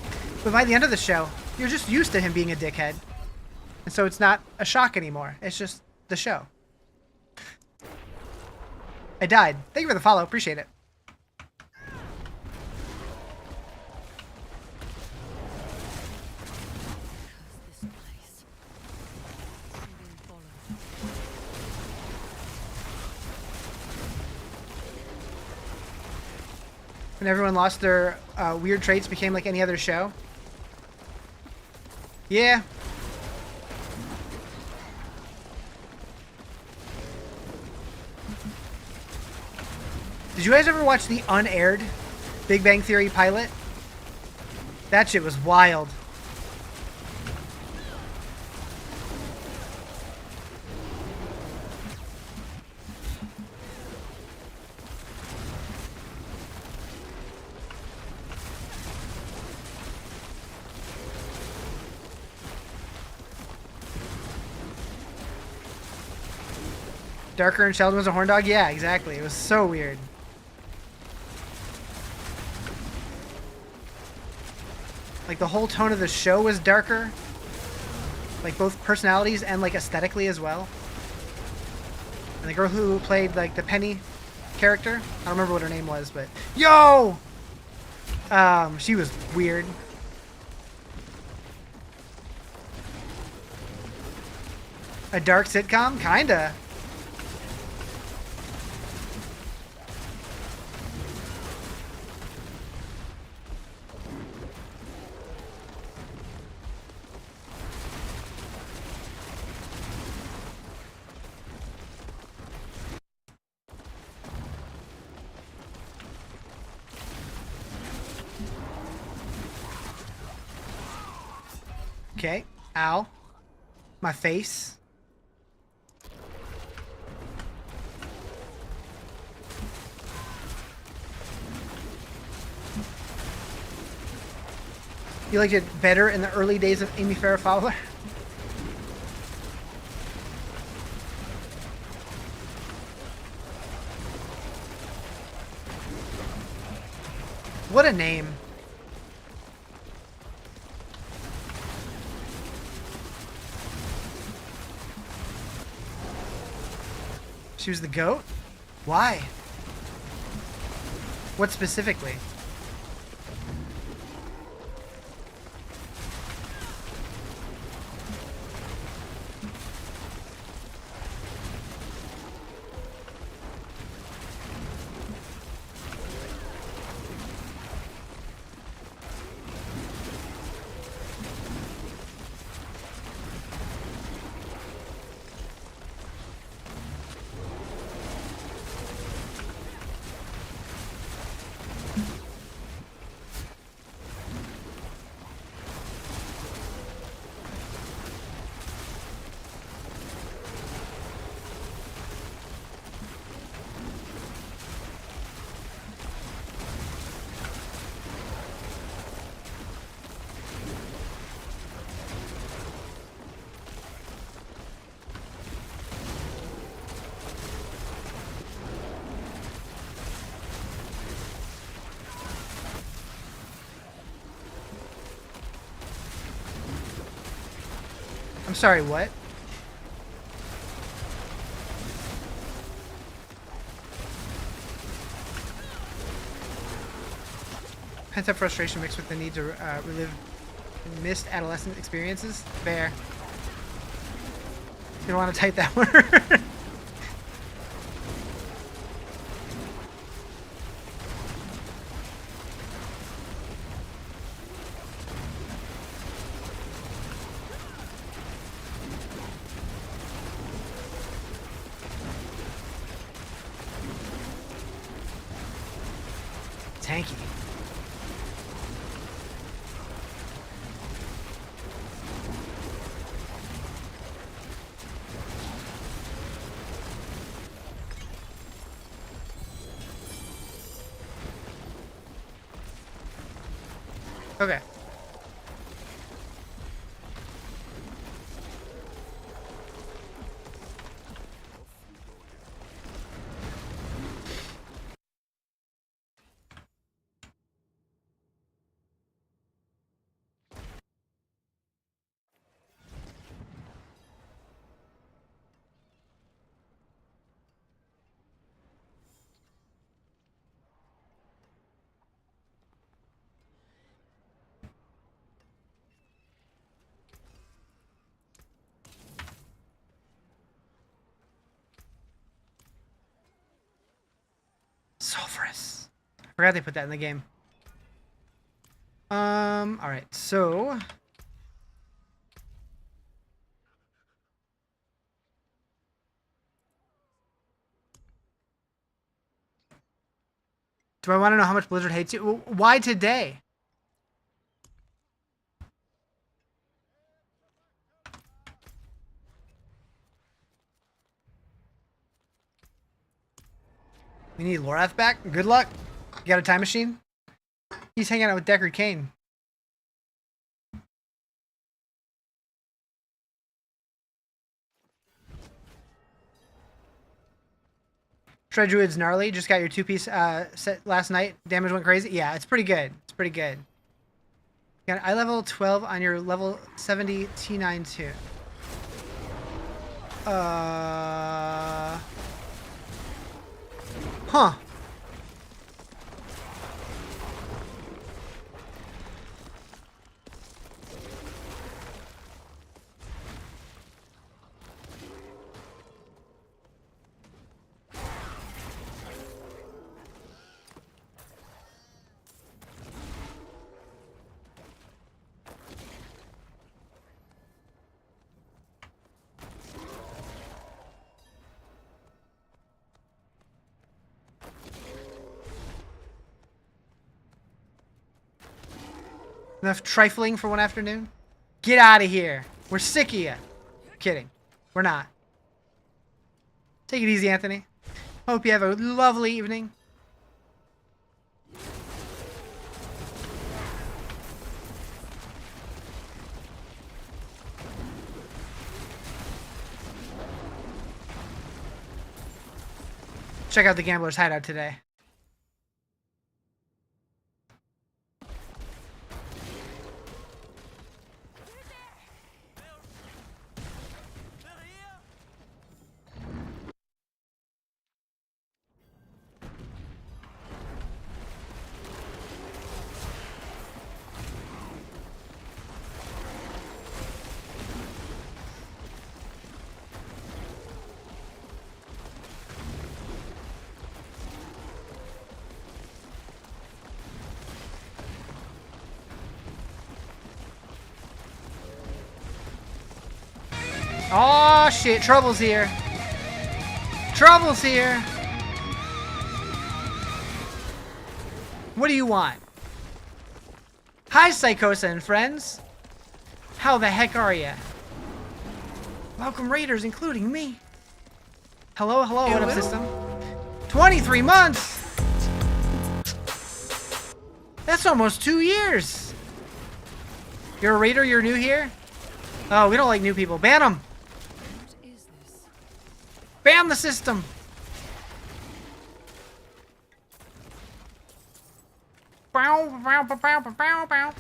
But by the end of the show, you're just used to him being a dickhead. And so it's not a shock anymore. It's just the show. I died. Thank you for the follow. Appreciate it. This place. Being followed. When everyone lost their weird traits, became like any other show. Yeah. Did you guys ever watch the unaired Big Bang Theory pilot? That shit was wild. Darker and Sheldon was a horn dog? Yeah, exactly. It was so weird. Like, the whole tone of the show was darker. Like, both personalities and, like, aesthetically as well. And the girl who played, like, the Penny character, I don't remember what her name was, but... Yo! She was weird. A dark sitcom? Kinda. Okay. Ow. My face. You liked it better in the early days of Amy Farrah Fowler? What a name. She was the GOAT? Why? What specifically? I'm sorry, what? Pent-up frustration mixed with the need to relive missed adolescent experiences. Fair. You don't want to type that word. Tanky. Okay. Sulfurous. I forgot they put that in the game. Alright, so... Do I want to know how much Blizzard hates you? Why today? We need Lorath back? Good luck. You got a time machine? He's hanging out with Deckard Cain. Shred Druid's gnarly. Just got your 2-piece set last night. Damage went crazy. Yeah, it's pretty good. It's pretty good. You got eye level 12 on your level 70 T9 too. Huh. Enough trifling for one afternoon? Get out of here. We're sick of you. Kidding. We're not. Take it easy, Anthony. Hope you have a lovely evening. Check out the Gambler's Hideout today. Oh shit, trouble's here. Trouble's here. What do you want? Hi, Psychosa and friends. How the heck are ya? Welcome raiders, including me. Hello, hello, what up, system? 23 months! That's almost 2 years! You're a raider, you're new here? Oh, we don't like new people. Ban them! What is this? Ban the system! Bow, bow, bow, bow, bow, bow.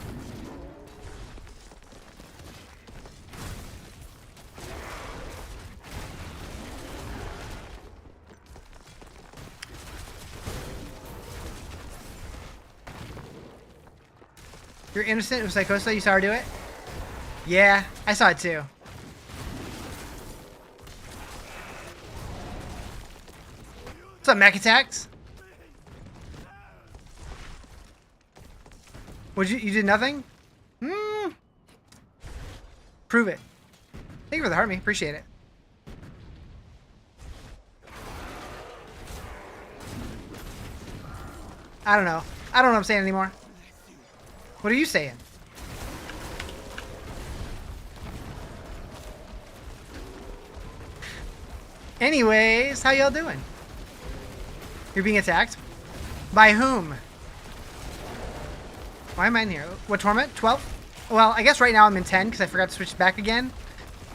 You're innocent with Psychosa? You saw her do it? Yeah, I saw it too. What's up, Mech Attacks? You did nothing? Prove it. Thank you for the heart me. Appreciate it. I don't know. I don't know what I'm saying anymore. What are you saying? Anyways, how y'all doing? You're being attacked? By whom? Why am I in here? What torment? 12? Well, I guess right now I'm in 10 because I forgot to switch back again.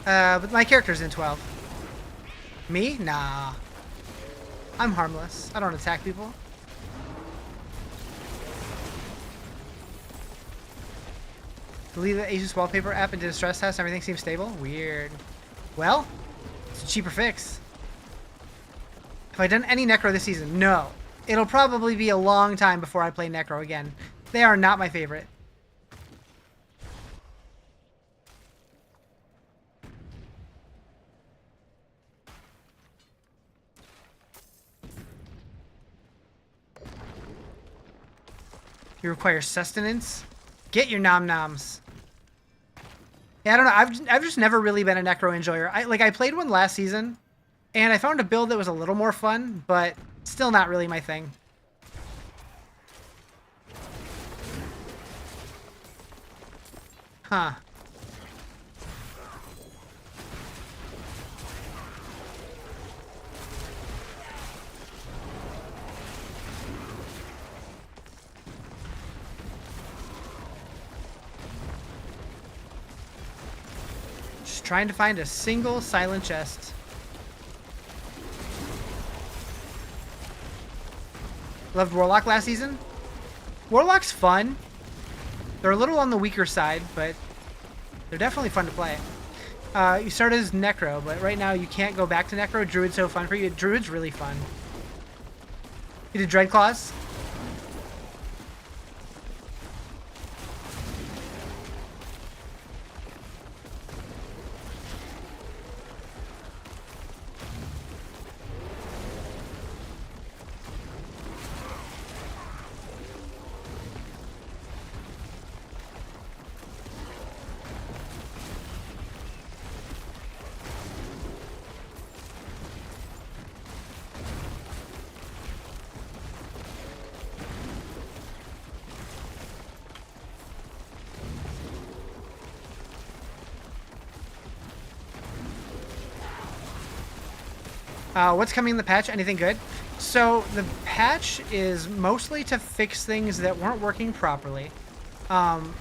But my character's in 12. Me? Nah. I'm harmless. I don't attack people. Delete the Asus wallpaper app and did a stress test. Everything seems stable. Weird. Well, it's a cheaper fix. Have I done any Necro this season? No. It'll probably be a long time before I play Necro again. They are not my favorite. You require sustenance? Get your nom-noms. Yeah, I don't know. I've just never really been a Necro enjoyer. I played one last season, and I found a build that was a little more fun, but still not really my thing. Huh. Just trying to find a single silent chest. Loved Warlock last season. Warlock's fun. They're a little on the weaker side, but they're definitely fun to play. You started as Necro, but right now you can't go back to Necro. Druid's so fun for you. Druid's really fun. You did Dreadclaws? What's coming in the patch? Anything good? So the patch is mostly to fix things that weren't working properly.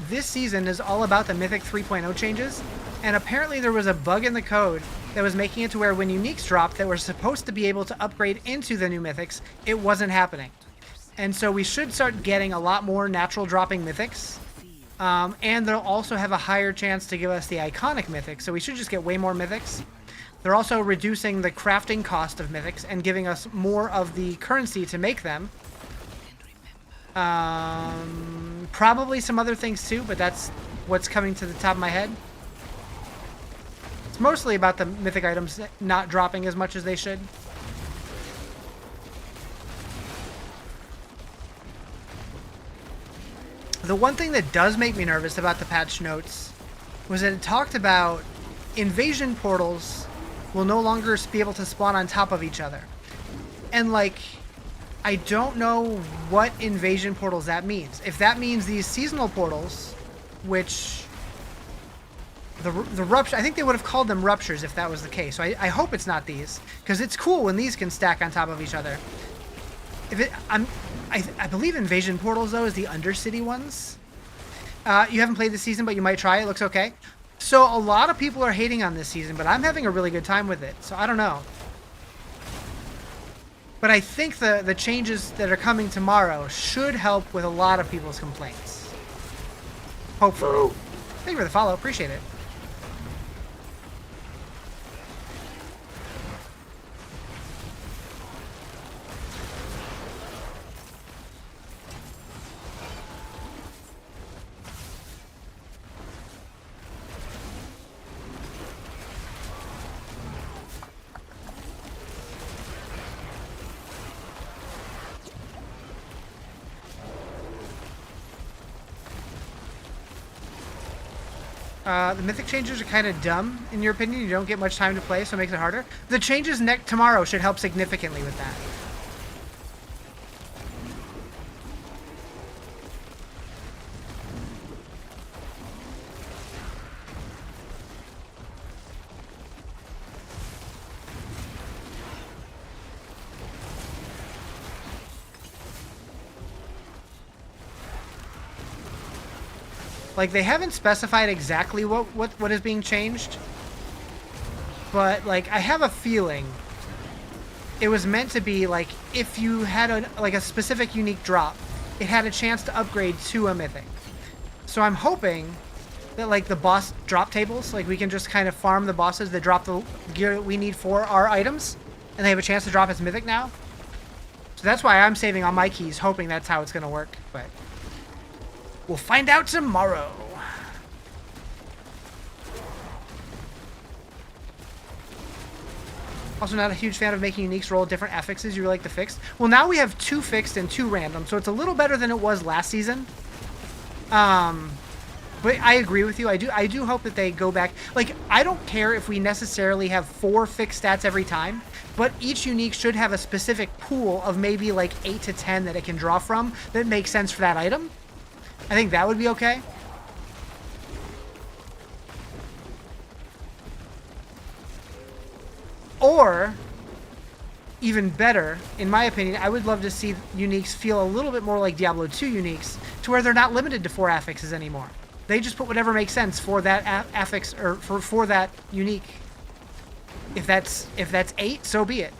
This season is all about the Mythic 3.0 changes, and apparently there was a bug in the code that was making it to where when uniques dropped that were supposed to be able to upgrade into the new mythics, it wasn't happening. And so we should start getting a lot more natural dropping mythics. And they'll also have a higher chance to give us the iconic mythics, so we should just get way more mythics. They're also reducing the crafting cost of mythics and giving us more of the currency to make them. Probably some other things too, but that's what's coming to the top of my head. It's mostly about the mythic items not dropping as much as they should. The one thing that does make me nervous about the patch notes was that it talked about invasion portals will no longer be able to spawn on top of each other. And like, I don't know what invasion portals that means. If that means these seasonal portals, which the rupture, I think they would have called them ruptures if that was the case. So I hope it's not these, because it's cool when these can stack on top of each other. If it, I believe invasion portals though is the Undercity ones. You haven't played this season, but you might try it. Looks okay. So a lot of people are hating on this season, but I'm having a really good time with it. So I don't know. But I think the changes that are coming tomorrow should help with a lot of people's complaints. Hopefully. Thank you for the follow. Appreciate it. The mythic changes are kind of dumb, in your opinion. You don't get much time to play, so it makes it harder. The changes tomorrow should help significantly with that. Like, they haven't specified exactly what is being changed. But, like, I have a feeling it was meant to be, like, if you had a specific unique drop, it had a chance to upgrade to a mythic. So I'm hoping that, like, the boss drop tables, like, we can just kind of farm the bosses that drop the gear that we need for our items, and they have a chance to drop as mythic now. So that's why I'm saving on my keys, hoping that's how it's going to work, but we'll find out tomorrow. Also not a huge fan of making uniques roll different affixes. You like the fixed? Well, now we have 2 fixed and 2 random, so it's a little better than it was last season. But I agree with you. I do hope that they go back. Like, I don't care if we necessarily have 4 fixed stats every time, but each unique should have a specific pool of maybe like 8 to 10 that it can draw from that makes sense for that item. I think that would be okay. Or, even better, in my opinion, I would love to see uniques feel a little bit more like Diablo 2 uniques, to where they're not limited to 4 affixes anymore. They just put whatever makes sense for that affix, or for that unique. If that's 8, so be it.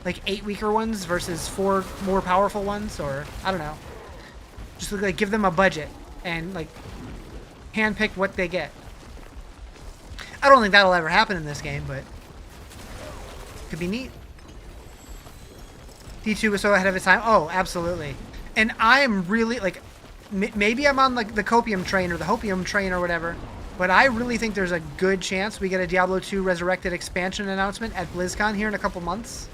Like 8 weaker ones versus 4 more powerful ones, or I don't know. Just like give them a budget and like handpick what they get. I don't think that'll ever happen in this game, but could be neat. D2 was so ahead of its time. Oh, absolutely. And I'm really like, maybe I'm on like the copium train or the hopium train or whatever, but I really think there's a good chance we get a Diablo 2 Resurrected expansion announcement at BlizzCon here in a couple months.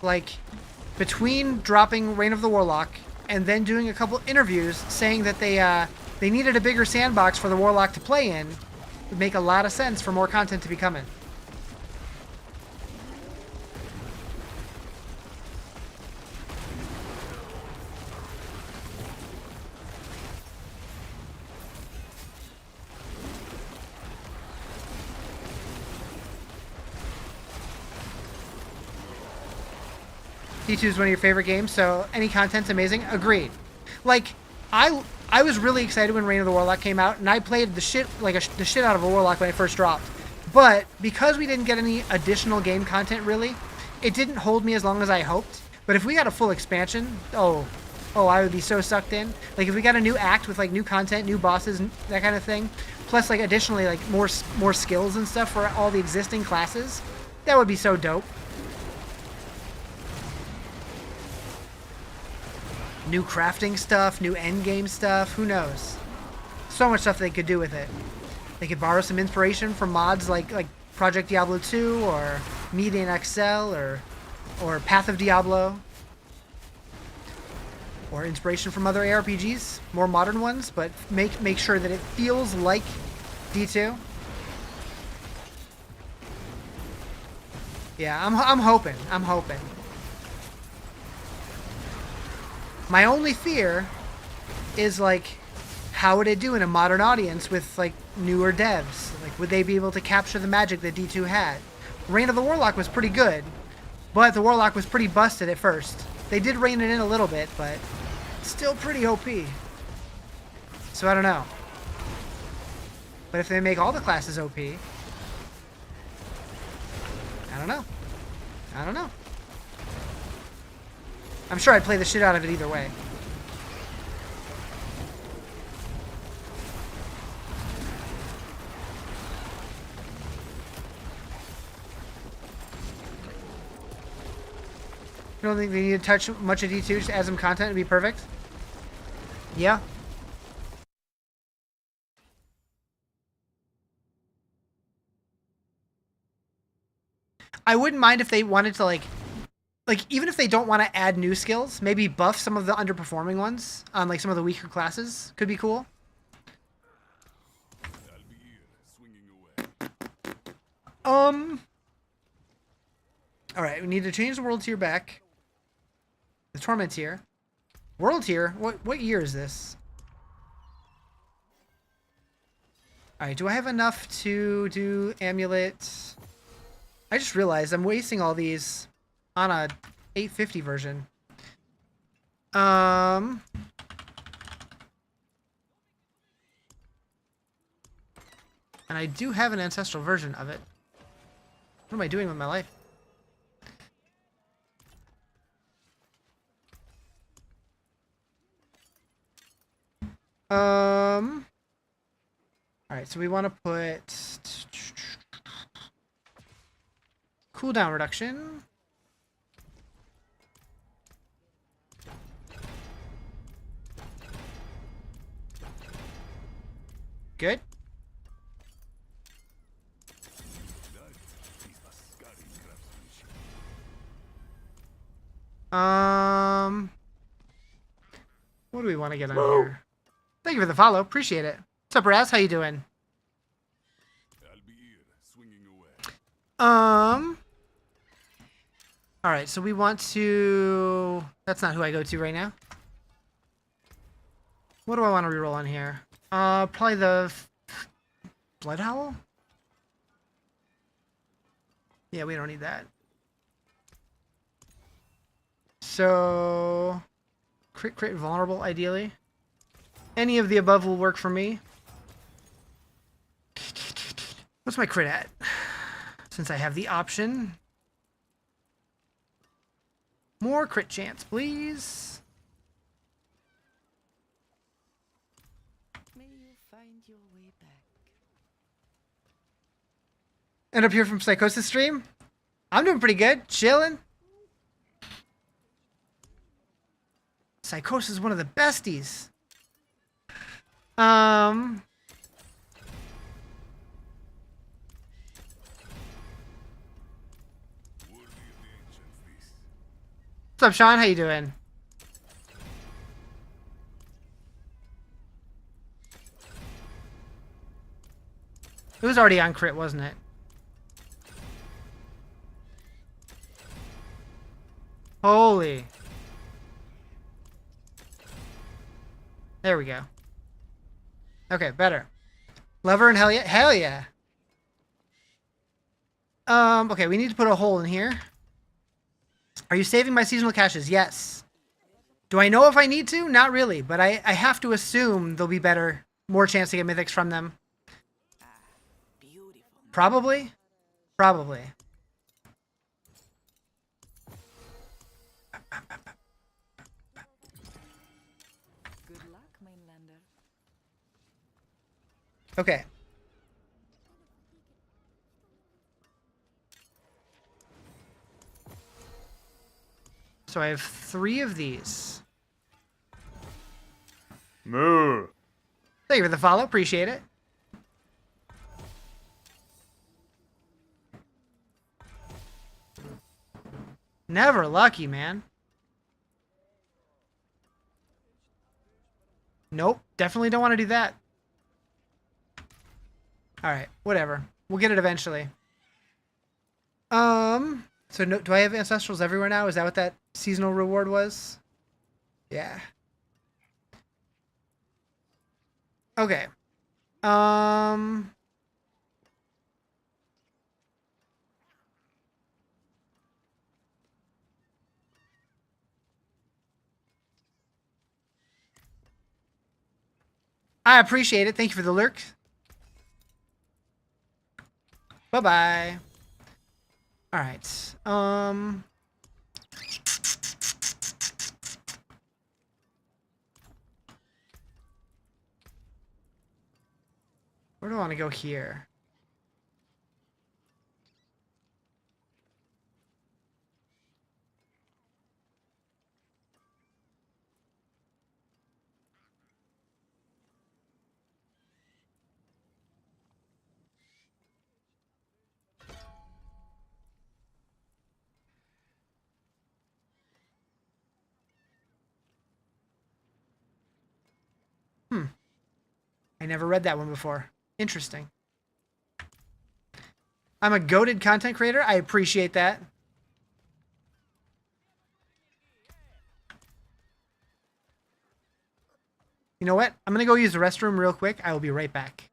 Like, between dropping Reign of the Warlock and then doing a couple interviews saying that they needed a bigger sandbox for the Warlock to play in, would make a lot of sense for more content to be coming. D2 is one of your favorite games, so any content's amazing. Agreed. Like, I was really excited when Reign of the Warlock came out, and I played the shit out of a Warlock when it first dropped. But because we didn't get any additional game content, really, it didn't hold me as long as I hoped. But if we got a full expansion, oh, I would be so sucked in. Like, if we got a new act with like new content, new bosses, that kind of thing, plus like additionally like more skills and stuff for all the existing classes, that would be so dope. New crafting stuff, new endgame stuff, who knows? So much stuff they could do with it. They could borrow some inspiration from mods like Project Diablo 2 or Median XL or Path of Diablo. Or inspiration from other ARPGs, more modern ones, but make sure that it feels like D2. Yeah, I'm hoping. My only fear is, like, how would it do in a modern audience with, like, newer devs? Like, would they be able to capture the magic that D2 had? Reign of the Warlock was pretty good, but the Warlock was pretty busted at first. They did rein it in a little bit, but still pretty OP. So I don't know. But if they make all the classes OP, I don't know. I'm sure I'd play the shit out of it either way. You don't think they need to touch much of D2, just add some content and be perfect? Yeah. I wouldn't mind if they wanted to like even if they don't want to add new skills, maybe buff some of the underperforming ones on like some of the weaker classes could be cool. All right, we need to change the world tier back. The torment tier. World tier? What year is this? All right, do I have enough to do amulet? I just realized I'm wasting all these on a 850 version. And I do have an ancestral version of it. What am I doing with my life? Alright, so we want to put cooldown reduction. Good. What do we want to get on here? Thank you for the follow. Appreciate it. What's up, Raz? How you doing? I'll be here, swinging away. All right, so we want to... That's not who I go to right now. What do I want to reroll on here? Probably the Blood Howl? Yeah, we don't need that. So... Crit vulnerable, ideally. Any of the above will work for me. What's my crit at? Since I have the option. More crit chance, please. May you find your way back. End up here from Psychosis stream. I'm doing pretty good. Chilling. Psychosis is one of the besties. What's up, Sean? How you doing? It was already on crit, wasn't it? Holy. There we go. Okay, better. Lever and hell yeah. Hell yeah. Okay, we need to put a hole in here. Are you saving my seasonal caches? Yes. Do I know if I need to? Not really, but I have to assume they'll be better. More chance to get mythics from them. Probably? Probably. Good luck, mainlander. Okay. So I have 3 of these. Moo. Thank you for the follow. Appreciate it. Never lucky, man. Nope. Definitely don't want to do that. Alright. Whatever. We'll get it eventually. So no, do I have ancestrals everywhere now? Is that what that seasonal reward was? Yeah. Okay. I appreciate it. Thank you for the lurk. Bye-bye. All right. Where do I want to go here? I never read that one before. Interesting. I'm a goated content creator. I appreciate that. You know what? I'm going to go use the restroom real quick. I will be right back.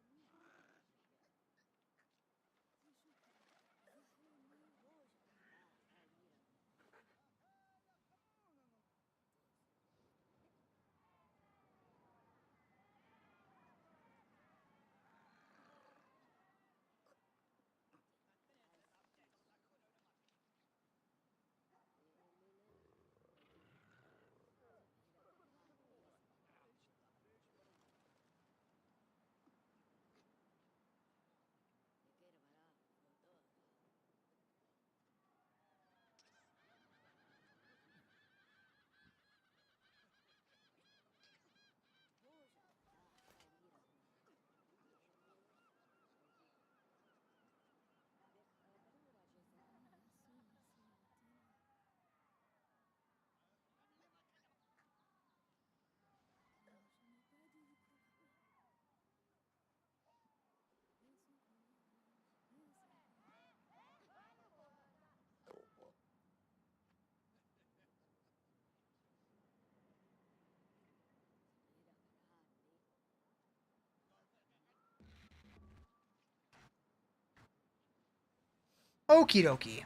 Okie dokie.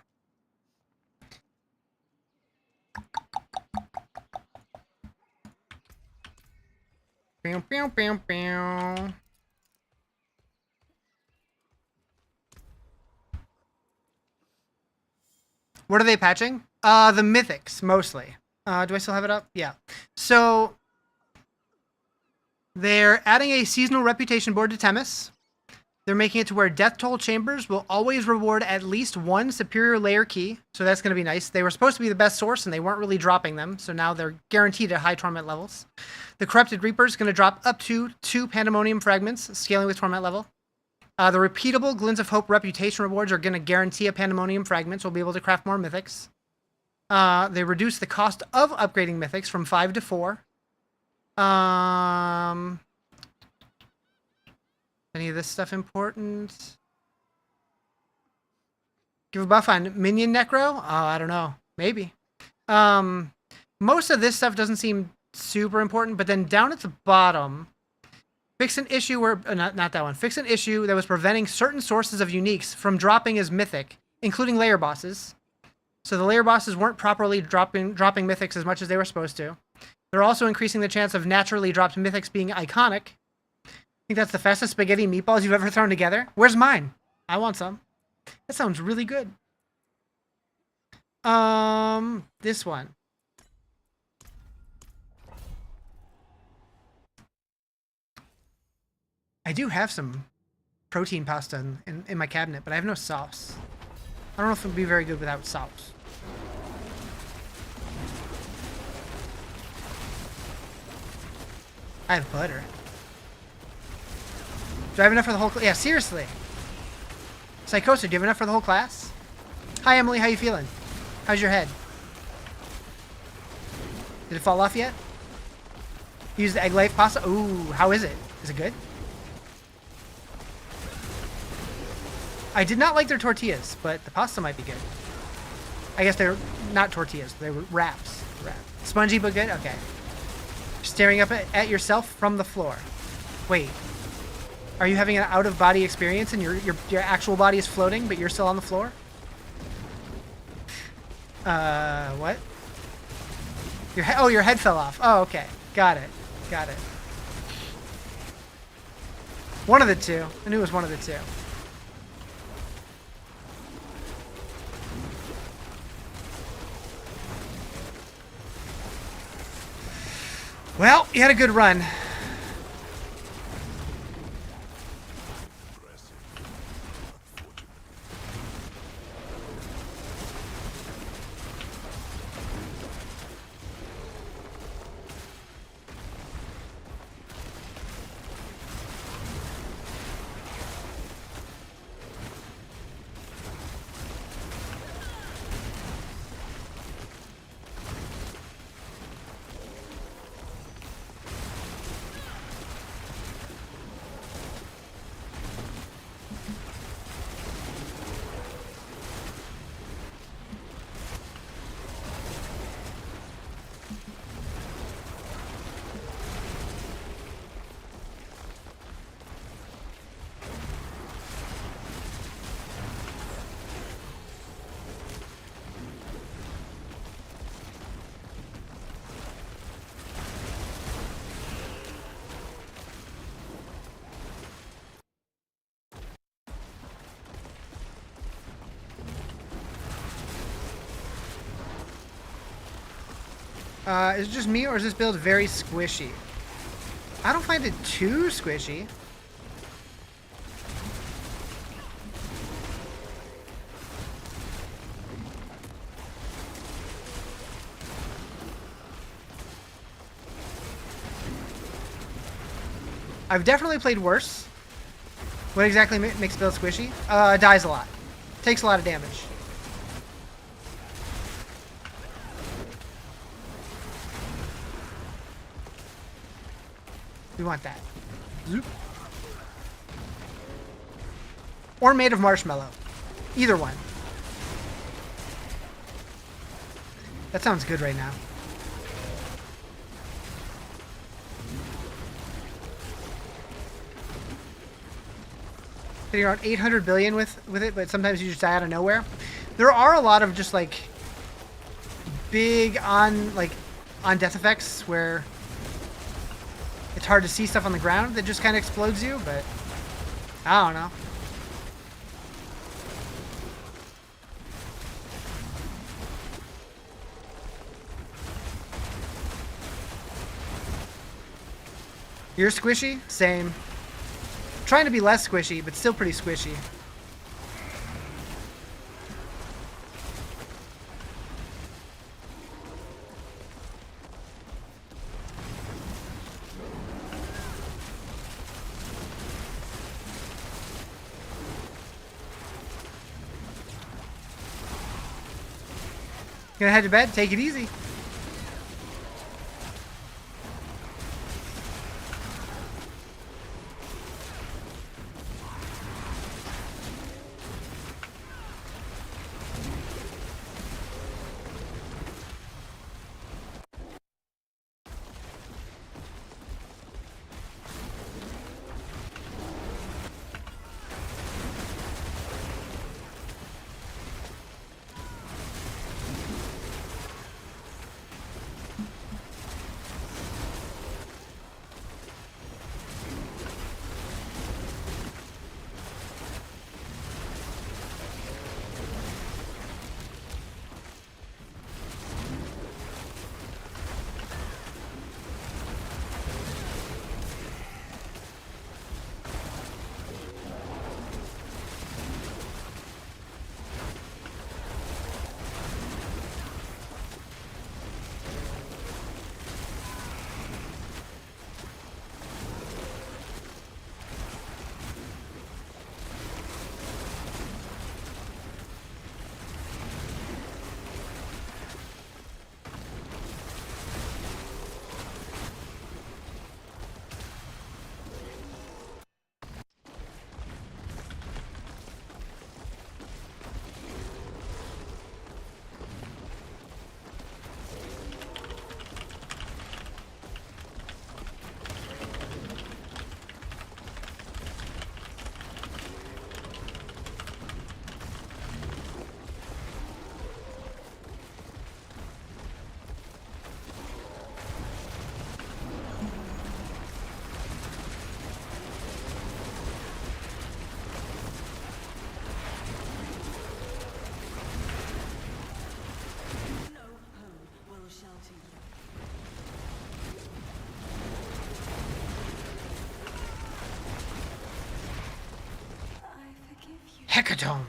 Pew, pew, pew, pew. What are they patching? The mythics, mostly. Do I still have it up? Yeah. So, they're adding a seasonal reputation board to Temis. They're making it to where Death Toll Chambers will always reward at least one superior layer key. So that's going to be nice. They were supposed to be the best source, and they weren't really dropping them. So now they're guaranteed at high Torment levels. The Corrupted Reaper is going to drop up to 2 Pandemonium Fragments, scaling with Torment level. The repeatable Glints of Hope reputation rewards are going to guarantee a Pandemonium Fragment, so we'll be able to craft more Mythics. They reduce the cost of upgrading Mythics from 5 to 4. Any of this stuff important? Give a buff on Minion Necro? Oh, I don't know. Maybe. Most of this stuff doesn't seem super important, but then down at the bottom, fix an issue where... not that one. Fix an issue that was preventing certain sources of uniques from dropping as mythic, including layer bosses. So the layer bosses weren't properly dropping mythics as much as they were supposed to. They're also increasing the chance of naturally dropped mythics being iconic. I think that's the fastest spaghetti meatballs you've ever thrown together. Where's mine? I want some. That sounds really good. This one. I do have some protein pasta in my cabinet, but I have no sauce. I don't know if it would be very good without sauce. I have butter. Do I have enough for the whole class? Yeah, seriously. Psychosis, do you have enough for the whole class? Hi, Emily. How you feeling? How's your head? Did it fall off yet? Use the egg life pasta. Ooh, how is it? Is it good? I did not like their tortillas, but the pasta might be good. I guess they're not tortillas. They were wraps. Spongy but good? Okay. Staring up at yourself from the floor. Wait. Are you having an out-of-body experience and your actual body is floating, but you're still on the floor? What? Your head fell off. Oh, okay. Got it. One of the two. I knew it was one of the two. Well, you had a good run. Is it just me, or is this build very squishy? I don't find it too squishy. I've definitely played worse. What exactly makes build squishy? Dies a lot. Takes a lot of damage. We want that. Zoop. Or made of marshmallow. Either one. That sounds good right now. Hitting around 800 billion with it, but sometimes you just die out of nowhere. There are a lot of just like big on death effects where it's hard to see stuff on the ground that just kind of explodes you, but I don't know. You're squishy? Same. Trying to be less squishy, but still pretty squishy. Gonna head to bed? Take it easy. Hecatomb.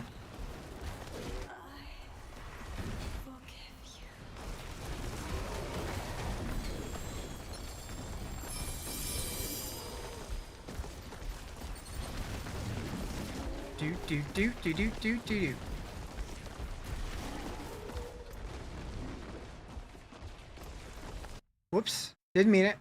Do. Whoops. Didn't mean it.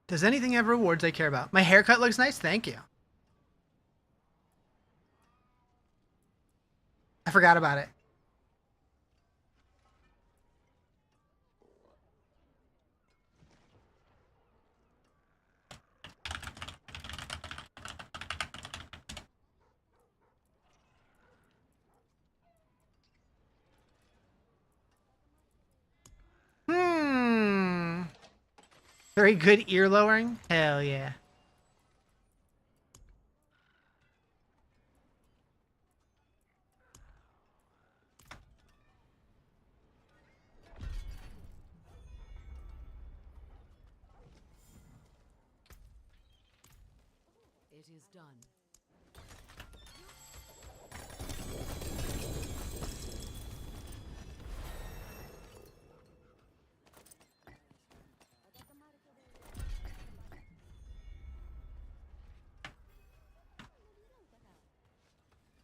Does anything have rewards I care about? My haircut looks nice, thank you. I forgot about it. Very good ear lowering. Hell yeah. It is done.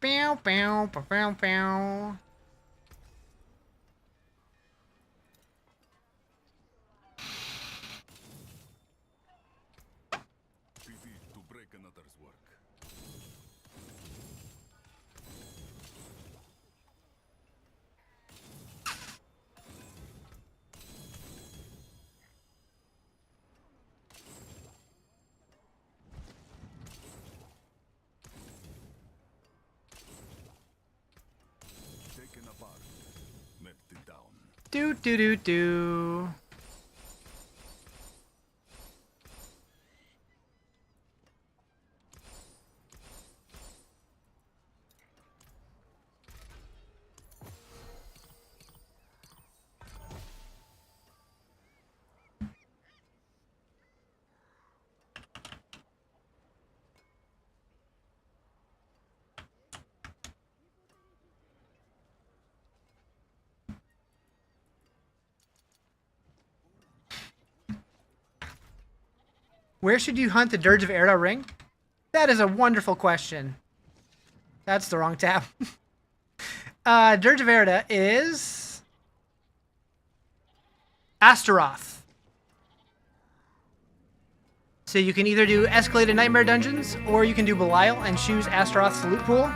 Bow, bow, bow, bow, bow. Pity to break another's work. Taken apart, melted down. Do, do, do, do. Where should you hunt the Dirge of Erda ring? That is a wonderful question. That's the wrong tab. Dirge of Erda is Astaroth. So you can either do escalated nightmare dungeons or you can do Belial and choose Astaroth's loot pool.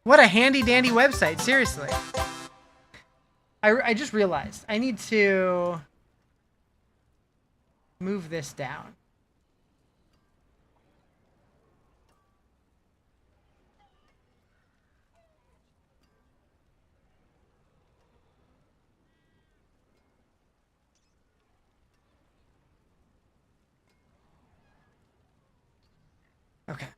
What a handy dandy website, seriously. I just realized I need to move this down. Okay.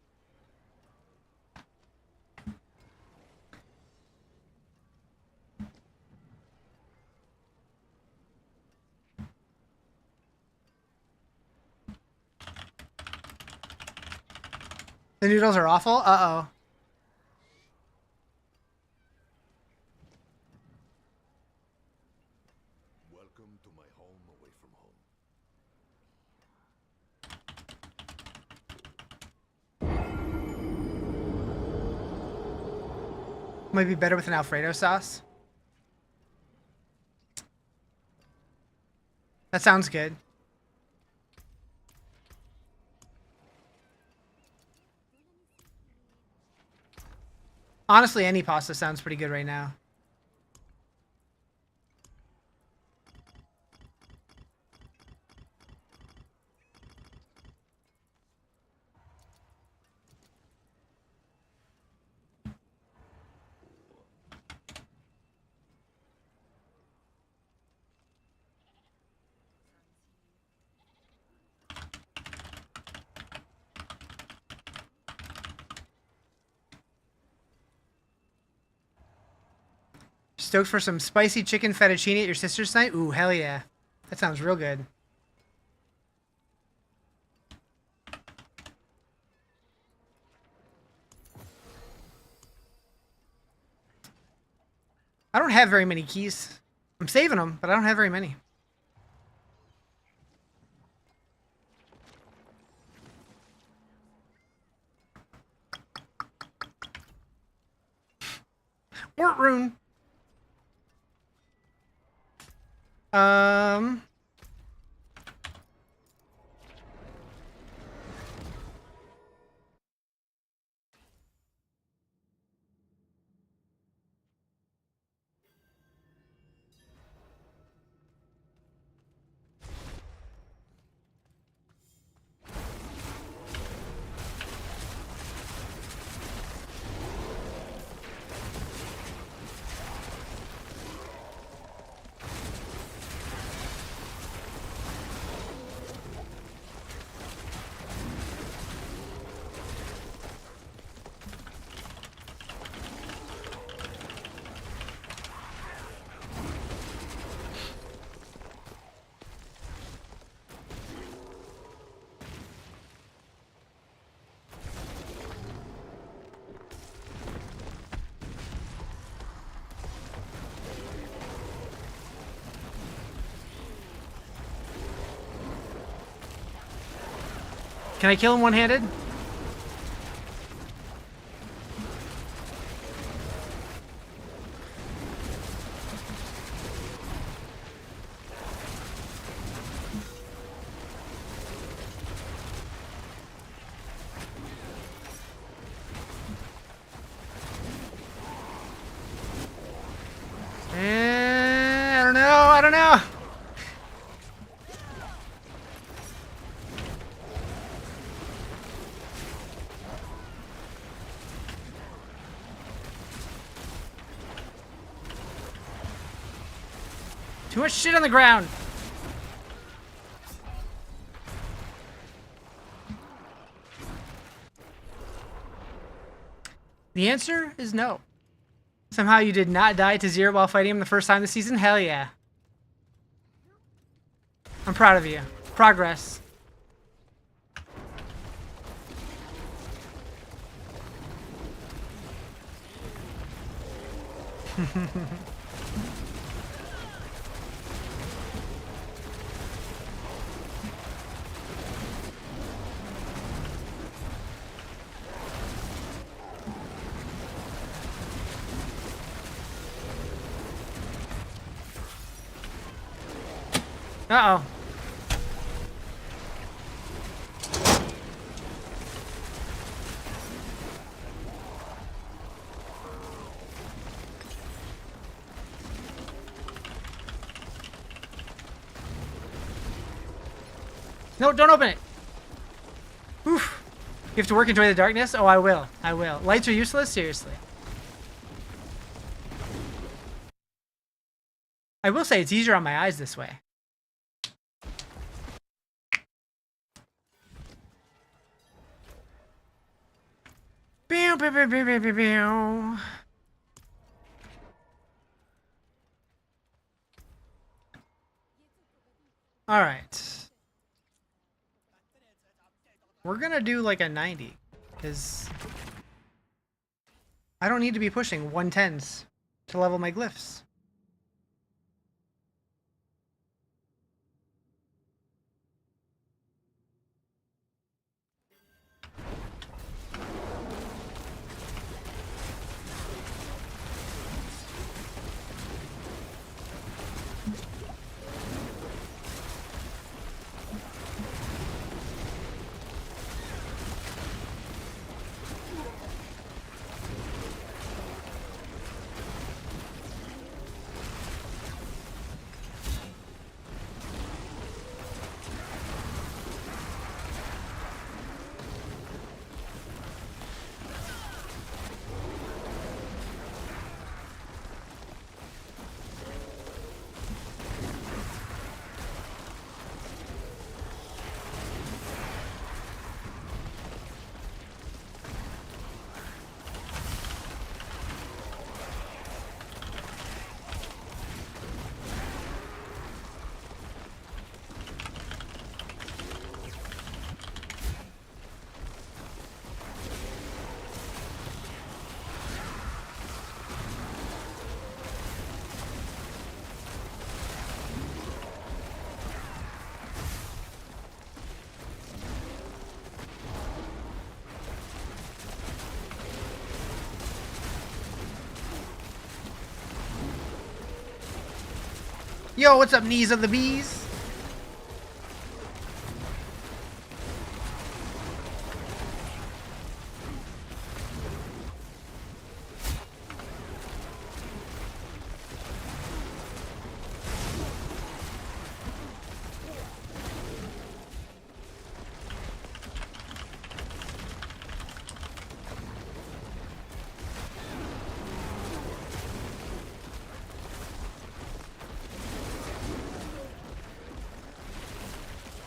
The noodles are awful? Uh-oh. Welcome to my home away from home. Might be better with an Alfredo sauce. That sounds good. Honestly, any pasta sounds pretty good right now. Stoked for some spicy chicken fettuccine at your sister's night? Ooh, hell yeah. That sounds real good. I don't have very many keys. I'm saving them, but I don't have very many. Wart rune. Can I kill him one-handed? I don't know. I don't know. Too much shit on the ground. The answer is no. Somehow you did not die to 0 while fighting him the first time this season? Hell yeah. I'm proud of you. Progress. Uh-oh. No, don't open it. Oof. You have to work, enjoy the darkness? Oh, I will. I will. Lights are useless? Seriously. I will say it's easier on my eyes this way. Pew, pew, pew, pew, pew, pew, pew. All right. We're gonna do like a 90, because I don't need to be pushing 110s to level my glyphs. Yo, what's up, knees of the bees?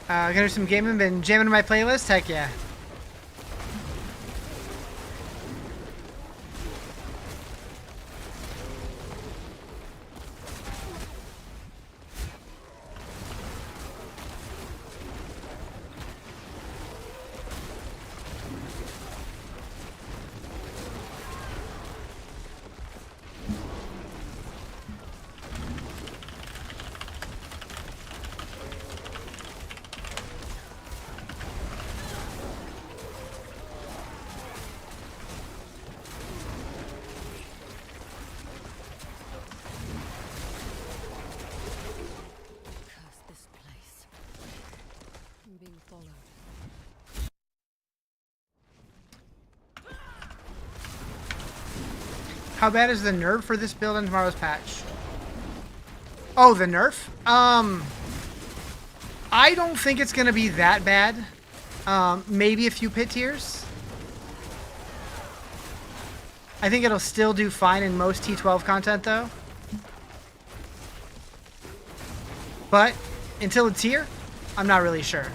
Gonna do some gaming, been jamming my playlist, heck yeah. How bad is the nerf for this build on tomorrow's patch? Oh, the nerf? I don't think it's going to be that bad. Maybe a few pit tiers. I think it'll still do fine in most T12 content, though. But until it's here, I'm not really sure.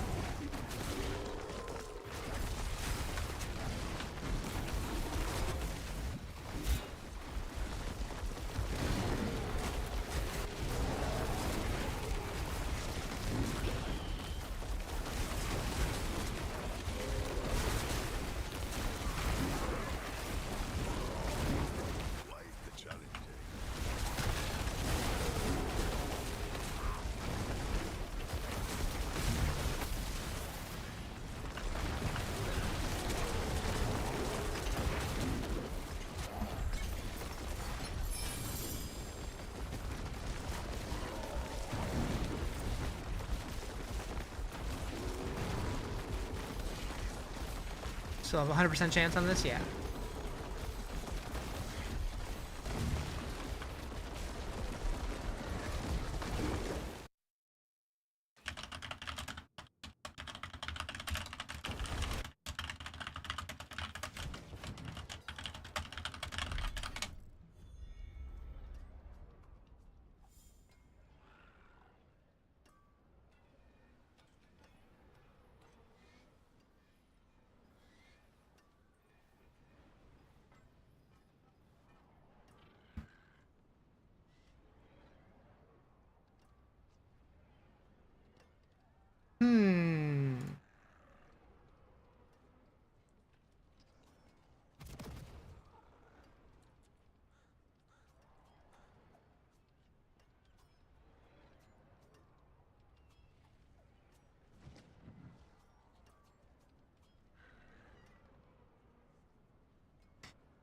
Still have a 100% chance on this? Yeah.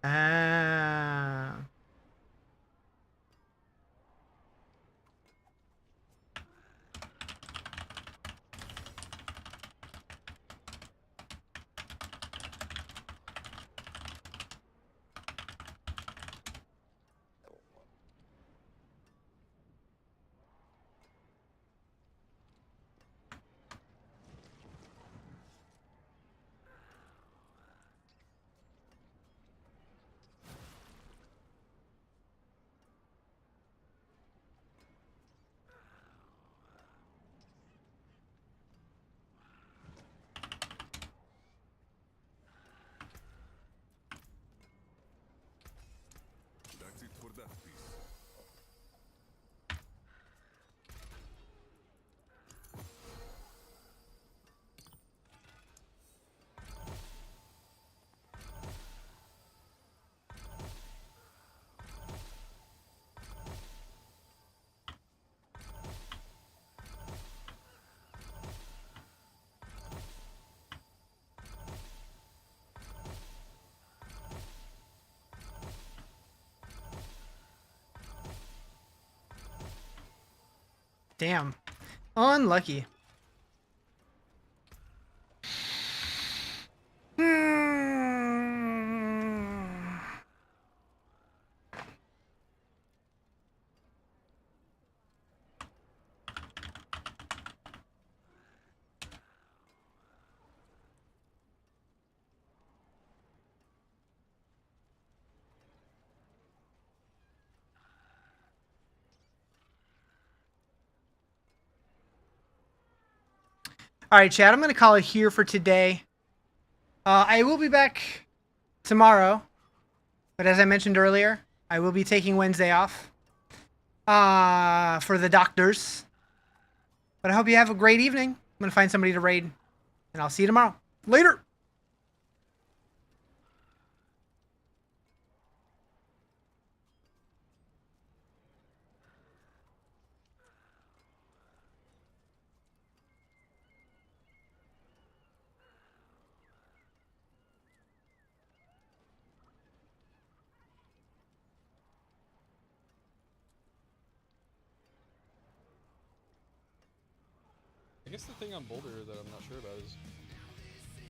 Ah. That's it for that piece. Damn. Unlucky. All right, Chad, I'm going to call it here for today. I will be back tomorrow, but as I mentioned earlier, I will be taking Wednesday off for the doctors. But I hope you have a great evening. I'm going to find somebody to raid, and I'll see you tomorrow. Later! I guess the thing on Boulder that I'm not sure about is